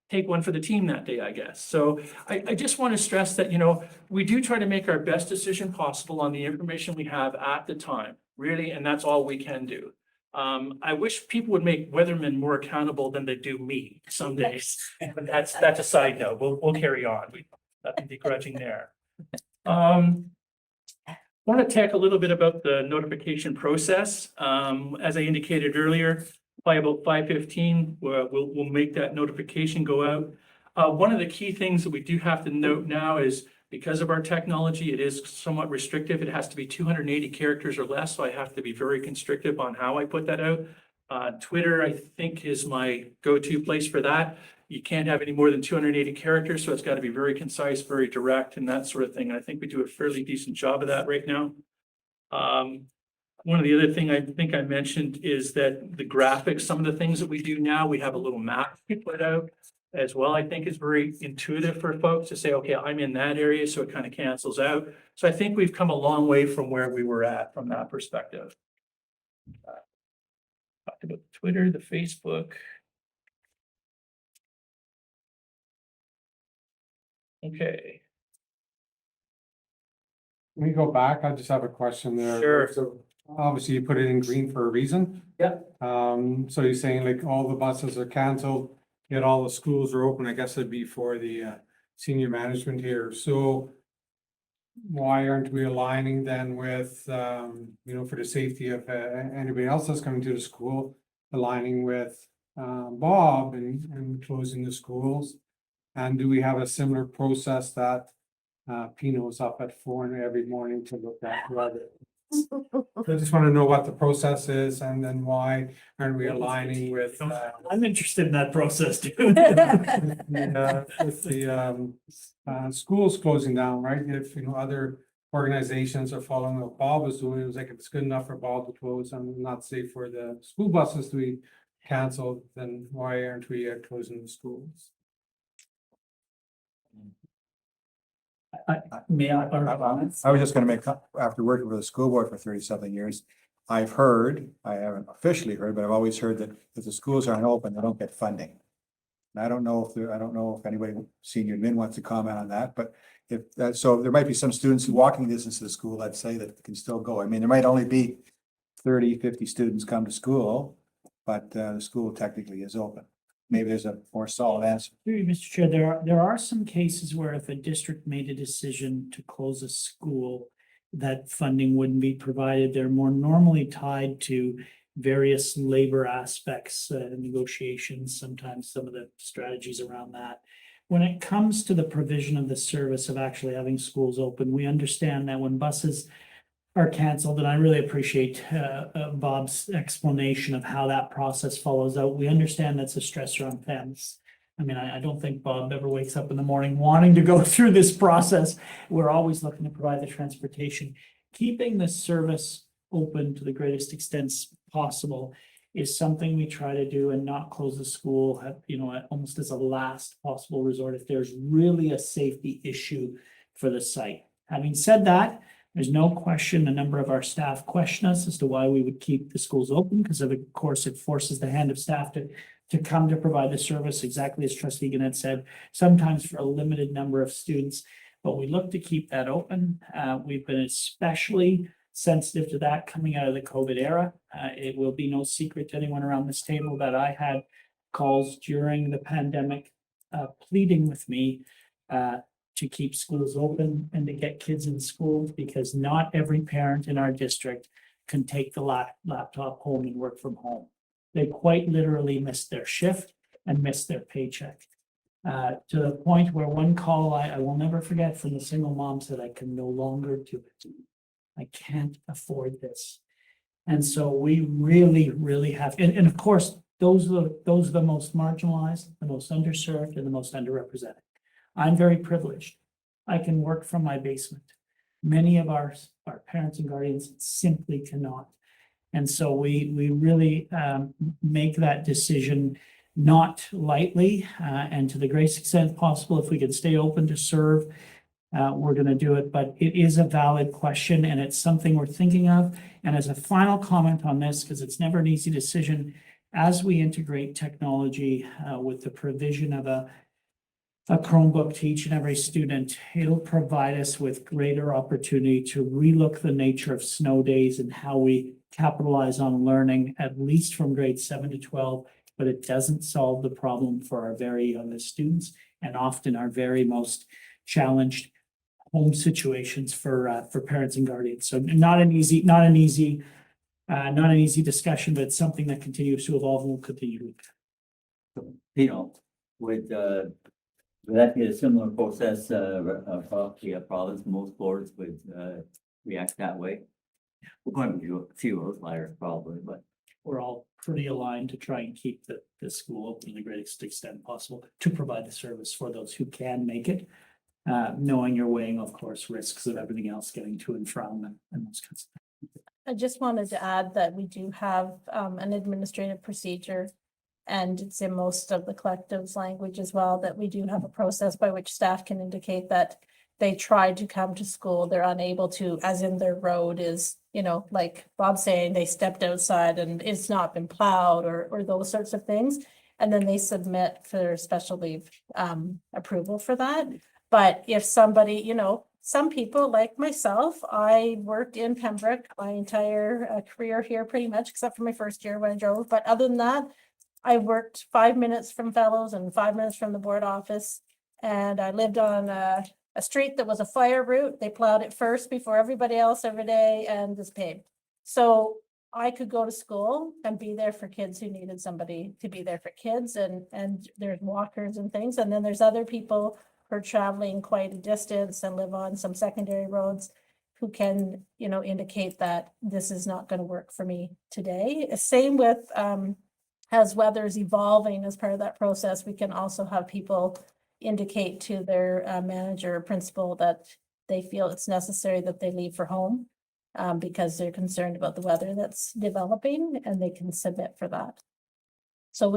take one for the team that day, I guess. So I just want to stress that, we do try to make our best decision possible on the information we have at the time, really, and that's all we can do. I wish people would make weathermen more accountable than they do me some days, but that's a side note. We'll carry on. Nothing begrudging there. Want to talk a little bit about the notification process. As I indicated earlier, by about 5:15, we'll make that notification go out. One of the key things that we do have to note now is because of our technology, it is somewhat restrictive. It has to be 280 characters or less, so I have to be very constrictive on how I put that out. Twitter, I think, is my go-to place for that. You can't have any more than 280 characters, so it's got to be very concise, very direct, and that sort of thing. I think we do a fairly decent job of that right now. One of the other thing I think I mentioned is that the graphics, some of the things that we do now, we have a little map we put out as well. I think is very intuitive for folks to say, okay, I'm in that area, so it kind of cancels out. So I think we've come a long way from where we were at from that perspective. Talked about Twitter, the Facebook. Okay. Can we go back? I just have a question there. Sure. So obviously you put it in green for a reason. Yeah. So you're saying like all the buses are canceled, yet all the schools are open. I guess it'd be for the senior management here. So why aren't we aligning then with, for the safety of anybody else that's coming to the school, aligning with Bob and closing the schools? And do we have a similar process that Pino's up at 4 every morning to look at weather? I just want to know what the process is and then why aren't we aligning with I'm interested in that process too. with the schools closing down, right? If other organizations are following what Bob was doing, it was like if it's good enough for Bob to close and not safe for the school buses to be canceled, then why aren't we closing the schools? I was just gonna make, after working for the school board for 30-something years, I've heard, I haven't officially heard, but I've always heard that if the schools aren't open, they don't get funding. And I don't know if anybody, senior admin wants to comment on that, but if that, so there might be some students who walking distance to the school, let's say, that can still go. I mean, there might only be 30, 50 students come to school, but the school technically is open. Maybe there's a more solid answer. Through you, Mr. Chair, there are some cases where if a district made a decision to close a school, that funding wouldn't be provided. They're more normally tied to various labor aspects, negotiations, sometimes some of the strategies around that. When it comes to the provision of the service of actually having schools open, we understand that when buses are canceled, and I really appreciate Bob's explanation of how that process follows out. We understand that's a stressor on families. I mean, I don't think Bob ever wakes up in the morning wanting to go through this process. We're always looking to provide the transportation. Keeping the service open to the greatest extent possible is something we try to do, and not close the school, almost as a last possible resort if there's really a safety issue for the site. Having said that, there's no question, a number of our staff question us as to why we would keep the schools open, because of course it forces the hand of staff to come to provide the service, exactly as Trustee Gannett said, sometimes for a limited number of students, but we look to keep that open. We've been especially sensitive to that coming out of the COVID era. It will be no secret to anyone around this table that I had calls during the pandemic pleading with me to keep schools open and to get kids in school, because not every parent in our district can take the laptop home and work from home. They quite literally miss their shift and miss their paycheck. To the point where one call I will never forget from the single mom said, "I can no longer do it. I can't afford this." And so we really, really have, and of course, those are the most marginalized, the most underserved, and the most underrepresented. I'm very privileged. I can work from my basement. Many of our parents and guardians simply cannot. And so we really make that decision not lightly, and to the greatest extent possible, if we can stay open to serve, we're going to do it. But it is a valid question, and it's something we're thinking of. And as a final comment on this, because it's never an easy decision, as we integrate technology with the provision of a Chromebook to each and every student, it'll provide us with greater opportunity to relook the nature of snow days and how we capitalize on learning, at least from grades 7 to 12, but it doesn't solve the problem for our very youngest students, and often our very most challenged home situations for parents and guardians. So not an easy discussion, but it's something that continues to evolve and will continue. Would that be a similar process, the province, most boards would react that way? We're going to do a few outliers probably, but We're all pretty aligned to try and keep the school open to the greatest extent possible to provide the service for those who can make it. Knowing you're weighing, of course, risks of everything else getting to and from and those kinds of things. I just wanted to add that we do have an administrative procedure, and it's in most of the collectives language as well, that we do have a process by which staff can indicate that they tried to come to school, they're unable to, as in their road is, like Bob's saying, they stepped outside and it's not been plowed or those sorts of things. And then they submit for special leave approval for that. But if somebody, some people like myself, I worked in Pembroke my entire career here pretty much, except for my first year when I drove. But other than that, I worked 5 minutes from Fellows and 5 minutes from the board office. And I lived on a street that was a fire route. They plowed it first before everybody else every day and was paved. So I could go to school and be there for kids who needed somebody to be there for kids, and there's walkers and things. And then there's other people who are traveling quite a distance and live on some secondary roads who can, indicate that this is not going to work for me today. Same with as weather's evolving as part of that process, we can also have people indicate to their manager or principal that they feel it's necessary that they leave for home because they're concerned about the weather that's developing, and they can submit for that. So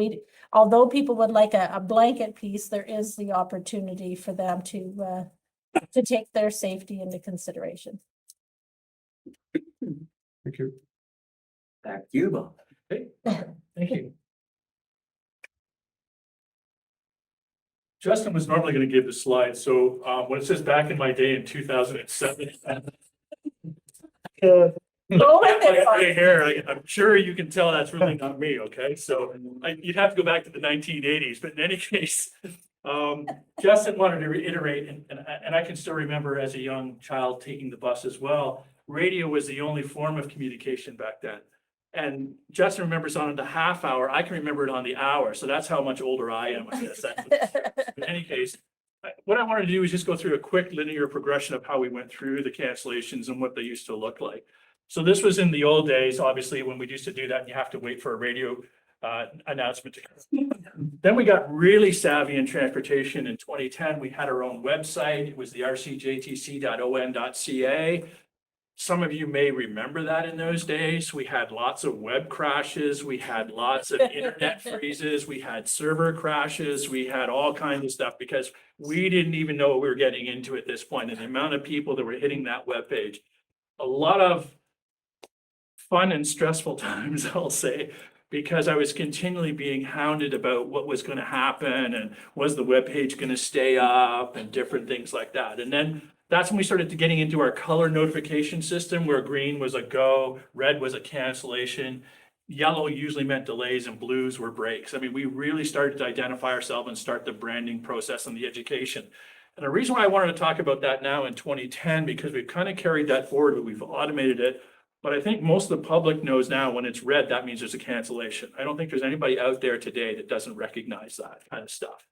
although people would like a blanket piece, there is the opportunity for them to to take their safety into consideration. Thank you. Back to you, Bob. Thank you. Justin was normally going to give the slide, so when it says back in my day in 2007. I'm sure you can tell that's really not me, okay? So you'd have to go back to the 1980s, but in any case, Justin wanted to reiterate, and I can still remember as a young child taking the bus as well, radio was the only form of communication back then. And Justin remembers on the half hour, I can remember it on the hour, so that's how much older I am, I guess. In any case, what I wanted to do is just go through a quick linear progression of how we went through the cancellations and what they used to look like. So this was in the old days, obviously, when we used to do that, and you have to wait for a radio announcement to come. Then we got really savvy in transportation. In 2010, we had our own website. It was the rcjtc.on.ca. Some of you may remember that in those days. We had lots of web crashes. We had lots of internet freezes. We had server crashes. We had all kinds of stuff because we didn't even know what we were getting into at this point. And the amount of people that were hitting that web page, a lot of fun and stressful times, I'll say, because I was continually being hounded about what was going to happen and was the web page going to stay up and different things like that. And then that's when we started getting into our color notification system, where green was a go, red was a cancellation, yellow usually meant delays, and blues were breaks. I mean, we really started to identify ourselves and start the branding process and the education. And the reason why I wanted to talk about that now in 2010, because we've kind of carried that forward, but we've automated it. But I think most of the public knows now when it's red, that means there's a cancellation. I don't think there's anybody out there today that doesn't recognize that kind of stuff.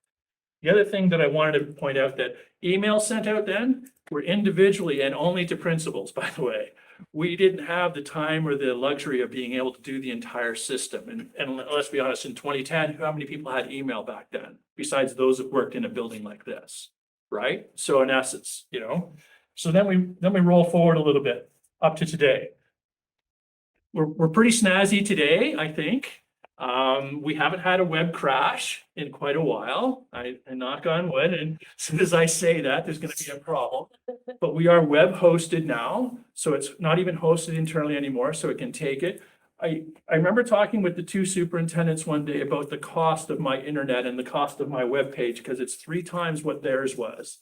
The other thing that I wanted to point out, that emails sent out then were individually and only to principals, by the way. We didn't have the time or the luxury of being able to do the entire system. And let's be honest, in 2010, how many people had email back then, besides those that worked in a building like this, right? So in essence, you know, so then we roll forward a little bit up to today. We're pretty snazzy today, I think. We haven't had a web crash in quite a while. I knock on wood, and as soon as I say that, there's going to be a problem. But we are web hosted now, so it's not even hosted internally anymore, so it can take it. I remember talking with the two superintendents one day about the cost of my internet and the cost of my web page, because it's 3 times what theirs was.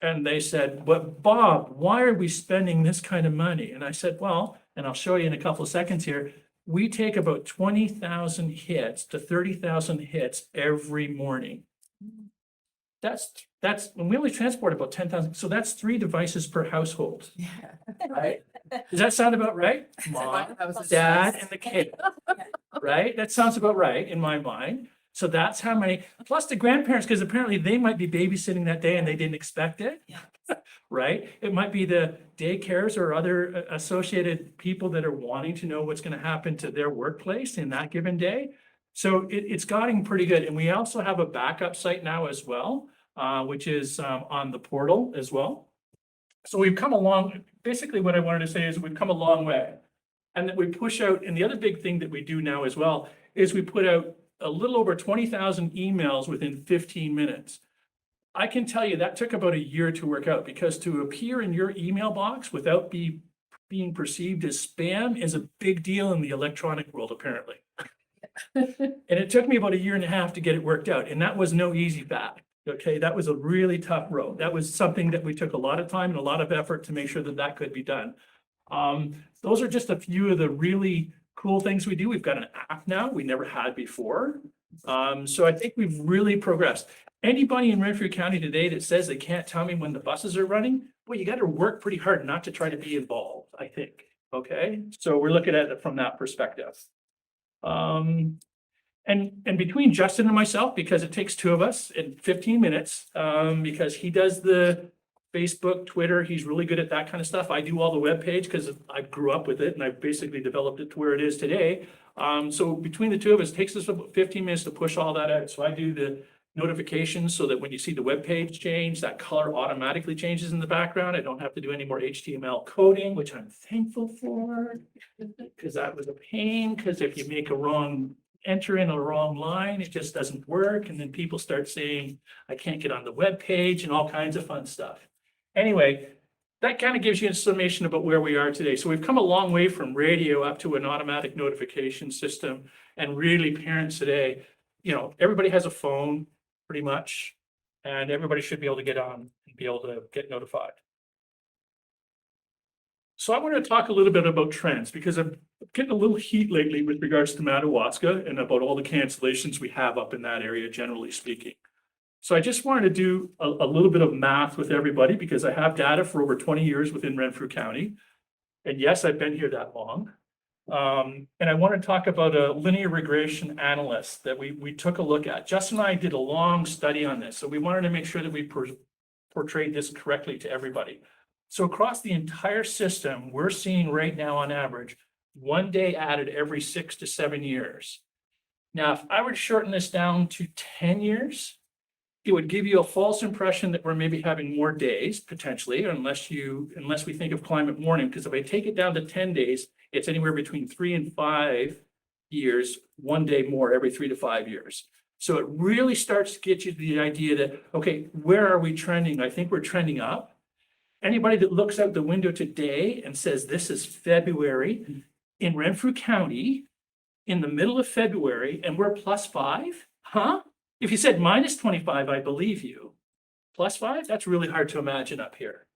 And they said, "But Bob, why are we spending this kind of money?" And I said, well, and I'll show you in a couple of seconds here, we take about 20,000 hits to 30,000 hits every morning. That's when we only transport about 10,000. So that's 3 devices per household. Right? Does that sound about right? Mom, dad, and the kid. Right? That sounds about right in my mind. So that's how many, plus the grandparents, because apparently they might be babysitting that day and they didn't expect it. Right? It might be the daycares or other associated people that are wanting to know what's going to happen to their workplace in that given day. So it's gotten pretty good. And we also have a backup site now as well, which is on the portal as well. So we've come along. Basically, what I wanted to say is we've come a long way. And that we push out, and the other big thing that we do now as well is we put out a little over 20,000 emails within 15 minutes. I can tell you that took about a year to work out, because to appear in your email box without being perceived as spam is a big deal in the electronic world, apparently. And it took me about a year and a half to get it worked out. And that was no easy fact. Okay, that was a really tough road. That was something that we took a lot of time and a lot of effort to make sure that that could be done. Those are just a few of the really cool things we do. We've got an app now we never had before. So I think we've really progressed. Anybody in Renfrew County today that says they can't tell me when the buses are running, well, you got to work pretty hard not to try to be involved, I think. Okay, so we're looking at it from that perspective. And between Justin and myself, because it takes 2 of us in 15 minutes, because he does the Facebook, Twitter, he's really good at that kind of stuff. I do all the web page because I grew up with it and I've basically developed it to where it is today. So between the 2 of us, it takes us about 15 minutes to push all that out. So I do the notifications so that when you see the web page change, that color automatically changes in the background. I don't have to do any more HTML coding, which I'm thankful for, because that was a pain. Because if you make a wrong enter in a wrong line, it just doesn't work. And then people start saying, I can't get on the web page, and all kinds of fun stuff. Anyway, that kind of gives you a summation about where we are today. So we've come a long way from radio up to an automatic notification system. And really parents today, you know, everybody has a phone pretty much, and everybody should be able to get on and be able to get notified. So I want to talk a little bit about trends because I'm getting a little heat lately with regards to Madawaska and about all the cancellations we have up in that area, generally speaking. So I just wanted to do a little bit of math with everybody because I have data for over 20 years within Renfrew County. And yes, I've been here that long. And I want to talk about a linear regression analyst that we took a look at. Justin and I did a long study on this. So we wanted to make sure that we portrayed this correctly to everybody. So across the entire system, we're seeing right now on average, 1 day added every 6 to 7 years. Now, if I were to shorten this down to 10 years, it would give you a false impression that we're maybe having more days potentially, unless we think of climate warming, because if I take it down to 10 days, it's anywhere between 3 and 5 years, 1 day more every 3 to 5 years. So it really starts to get you the idea that, okay, where are we trending? I think we're trending up. Anybody that looks out the window today and says this is February in Renfrew County in the middle of February and we're +5, huh? If you said -25, I believe you. +5, that's really hard to imagine up here.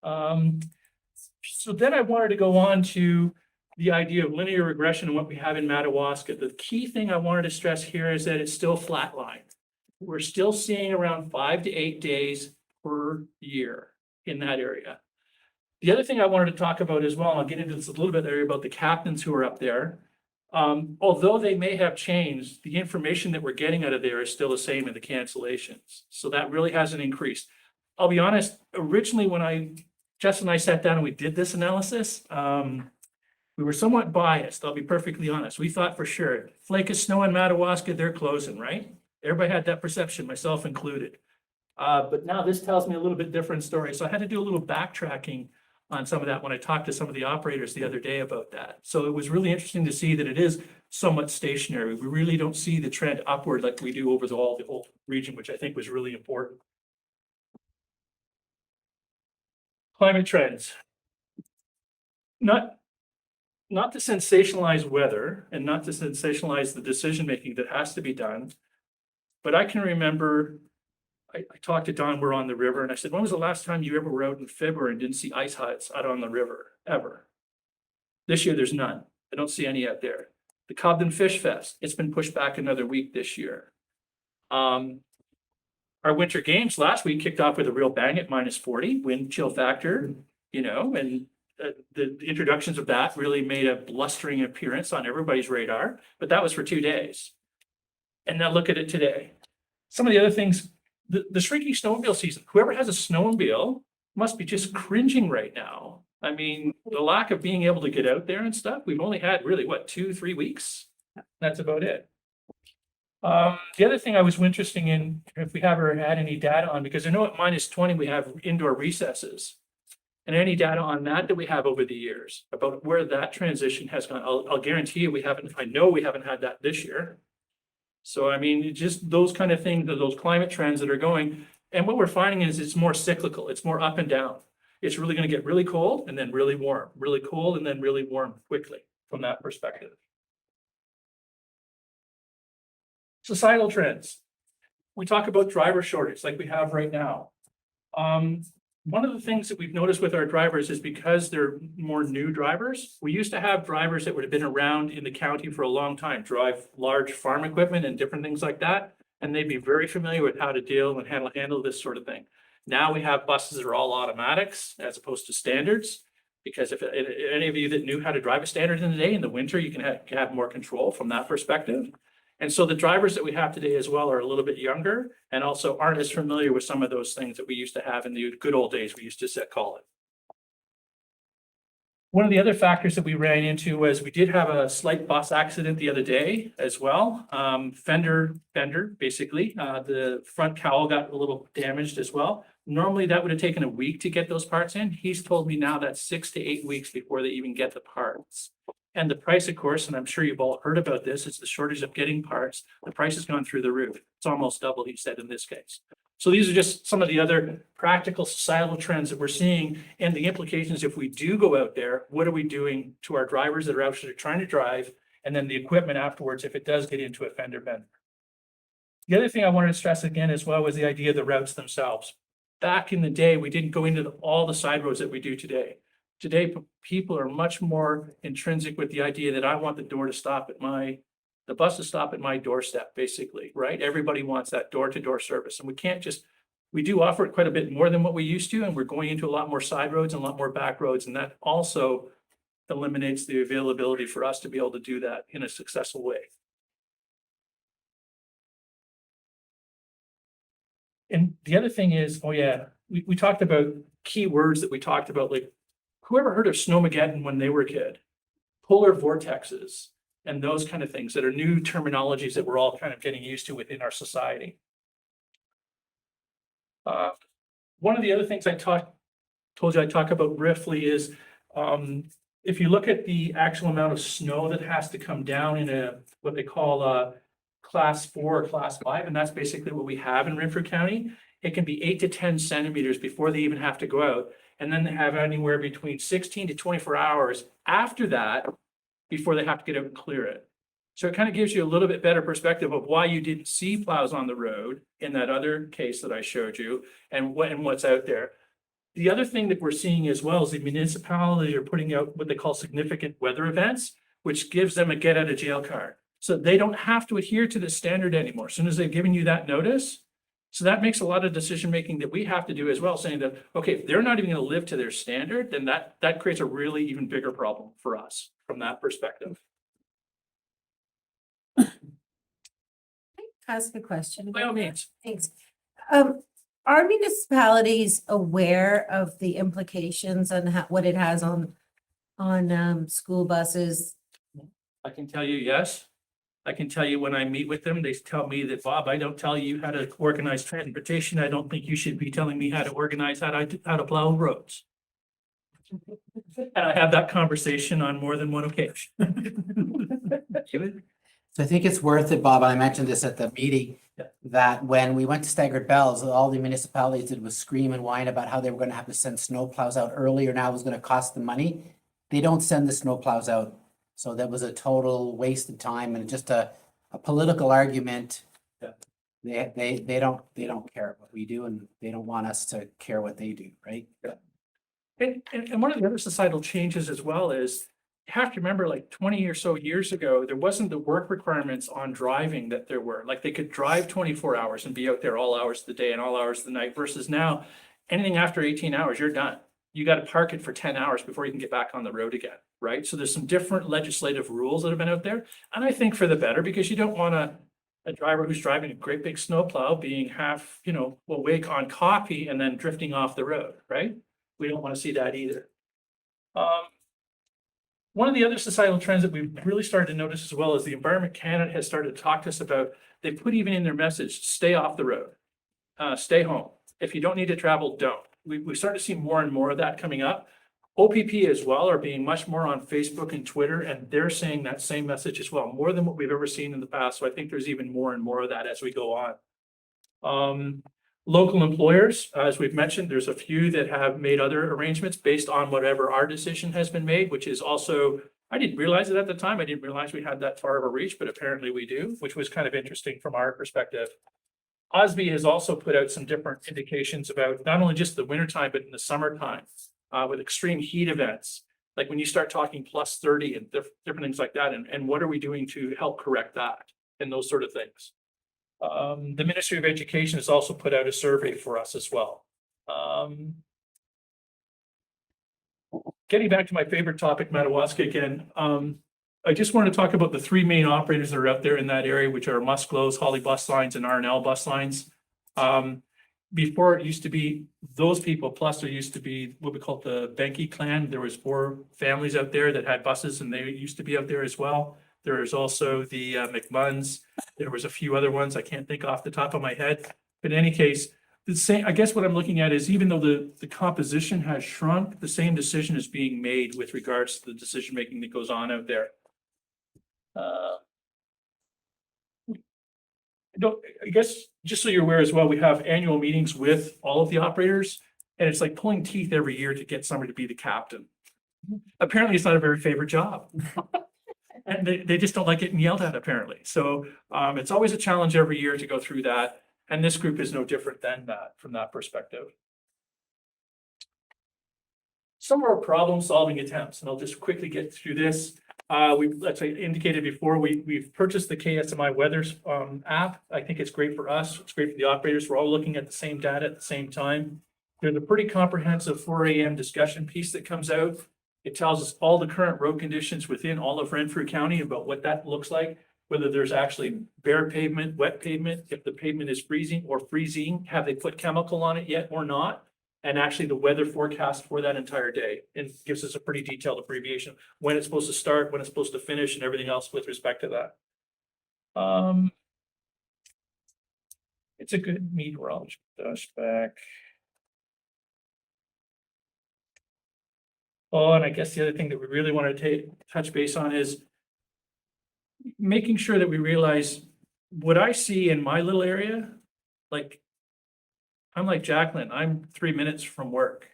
So then I wanted to go on to the idea of linear regression and what we have in Madawaska. The key thing I wanted to stress here is that it's still flatlined. We're still seeing around 5 to 8 days per year in that area. The other thing I wanted to talk about as well, I'll get into this a little bit there about the captains who are up there. Although they may have changed, the information that we're getting out of there is still the same in the cancellations. So that really hasn't increased. I'll be honest, originally when Justin and I sat down and we did this analysis, we were somewhat biased, I'll be perfectly honest. We thought for sure, flake of snow in Madawaska, they're closing, right? Everybody had that perception, myself included. But now this tells me a little bit different story. So I had to do a little backtracking on some of that when I talked to some of the operators the other day about that. So it was really interesting to see that it is somewhat stationary. We really don't see the trend upward like we do over the whole region, which I think was really important. Climate trends. Not to sensationalize weather and not to sensationalize the decision-making that has to be done, but I can remember I talked to Don, we're on the river, and I said, when was the last time you ever were out in February and didn't see ice huts out on the river, ever? This year, there's none. I don't see any out there. The Cobden Fish Fest, it's been pushed back another week this year. Our winter games last week kicked off with a real bang at -40, wind chill factor, you know, and the introductions of that really made a blustering appearance on everybody's radar, but that was for 2 days. And now look at it today. Some of the other things, the shrinking snowmobile season, whoever has a snowmobile must be just cringing right now. I mean, the lack of being able to get out there and stuff, we've only had really, what, 2-3 weeks? That's about it. The other thing I was interested in, if we have or had any data on, because I know at -20, we have indoor recesses. And any data on that we have over the years about where that transition has gone, I'll guarantee you I know we haven't had that this year. So, I mean, just those kind of things, those climate trends that are going, and what we're finding is it's more cyclical, it's more up and down. It's really going to get really cold and then really warm, really cold and then really warm quickly from that perspective. Societal trends. We talk about driver shortage like we have right now. One of the things that we've noticed with our drivers is because they're more new drivers, we used to have drivers that would have been around in the county for a long time, drive large farm equipment and different things like that. And they'd be very familiar with how to deal and handle this sort of thing. Now we have buses that are all automatics as opposed to standards. Because if any of you that knew how to drive a standard in the day, in the winter, you can have more control from that perspective. And so the drivers that we have today as well are a little bit younger and also aren't as familiar with some of those things that we used to have in the good old days we used to call it. One of the other factors that we ran into was we did have a slight bus accident the other day as well. Fender, basically. The front cowl got a little damaged as well. Normally that would have taken a week to get those parts in. He's told me now that's 6 to 8 weeks before they even get the parts. And the price, of course, and I'm sure you've all heard about this, is the shortage of getting parts. The price has gone through the roof. It's almost double, he said, in this case. So these are just some of the other practical societal trends that we're seeing and the implications if we do go out there, what are we doing to our drivers that are actually trying to drive? And then the equipment afterwards, if it does get into a fender bender. The other thing I wanted to stress again as well was the idea of the routes themselves. Back in the day, we didn't go into all the side roads that we do today. Today, people are much more intrinsic with the idea that I want the bus to stop at my doorstep, basically, right? Everybody wants that door-to-door service, and we do offer it quite a bit more than what we used to, and we're going into a lot more side roads and a lot more back roads, and that also eliminates the availability for us to be able to do that in a successful way. And the other thing is, we talked about key words that we talked about, like, whoever heard of Snowmageddon when they were a kid? Polar vortexes and those kind of things that are new terminologies that we're all kind of getting used to within our society. One of the other things told you I'd talk about briefly is, if you look at the actual amount of snow that has to come down in what they call a class 4 or class 5, and that's basically what we have in Renfrew County, it can be 8 to 10 centimeters before they even have to go out. And then they have anywhere between 16 to 24 hours after that before they have to get out and clear it. So it kind of gives you a little bit better perspective of why you didn't see plows on the road in that other case that I showed you and what's out there. The other thing that we're seeing as well is the municipalities are putting out what they call significant weather events, which gives them a get out of jail card. So they don't have to adhere to the standard anymore as soon as they've given you that notice. So that makes a lot of decision making that we have to do as well, saying that, okay, if they're not even going to live to their standard, then that creates a really even bigger problem for us from that perspective. Ask a question. By all means. Thanks. Are municipalities aware of the implications on what it has on school buses? I can tell you, yes. I can tell you when I meet with them, they tell me that, Bob, I don't tell you how to organize transportation. I don't think you should be telling me how to organize, how to plow roads. And I have that conversation on more than one occasion. So I think it's worth it, Bob, I mentioned this at the meeting, that when we went to Staggered Bells, all the municipalities did was scream and whine about how they were gonna have to send snow plows out earlier, now it was gonna cost them money. They don't send the snow plows out. So that was a total waste of time and just a political argument. They don't care what we do and they don't want us to care what they do, right? And one of the other societal changes as well is, you have to remember, like 20 or so years ago, there wasn't the work requirements on driving that there were. Like they could drive 24 hours and be out there all hours of the day and all hours of the night, versus now, anything after 18 hours, you're done. You got to park it for 10 hours before you can get back on the road again, right? So there's some different legislative rules that have been out there. And I think for the better, because you don't want a driver who's driving a great big snowplow being half, awake on coffee and then drifting off the road, right? We don't want to see that either. One of the other societal trends that we've really started to notice as well is the Environment Canada has started to talk to us about, they put even in their message, stay off the road, stay home. If you don't need to travel, don't. We start to see more and more of that coming up. OPP as well are being much more on Facebook and Twitter, and they're saying that same message as well, more than what we've ever seen in the past. So I think there's even more and more of that as we go on. Local employers, as we've mentioned, there's a few that have made other arrangements based on whatever our decision has been made, which is also, I didn't realize it at the time. I didn't realize we had that far of a reach, but apparently we do, which was kind of interesting from our perspective. OSBI has also put out some different indications about not only just the wintertime, but in the summertime, with extreme heat events, like when you start talking plus 30 and different things like that. And what are we doing to help correct that and those sort of things? The Ministry of Education has also put out a survey for us as well. Getting back to my favorite topic, Madawaska again, I just want to talk about the three main operators that are out there in that area, which are Musclow's, Holly Bus Lines, and R&L Bus Lines. Before it used to be those people, plus there used to be what we call the Benke clan. There was 4 families out there that had buses, and they used to be out there as well. There is also the McMunns. There was a few other ones I can't think off the top of my head. But in any case, the same. I guess what I'm looking at is, even though the composition has shrunk, the same decision is being made with regards to the decision making that goes on out there. I guess, just so you're aware as well, we have annual meetings with all of the operators, and it's like pulling teeth every year to get somebody to be the captain. Apparently, it's not a very favorite job. And they just don't like getting yelled at, apparently. So it's always a challenge every year to go through that. And this group is no different than that from that perspective. Some of our problem-solving attempts, and I'll just quickly get through this. As I indicated before, we've purchased the KSMI Weather app. I think it's great for us. It's great for the operators. We're all looking at the same data at the same time. There's a pretty comprehensive 4 a.m. discussion piece that comes out. It tells us all the current road conditions within all of Renfrew County about what that looks like, whether there's actually bare pavement, wet pavement, if the pavement is freezing or freezing, have they put chemical on it yet or not? And actually the weather forecast for that entire day. And gives us a pretty detailed abbreviation, when it's supposed to start, when it's supposed to finish, and everything else with respect to that. It's a good meteorologist back. Oh, and I guess the other thing that we really want to touch base on is making sure that we realize what I see in my little area, like, I'm like Jacqueline, I'm 3 minutes from work.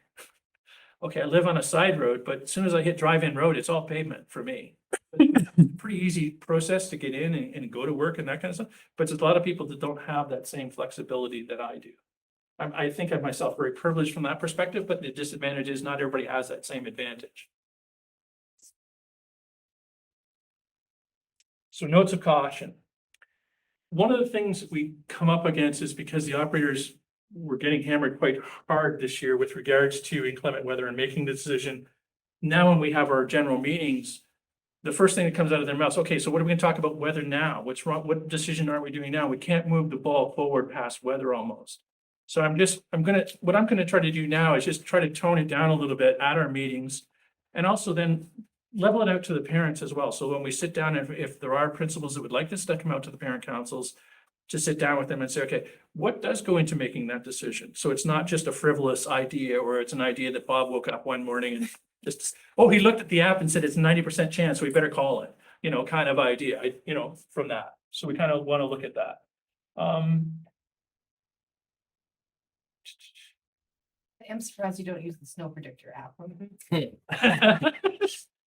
Okay, I live on a side road, but as soon as I hit drive-in road, it's all pavement for me. Pretty easy process to get in and go to work and that kind of stuff, but there's a lot of people that don't have that same flexibility that I do. I think of myself very privileged from that perspective, but the disadvantage is not everybody has that same advantage. So notes of caution. One of the things that we come up against is because the operators were getting hammered quite hard this year with regards to inclement weather and making the decision. Now, when we have our general meetings, the first thing that comes out of their mouths, okay, so what are we gonna talk about weather now? What's wrong? What decision are we doing now? We can't move the ball forward past weather almost. So what I'm gonna try to do now is just try to tone it down a little bit at our meetings. And also then level it out to the parents as well. So when we sit down, if there are principals that would like this to come out to the parent councils, to sit down with them and say, okay, what does go into making that decision? So it's not just a frivolous idea, or it's an idea that Bob woke up one morning and just, oh, he looked at the app and said, it's 90% chance, we better call it, kind of idea, from that. So we kind of want to look at that. I am surprised you don't use the snow predictor app.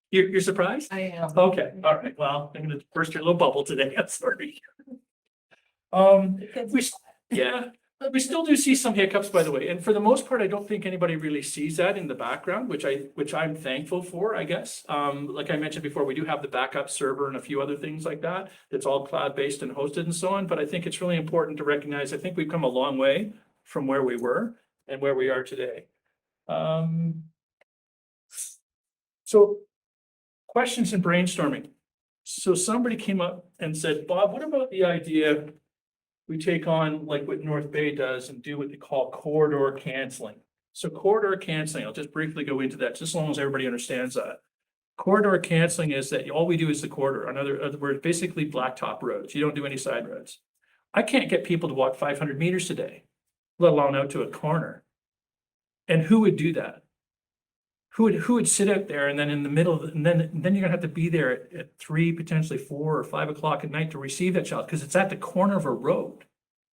You're surprised? I am. Okay, all right, well, I'm gonna burst your little bubble today, I'm sorry. But we still do see some hiccups, by the way, and for the most part, I don't think anybody really sees that in the background, which I'm thankful for, I guess. Like I mentioned before, we do have the backup server and a few other things like that. That's all cloud-based and hosted and so on, but I think it's really important to recognize, I think we've come a long way from where we were and where we are today. So questions and brainstorming. So somebody came up and said, Bob, what about the idea we take on like what North Bay does and do what they call corridor canceling? So corridor canceling, I'll just briefly go into that, just as long as everybody understands that. Corridor canceling is that all we do is the corridor. In other words, basically blacktop roads. You don't do any side roads. I can't get people to walk 500 meters today, let alone out to a corner. And who would do that? Who would sit out there and then in the middle of and then you're gonna have to be there at 3, potentially 4 or 5 o'clock at night to receive that child because it's at the corner of a road.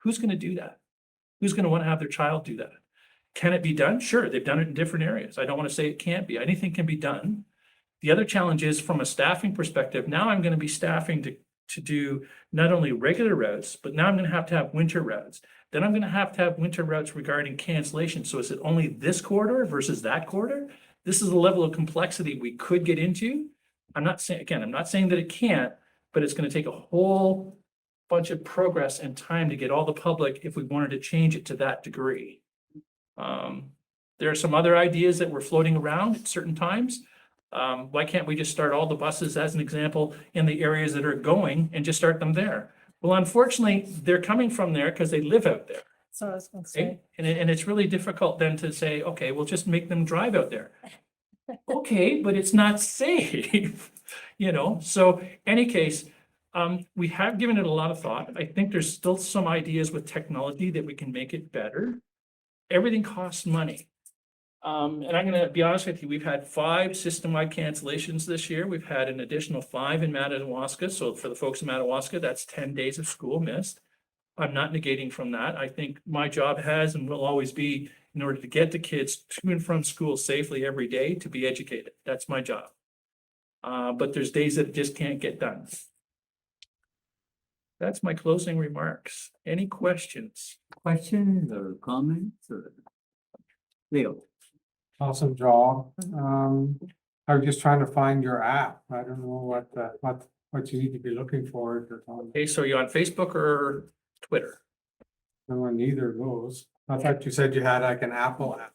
Who's gonna do that? Who's gonna want to have their child do that? Can it be done? Sure, they've done it in different areas. I don't want to say it can't be. Anything can be done. The other challenge is from a staffing perspective. Now I'm going to be staffing to do not only regular routes, but now I'm going to have winter routes. Then I'm going to have winter routes regarding cancellation. So is it only this corridor versus that corridor? This is a level of complexity we could get into. I'm not saying that it can't, but it's going to take a whole bunch of progress and time to get all the public if we wanted to change it to that degree. There are some other ideas that were floating around at certain times. Why can't we just start all the buses, as an example, in the areas that are going and just start them there? Well, unfortunately, they're coming from there because they live out there. So I was gonna say. Okay? And it's really difficult then to say, okay, we'll just make them drive out there. Okay, but it's not safe, So any case, we have given it a lot of thought. I think there's still some ideas with technology that we can make it better. Everything costs money. And I'm gonna be honest with you, we've had 5 system-wide cancellations this year. We've had an additional 5 in Madawaska. So for the folks in Madawaska, that's 10 days of school missed. I'm not negating from that. I think my job has and will always be in order to get the kids to and from school safely every day to be educated. That's my job. But there's days that it just can't get done. That's my closing remarks. Any questions? Questions or comments or? Leo? Awesome job. I'm just trying to find your app. I don't know what you need to be looking for. If you're on, Okay, so you're on Facebook or Twitter? no, on neither of those. I thought you said you had like an Apple app.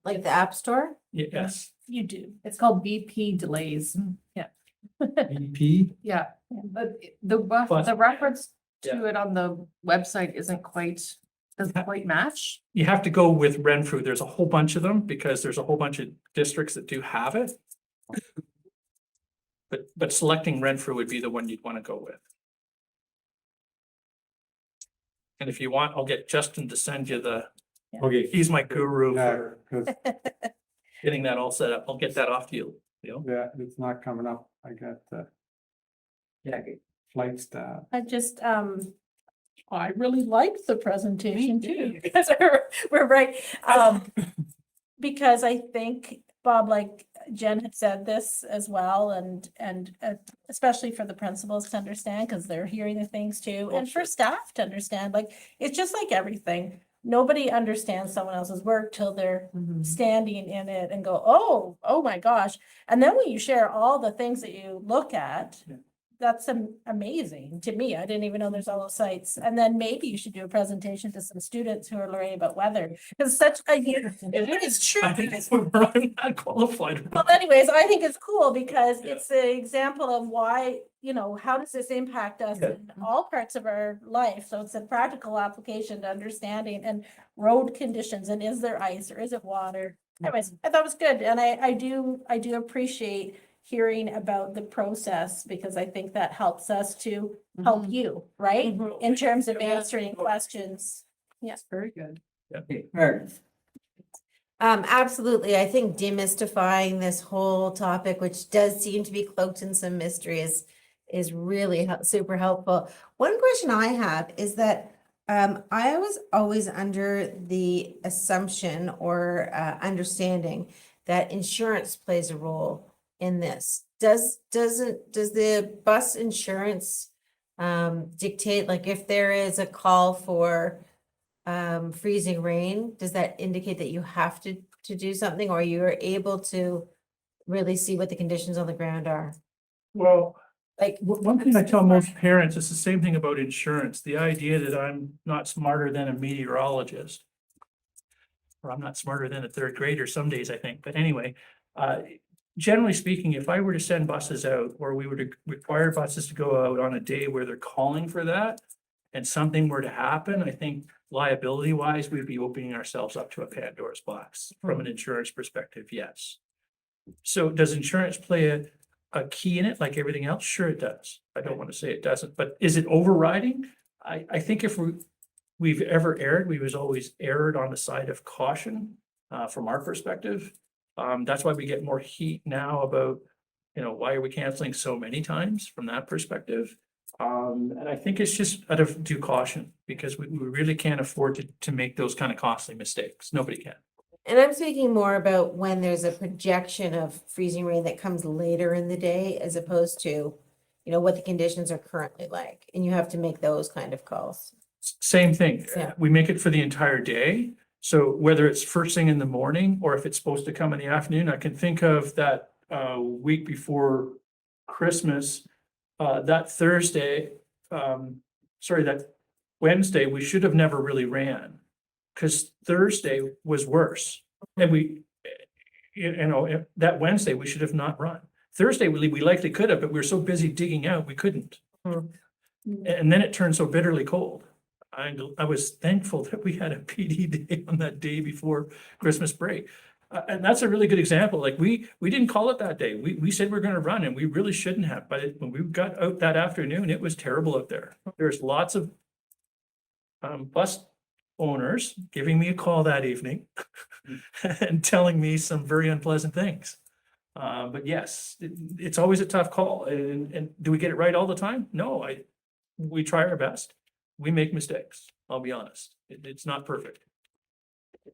Like the App Store? Yes. You do. It's called BP delays. Yeah. BP? Yeah, but But- the reference Yeah. to it on the website doesn't quite match. You have to go with Renfrew. There's a whole bunch of them because there's a whole bunch of districts that do have it. But selecting Renfrew would be the one you'd want to go with. And if you want, I'll get Justin to send you Okay. he's my guru Yeah, for 'cause, getting that all set up. I'll get that off to you. yeah, it's not coming up. I got flight staff. I just, I really liked the presentation too, because we're right. Because I think, Bob, like Jen had said this as well, and especially for the principals to understand, because they're hearing the things too, and for staff to understand, like, it's just like everything. Nobody understands someone else's work till they're standing in it and go, oh my gosh. And then when you share all the things that you look at, that's amazing to me. I didn't even know there's all those sites. And then maybe you should do a presentation to some students who are learning about weather. It's such a, it's true. I think I'm not qualified. Well, anyways, I think it's cool because it's an example of why, how does this impact us in all parts of our life? So it's a practical application to understanding and road conditions, and is there ice or is it water? Anyways, I thought it was good. And I do appreciate hearing about the process, because I think that helps us to help you, right? In terms of answering questions. Yes, very good. Okay, Meredith. Absolutely. I think demystifying this whole topic, which does seem to be cloaked in some mystery, is really super helpful. One question I have is that I was always under the assumption or understanding that insurance plays a role in this. Does the bus insurance dictate, like, if there is a call for freezing rain, does that indicate that you have to do something, or you're able to really see what the conditions on the ground are? Well, Like, one thing I tell most parents, it's the same thing about insurance, the idea that I'm not smarter than a meteorologist. Or I'm not smarter than a third grader some days, I think, but anyway, generally speaking, if I were to send buses out, or we were to require buses to go out on a day where they're calling for that, and something were to happen, I think liability wise, we'd be opening ourselves up to a Pandora's box from an insurance perspective, yes. So does insurance play a key in it like everything else? Sure it does. I don't want to say it doesn't, but is it overriding? I think if we've ever erred, we was always erred on the side of caution from our perspective. That's why we get more heat now about, why are we canceling so many times from that perspective? And I think it's just out of due caution, because we really can't afford to make those kind of costly mistakes. Nobody can. And I'm speaking more about when there's a projection of freezing rain that comes later in the day, as opposed to, what the conditions are currently like, and you have to make those kind of calls. Same thing. Yeah. We make it for the entire day. So whether it's first thing in the morning or if it's supposed to come in the afternoon, I can think of that week before Christmas, that Thursday, that Wednesday, we should have never really ran, because Thursday was worse. And that Wednesday, we should have not run. Thursday, we likely could have, but we were so busy digging out, we couldn't. And then it turned so bitterly cold. I was thankful that we had a PD day on that day before Christmas break. And that's a really good example. Like, we didn't call it that day. We said we're gonna run, and we really shouldn't have. But when we got out that afternoon, it was terrible out there. There's lots of bus owners giving me a call that evening and telling me some very unpleasant things. But yes, it's always a tough call. And do we get it right all the time? No, we try our best. we make mistakes, I'll be honest. It's not perfect.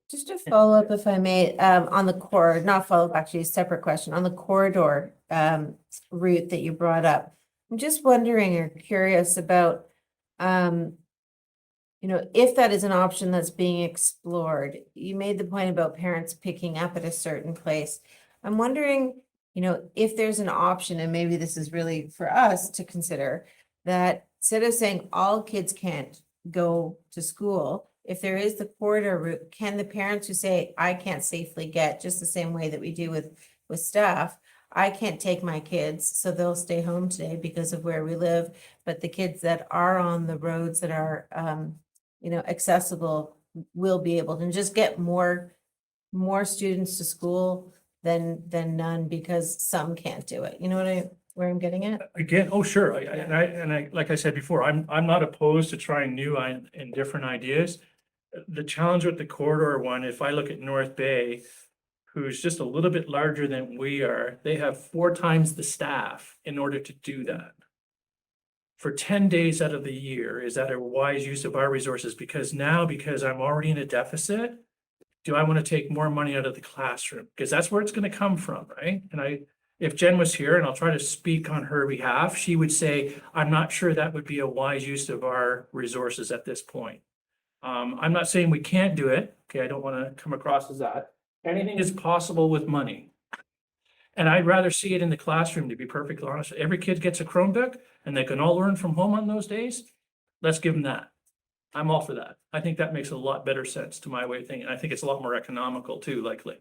Just a follow up, if I may, on the corridor, not follow up, actually a separate question on the corridor route that you brought up. I'm just wondering or curious about, if that is an option that's being explored. You made the point about parents picking up at a certain place. I'm wondering, if there's an option, and maybe this is really for us to consider, that instead of saying all kids can't go to school, if there is the corridor route, can the parents who say, I can't safely get, just the same way that we do with staff, I can't take my kids, so they'll stay home today because of where we live, but the kids that are on the roads that are, accessible will be able to just get more students to school than none, because some can't do it. You know where I'm getting at? Again, oh, sure. I, like I said before, I'm not opposed to trying new and different ideas. The challenge with the corridor one, if I look at North Bay, who's just a little bit larger than we are, they have 4 times the staff in order to do that. For 10 days out of the year, is that a wise use of our resources? Because I'm already in a deficit, do I want to take more money out of the classroom? Because that's where it's going to come from, right? And if Jen was here, and I'll try to speak on her behalf, she would say, I'm not sure that would be a wise use of our resources at this point. I'm not saying we can't do it. Okay, I don't want to come across as that. Anything is possible with money. And I'd rather see it in the classroom, to be perfectly honest. Every kid gets a Chromebook and they can all learn from home on those days. Let's give them that. I'm all for that. I think that makes a lot better sense to my way of thinking. I think it's a lot more economical too, likely.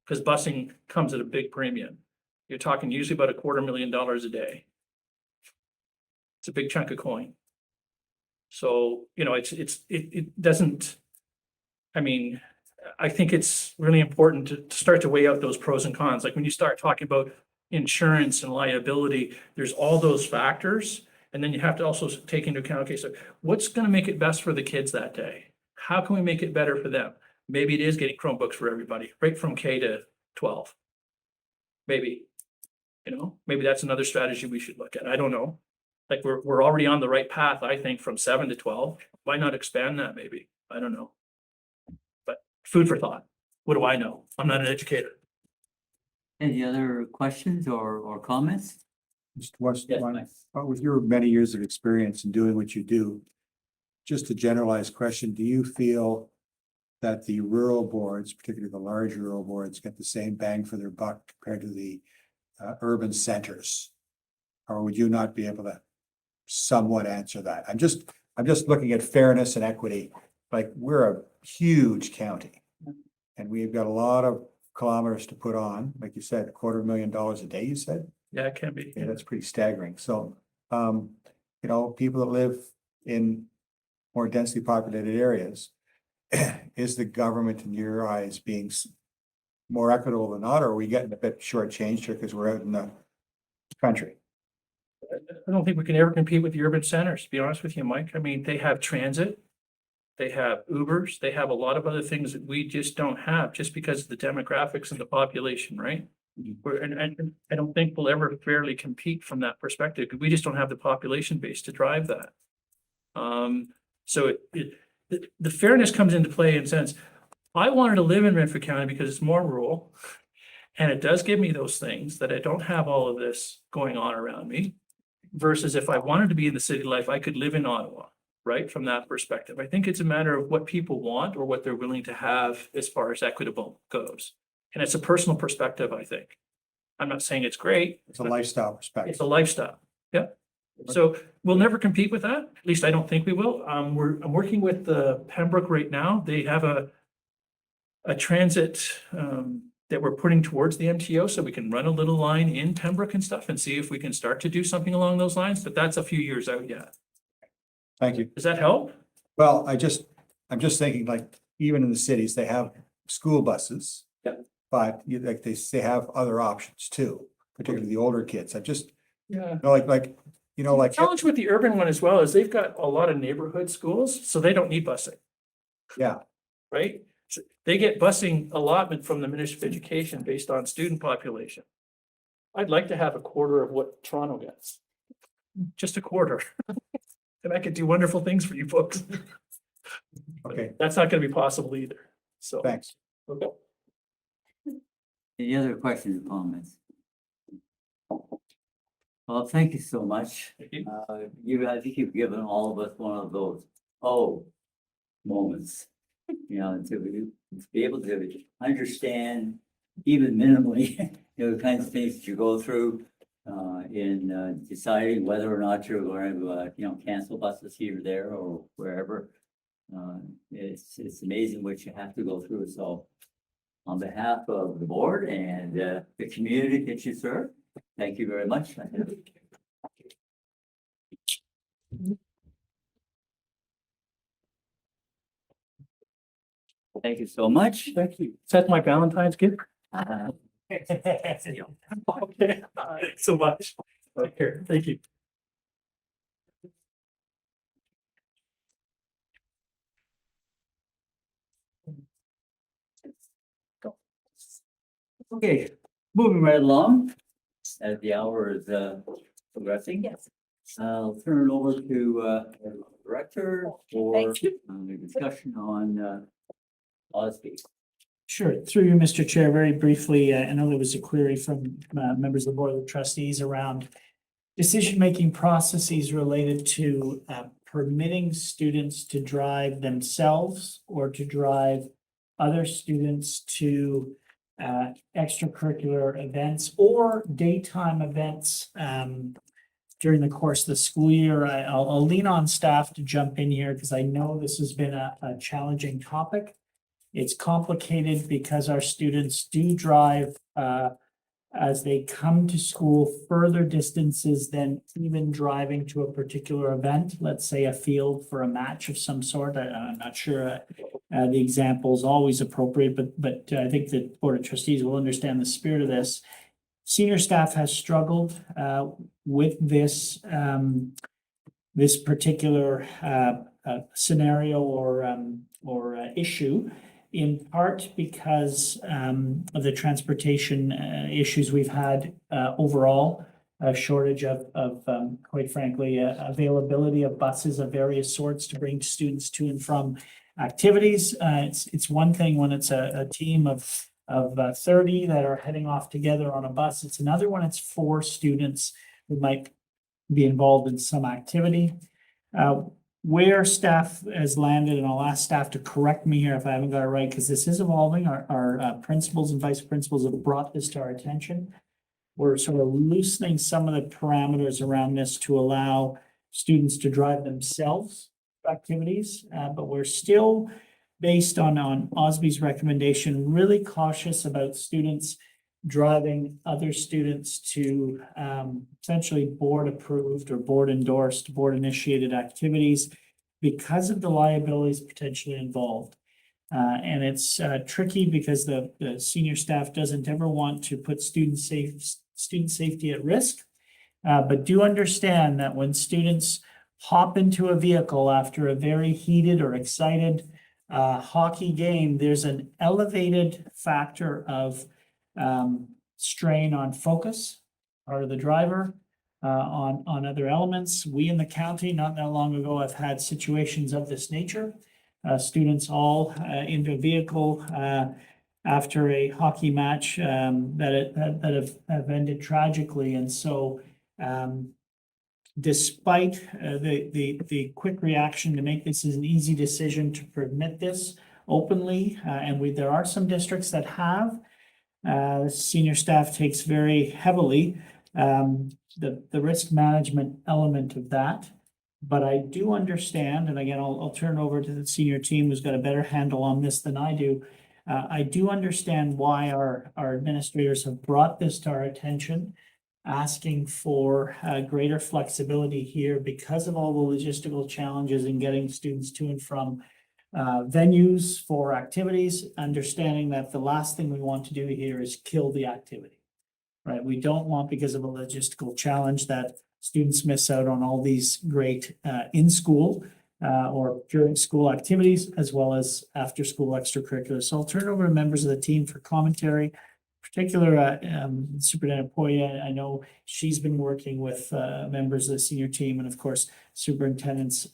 Because busing comes at a big premium. You're talking usually about $250,000 a day. It's a big chunk of coin. So, it doesn't, I think it's really important to start to weigh out those pros and cons. Like when you start talking about insurance and liability, there's all those factors. And then you have to also take into account, okay, so what's going to make it best for the kids that day? How can we make it better for them? Maybe it is getting Chromebooks for everybody, right from K to 12. Maybe, maybe that's another strategy we should look at. I don't know. Like we're already on the right path, I think, from 7 to 12. Why not expand that maybe? I don't know. But food for thought. What do I know? I'm not an educator. Any other questions or comments? Just one, Yes, Mike. with your many years of experience in doing what you do, just a generalized question, do you feel that the rural boards, particularly the large rural boards, get the same bang for their buck compared to the urban centers? Or would you not be able to somewhat answer that? I'm just looking at fairness and equity. Like, we're a huge county and we've got a lot of kilometers to put on, like you said, $250,000 a day, you said? Yeah, it can be. Yeah, that's pretty staggering. So, people that live in more densely populated areas, is the government in your eyes being more equitable than not, or are we getting a bit shortchanged here because we're out in the country? I don't think we can ever compete with the urban centers, to be honest with you, Mike. I mean, they have transit, they have Ubers, they have a lot of other things that we just don't have, just because of the demographics and the population, right? And I don't think we'll ever fairly compete from that perspective, because we just don't have the population base to drive that. So the fairness comes into play in sense, I wanted to live in Renfrew County because it's more rural. And it does give me those things that I don't have all of this going on around me. Versus if I wanted to be in the city life, I could live in Ottawa, right? From that perspective, I think it's a matter of what people want or what they're willing to have as far as equitable goes. And it's a personal perspective, I think. I'm not saying it's great. It's a lifestyle perspective. It's a lifestyle. Yeah. So we'll never compete with that. At least I don't think we will. I'm working with the Pembroke right now. They have a transit that we're putting towards the MTO, so we can run a little line in Pembroke and stuff and see if we can start to do something along those lines, but that's a few years out yet. Thank you. Does that help? Well, I'm just thinking, like, even in the cities, they have school buses. Yeah. But they have other options too, particularly the older kids. Yeah. Like Challenge with the urban one as well is they've got a lot of neighborhood schools, so they don't need busing, yeah. right? So they get busing allotment from the Ministry of Education based on student population. I'd like to have a quarter of what Toronto gets. Just a quarter. and I could do wonderful things for you folks. Okay, That's not gonna be possible either, so. thanks. Okay. Any other questions or comments? Well, thank you so much. Thank you. I think you've given all of us one of those, moments. You know, to be able to understand even minimally, the kinds of things that you go through in deciding whether or not you're going to, cancel buses here or there or wherever. It's amazing what you have to go through. So on behalf of the board and the community that you serve, thank you very much. Thank you so much. Thank you. Is that my Valentine's gift? Okay. Okay, thanks so much. Okay, thank you. Okay, moving right along, as the hour is progressing. Yes. I'll turn it over to our director for Thank you. the discussion on Osby. Sure. Through you, Mr. Chair, very briefly, I know there was a query from members of the Board of Trustees around decision-making processes related to permitting students to drive themselves or to drive other students to extracurricular events or daytime events during the course of the school year. I'll lean on staff to jump in here because I know this has been a challenging topic. It's complicated because our students do drive as they come to school further distances than even driving to a particular event, let's say a field for a match of some sort. I'm not sure the example is always appropriate, but I think the Board of Trustees will understand the spirit of this. Senior staff has struggled with this this particular scenario or issue, in part because of the transportation issues we've had overall, a shortage of quite frankly, availability of buses of various sorts to bring students to and from activities. It's one thing when it's a team of 30 that are heading off together on a bus. It's another when it's 4 students who might be involved in some activity. Where staff has landed, and I'll ask staff to correct me here if I haven't got it right, because this is evolving. Our principals and vice principals have brought this to our attention. We're sort of loosening some of the parameters around this to allow students to drive themselves to activities, but we're still, based on Osby's recommendation, really cautious about students driving other students to essentially board approved or board endorsed, board initiated activities because of the liabilities potentially involved. And it's tricky because the senior staff doesn't ever want to put student safety at risk. But do understand that when students hop into a vehicle after a very heated or excited hockey game, there's an elevated factor of strain on focus, part of the driver, on other elements. We in the county, not that long ago, have had situations of this nature. Students all into a vehicle after a hockey match that have ended tragically. And so despite the quick reaction to make this as an easy decision to permit this openly, and there are some districts that have, senior staff takes very heavily the risk management element of that. But I do understand, and again, I'll turn over to the senior team who's got a better handle on this than I do. I do understand why our administrators have brought this to our attention, asking for greater flexibility here because of all the logistical challenges in getting students to and from venues for activities, understanding that the last thing we want to do here is kill the activity, right? We don't want, because of a logistical challenge, that students miss out on all these great in-school or during school activities, as well as after-school extracurriculars. So I'll turn it over to members of the team for commentary. particular, Superintendent Poya, I know she's been working with members of the senior team and of course Superintendents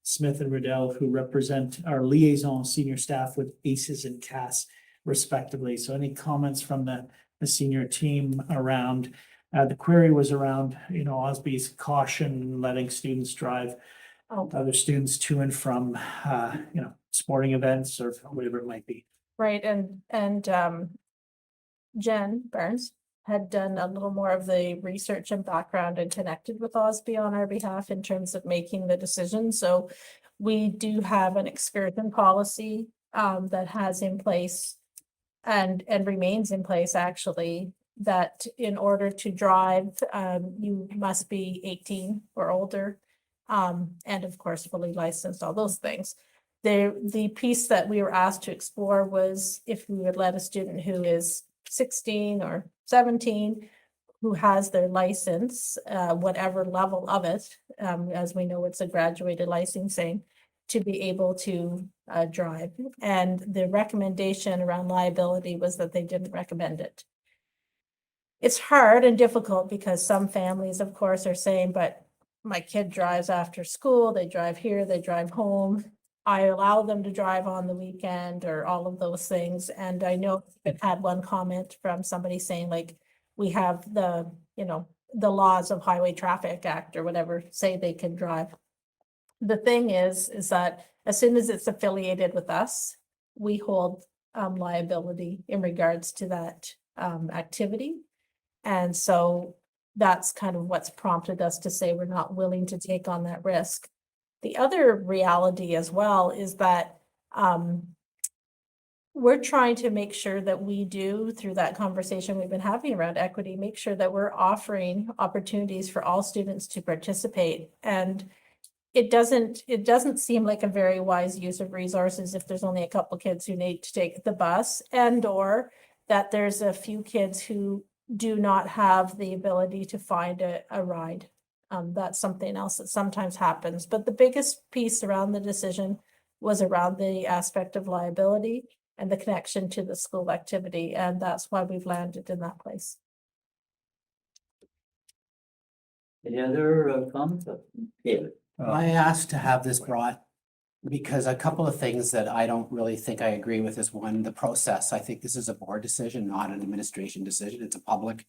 Smith and Riddell, who represent our liaison senior staff with ACES and CAS respectively. So any comments from the senior team around, the query was around, OSB's caution, letting students drive other students to and from, sporting events or whatever it might be. Right, and Jen Burns had done a little more of the research and background and connected with OSB on our behalf in terms of making the decision. So we do have an excursion policy that has in place and remains in place actually, that in order to drive, you must be 18 or older. And of course, fully licensed, all those things. The piece that we were asked to explore was if we would let a student who is 16 or 17, who has their license, whatever level of it, as we know, it's a graduated licensing, to be able to drive. And the recommendation around liability was that they didn't recommend it. It's hard and difficult because some families, of course, are saying, but my kid drives after school, they drive here, they drive home. I allow them to drive on the weekend or all of those things. And I know it had one comment from somebody saying like, we have the laws of Highway Traffic Act or whatever say they can drive. The thing is that as soon as it's affiliated with us, we hold liability in regards to that activity. And so that's kind of what's prompted us to say we're not willing to take on that risk. The other reality as well is that we're trying to make sure that we do, through that conversation we've been having around equity, make sure that we're offering opportunities for all students to participate. And it doesn't seem like a very wise use of resources if there's only a couple kids who need to take the bus, and or that there's a few kids who do not have the ability to find a ride. That's something else that sometimes happens. But the biggest piece around the decision was around the aspect of liability and the connection to the school activity. And that's why we've landed in that place. Any other comments? David? I asked to have this brought because a couple of things that I don't really think I agree with is one, the process. I think this is a board decision, not an administration decision. It's a public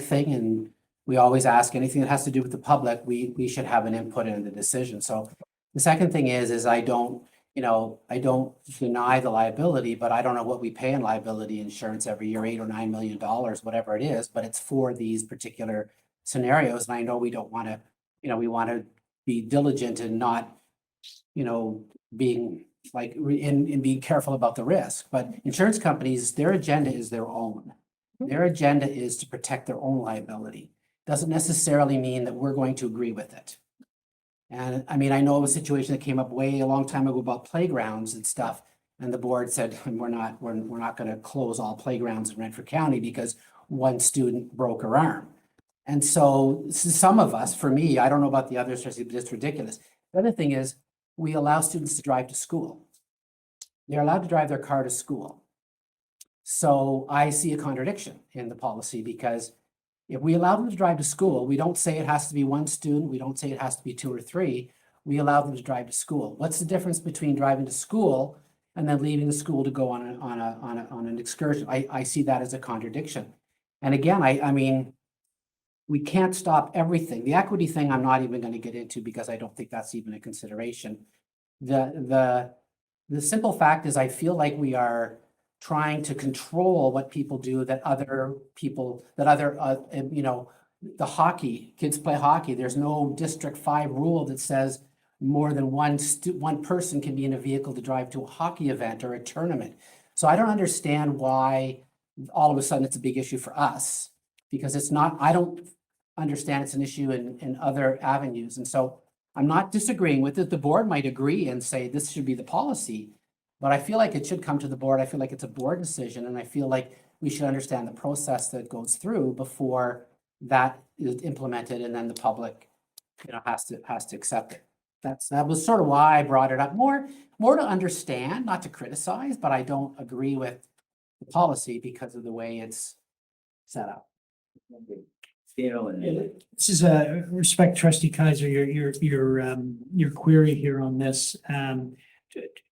thing, and we always ask anything that has to do with the public, we should have an input in the decision. So the second thing is I don't deny the liability, but I don't know what we pay in liability insurance every year, $8 or $9 million, whatever it is, but it's for these particular scenarios. And I know we don't want to, we want to be diligent and not, being like, and being careful about the risk. But insurance companies, their agenda is their own. Their agenda is to protect their own liability. Doesn't necessarily mean that we're going to agree with it. And I mean, I know of a situation that came up way a long time ago about playgrounds and stuff. And the board said, we're not going to close all playgrounds in Renfrew County because one student broke her arm. And so some of us, for me, I don't know about the others, but it's ridiculous. The other thing is we allow students to drive to school. They're allowed to drive their car to school. So I see a contradiction in the policy, because if we allow them to drive to school, we don't say it has to be one student. We don't say it has to be 2 or 3. We allow them to drive to school. What's the difference between driving to school and then leaving the school to go on an excursion? I see that as a contradiction. And again, I mean, we can't stop everything. The equity thing, I'm not even going to get into because I don't think that's even a consideration. The simple fact is I feel like we are trying to control what people do, the hockey, kids play hockey. There's no District 5 rule that says more than one person can be in a vehicle to drive to a hockey event or a tournament. So I don't understand why all of a sudden it's a big issue for us, because it's not, I don't understand it's an issue in other avenues. And so I'm not disagreeing with it. The board might agree and say this should be the policy, but I feel like it should come to the board. I feel like it's a board decision, and I feel like we should understand the process that goes through before that is implemented, and then the public, has to accept it. That was sort of why I brought it up. More to understand, not to criticize, but I don't agree with the policy because of the way it's set up. You know, and This is a respect trustee Kaiser, your query here on this.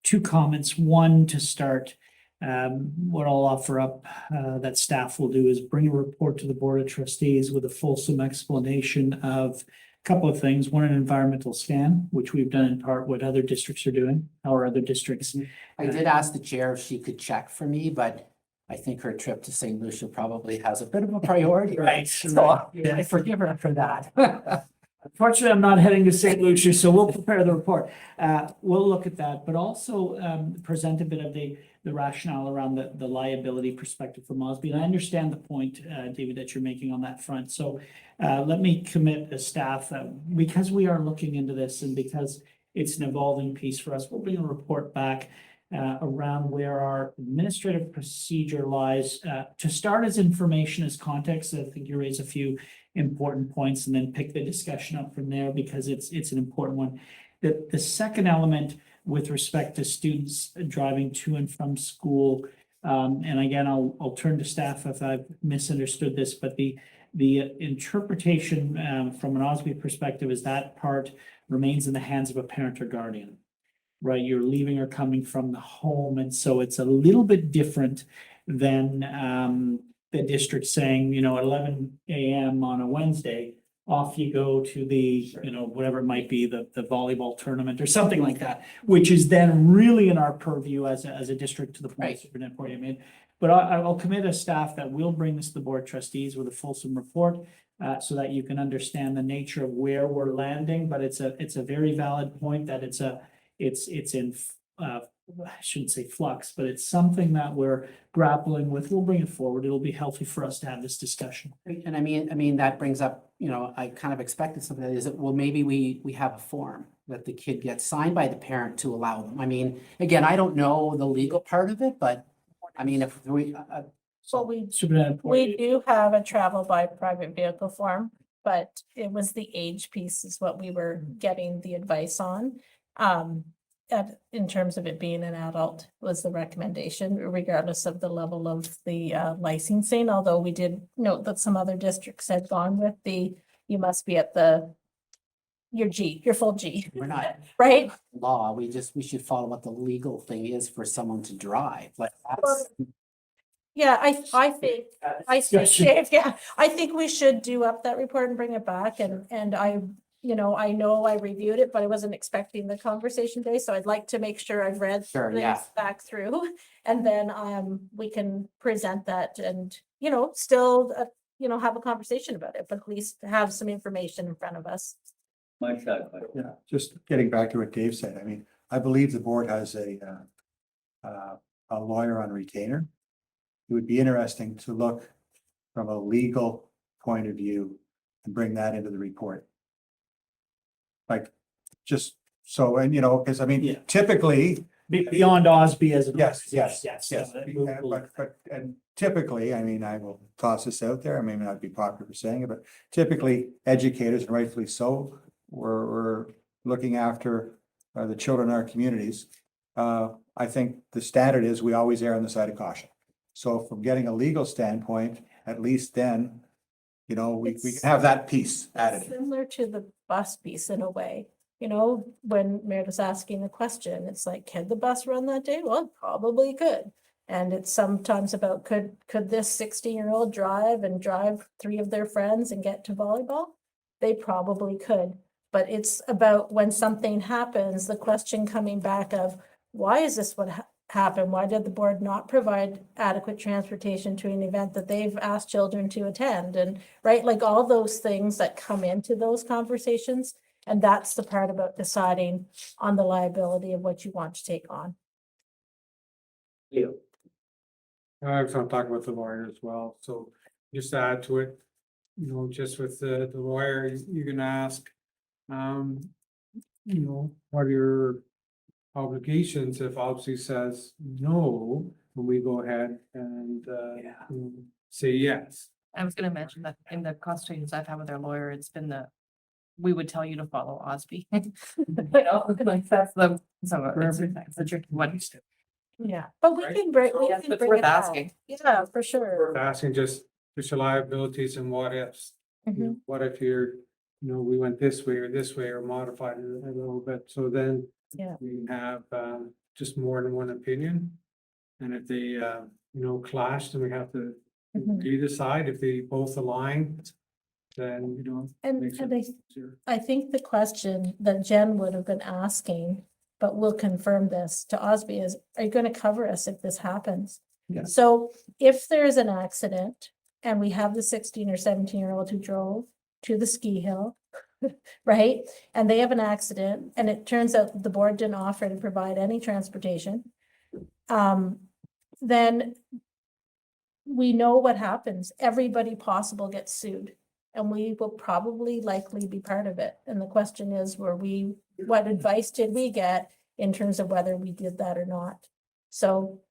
Two comments. One, to start, what I'll offer up that staff will do is bring a report to the Board of Trustees with a fulsome explanation of a couple of things. One, an environmental scan, which we've done in part what other districts are doing, our other districts. I did ask the chair if she could check for me, but I think her trip to St. Lucia probably has a bit of a priority. Right. So Yeah. I forgive her for that. Unfortunately, I'm not heading to St. Lucia, so we'll prepare the report. We'll look at that, but also present a bit of the rationale around the liability perspective from Osby. And I understand the point, David, that you're making on that front. So let me commit the staff, because we are looking into this and because it's an evolving piece for us, we'll bring a report back around where our administrative procedure lies. To start as information as context, I think you raise a few important points and then pick the discussion up from there because it's an important one. The second element with respect to students driving to and from school, and again, I'll turn to staff if I've misunderstood this, but the interpretation from an Osby perspective is that part remains in the hands of a parent or guardian. Right, you're leaving or coming from the home, and so it's a little bit different than the district saying, at 11 a.m. on a Wednesday, off you go to the, whatever it might be, the volleyball tournament or something like that, which is then really in our purview as a district to the point Superintendent Poirier made. But I'll commit as staff that we'll bring this to the Board of Trustees with a fulsome report so that you can understand the nature of where we're landing. But it's a very valid point that it's in I shouldn't say flux, but it's something that we're grappling with. We'll bring it forward. It'll be healthy for us to have this discussion. And I mean, that brings up, I kind of expected something that is, well, maybe we have a form that the kid gets signed by the parent to allow them. I mean, again, I don't know the legal part of it, but I mean, if we, Well, we Superintendent Poirier. We do have a travel by private vehicle form, but it was the age piece is what we were getting the advice on. In terms of it being an adult was the recommendation, regardless of the level of the licensing, although we did note that some other districts had gone with you must be at your full G, we're not right? law, we should follow what the legal thing is for someone to drive, like that's. Yeah, I think, Dave, yeah, I think we should do up that report and bring it back and I know I reviewed it, but I wasn't expecting the conversation today, so I'd like to make sure I've read Sure, yeah. this back through. And then we can present that and, still, have a conversation about it, but at least have some information in front of us. my side, Yeah, just getting back to what Dave said, I mean, I believe the board has a lawyer on retainer. It would be interesting to look from a legal point of view and bring that into the report. Like, just so, and because I mean, Yeah. typically, Beyond Osby as a. yes. But and typically, I mean, I will toss this out there, I may not be popular for saying it, but typically educators, and rightfully so, we're looking after the children in our communities. I think the standard is we always err on the side of caution. So from getting a legal standpoint, at least then, we can have that piece added. Similar to the bus piece in a way, when Meredith's asking a question, it's like, can the bus run that day? Well, it probably could. And it's sometimes about, could this 16-year-old drive 3 of their friends and get to volleyball? They probably could. But it's about when something happens, the question coming back of, why is this what happened? Why did the board not provide adequate transportation to an event that they've asked children to attend? And like all those things that come into those conversations. And that's the part about deciding on the liability of what you want to take on. I was gonna talk about the lawyer as well, so just to add to it, just with the lawyer, you can ask, what are your obligations if Obviously says no, when we go ahead and say yes. I was gonna mention that in the consultations I've had with our lawyer, it's been we would tell you to follow Osby. Like that's so it's a tricky one. Yeah, but we Right? can break, we Yes, can it's bring worth it out. asking. Yeah, for sure. Asking just future liabilities and what ifs. Mhm. What if we went this way or modified it a little bit, so then. Yeah. We can have, just more than one opinion. And if they, clash, then we have to Mhm. either side, if they both align, then, And, makes and it easier. I think the question that Jen would have been asking, but we'll confirm this to Osby is, are you gonna cover us if this happens? Yeah. So if there's an accident and we have the 16 or 17-year-old who drove to the ski hill, right? And they have an accident and it turns out that the board didn't offer to provide any transportation. Then we know what happens. Everybody possible gets sued. And we will probably likely be part of it. And the question is, what advice did we get in terms of whether we did that or not? So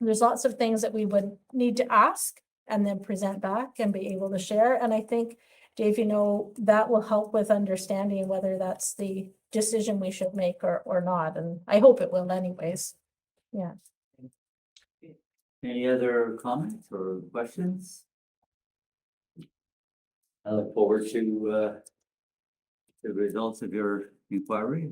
there's lots of things that we would need to ask and then present back and be able to share. And I think, Dave, that will help with understanding whether that's the decision we should make or not. And I hope it will anyways. Yeah. Any other comments or questions? I look forward to the results of your inquiry.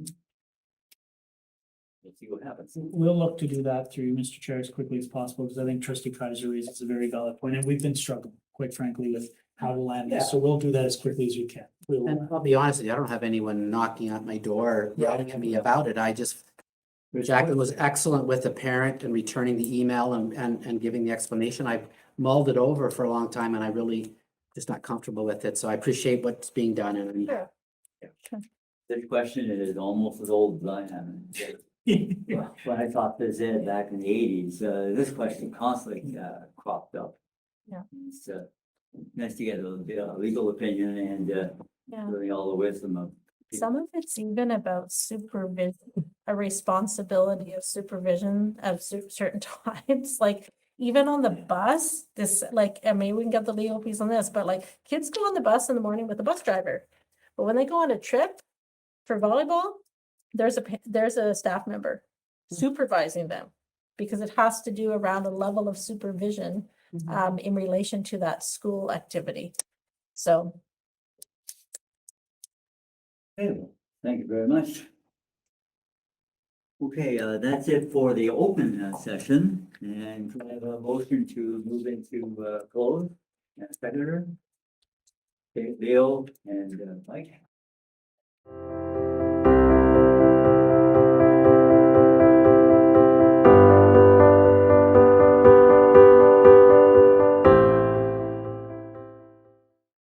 We'll see what happens. We'll look to do that through Mr. Chair as quickly as possible, because I think trustee Kaiser raises a very valid point, and we've been struggling, quite frankly, with how to land this, so we'll do that as quickly as we can. And I'll be honest with you, I don't have anyone knocking at my door, yelling at me about it. Jacqueline was excellent with the parent and returning the email and giving the explanation. I've mulled it over for a long time and I really just not comfortable with it. So I appreciate what's being done and Sure. This question is almost as old as I am. Well, when I taught phys ed back in the eighties, this question constantly cropped up. Yeah. It's nice to get a legal opinion and Yeah. really all the wisdom of. Some of it's even about supervision, a responsibility of supervision of certain times, like even on the bus, maybe we can get the legal piece on this, but like kids go on the bus in the morning with the bus driver. But when they go on a trip for volleyball, there's a staff member supervising them because it has to do around a level of supervision in relation to that school activity. So. Okay, well, thank you very much. Okay, that's it for the open session, and can I have a motion to move into close? Seconder? Okay, Leo and Mike.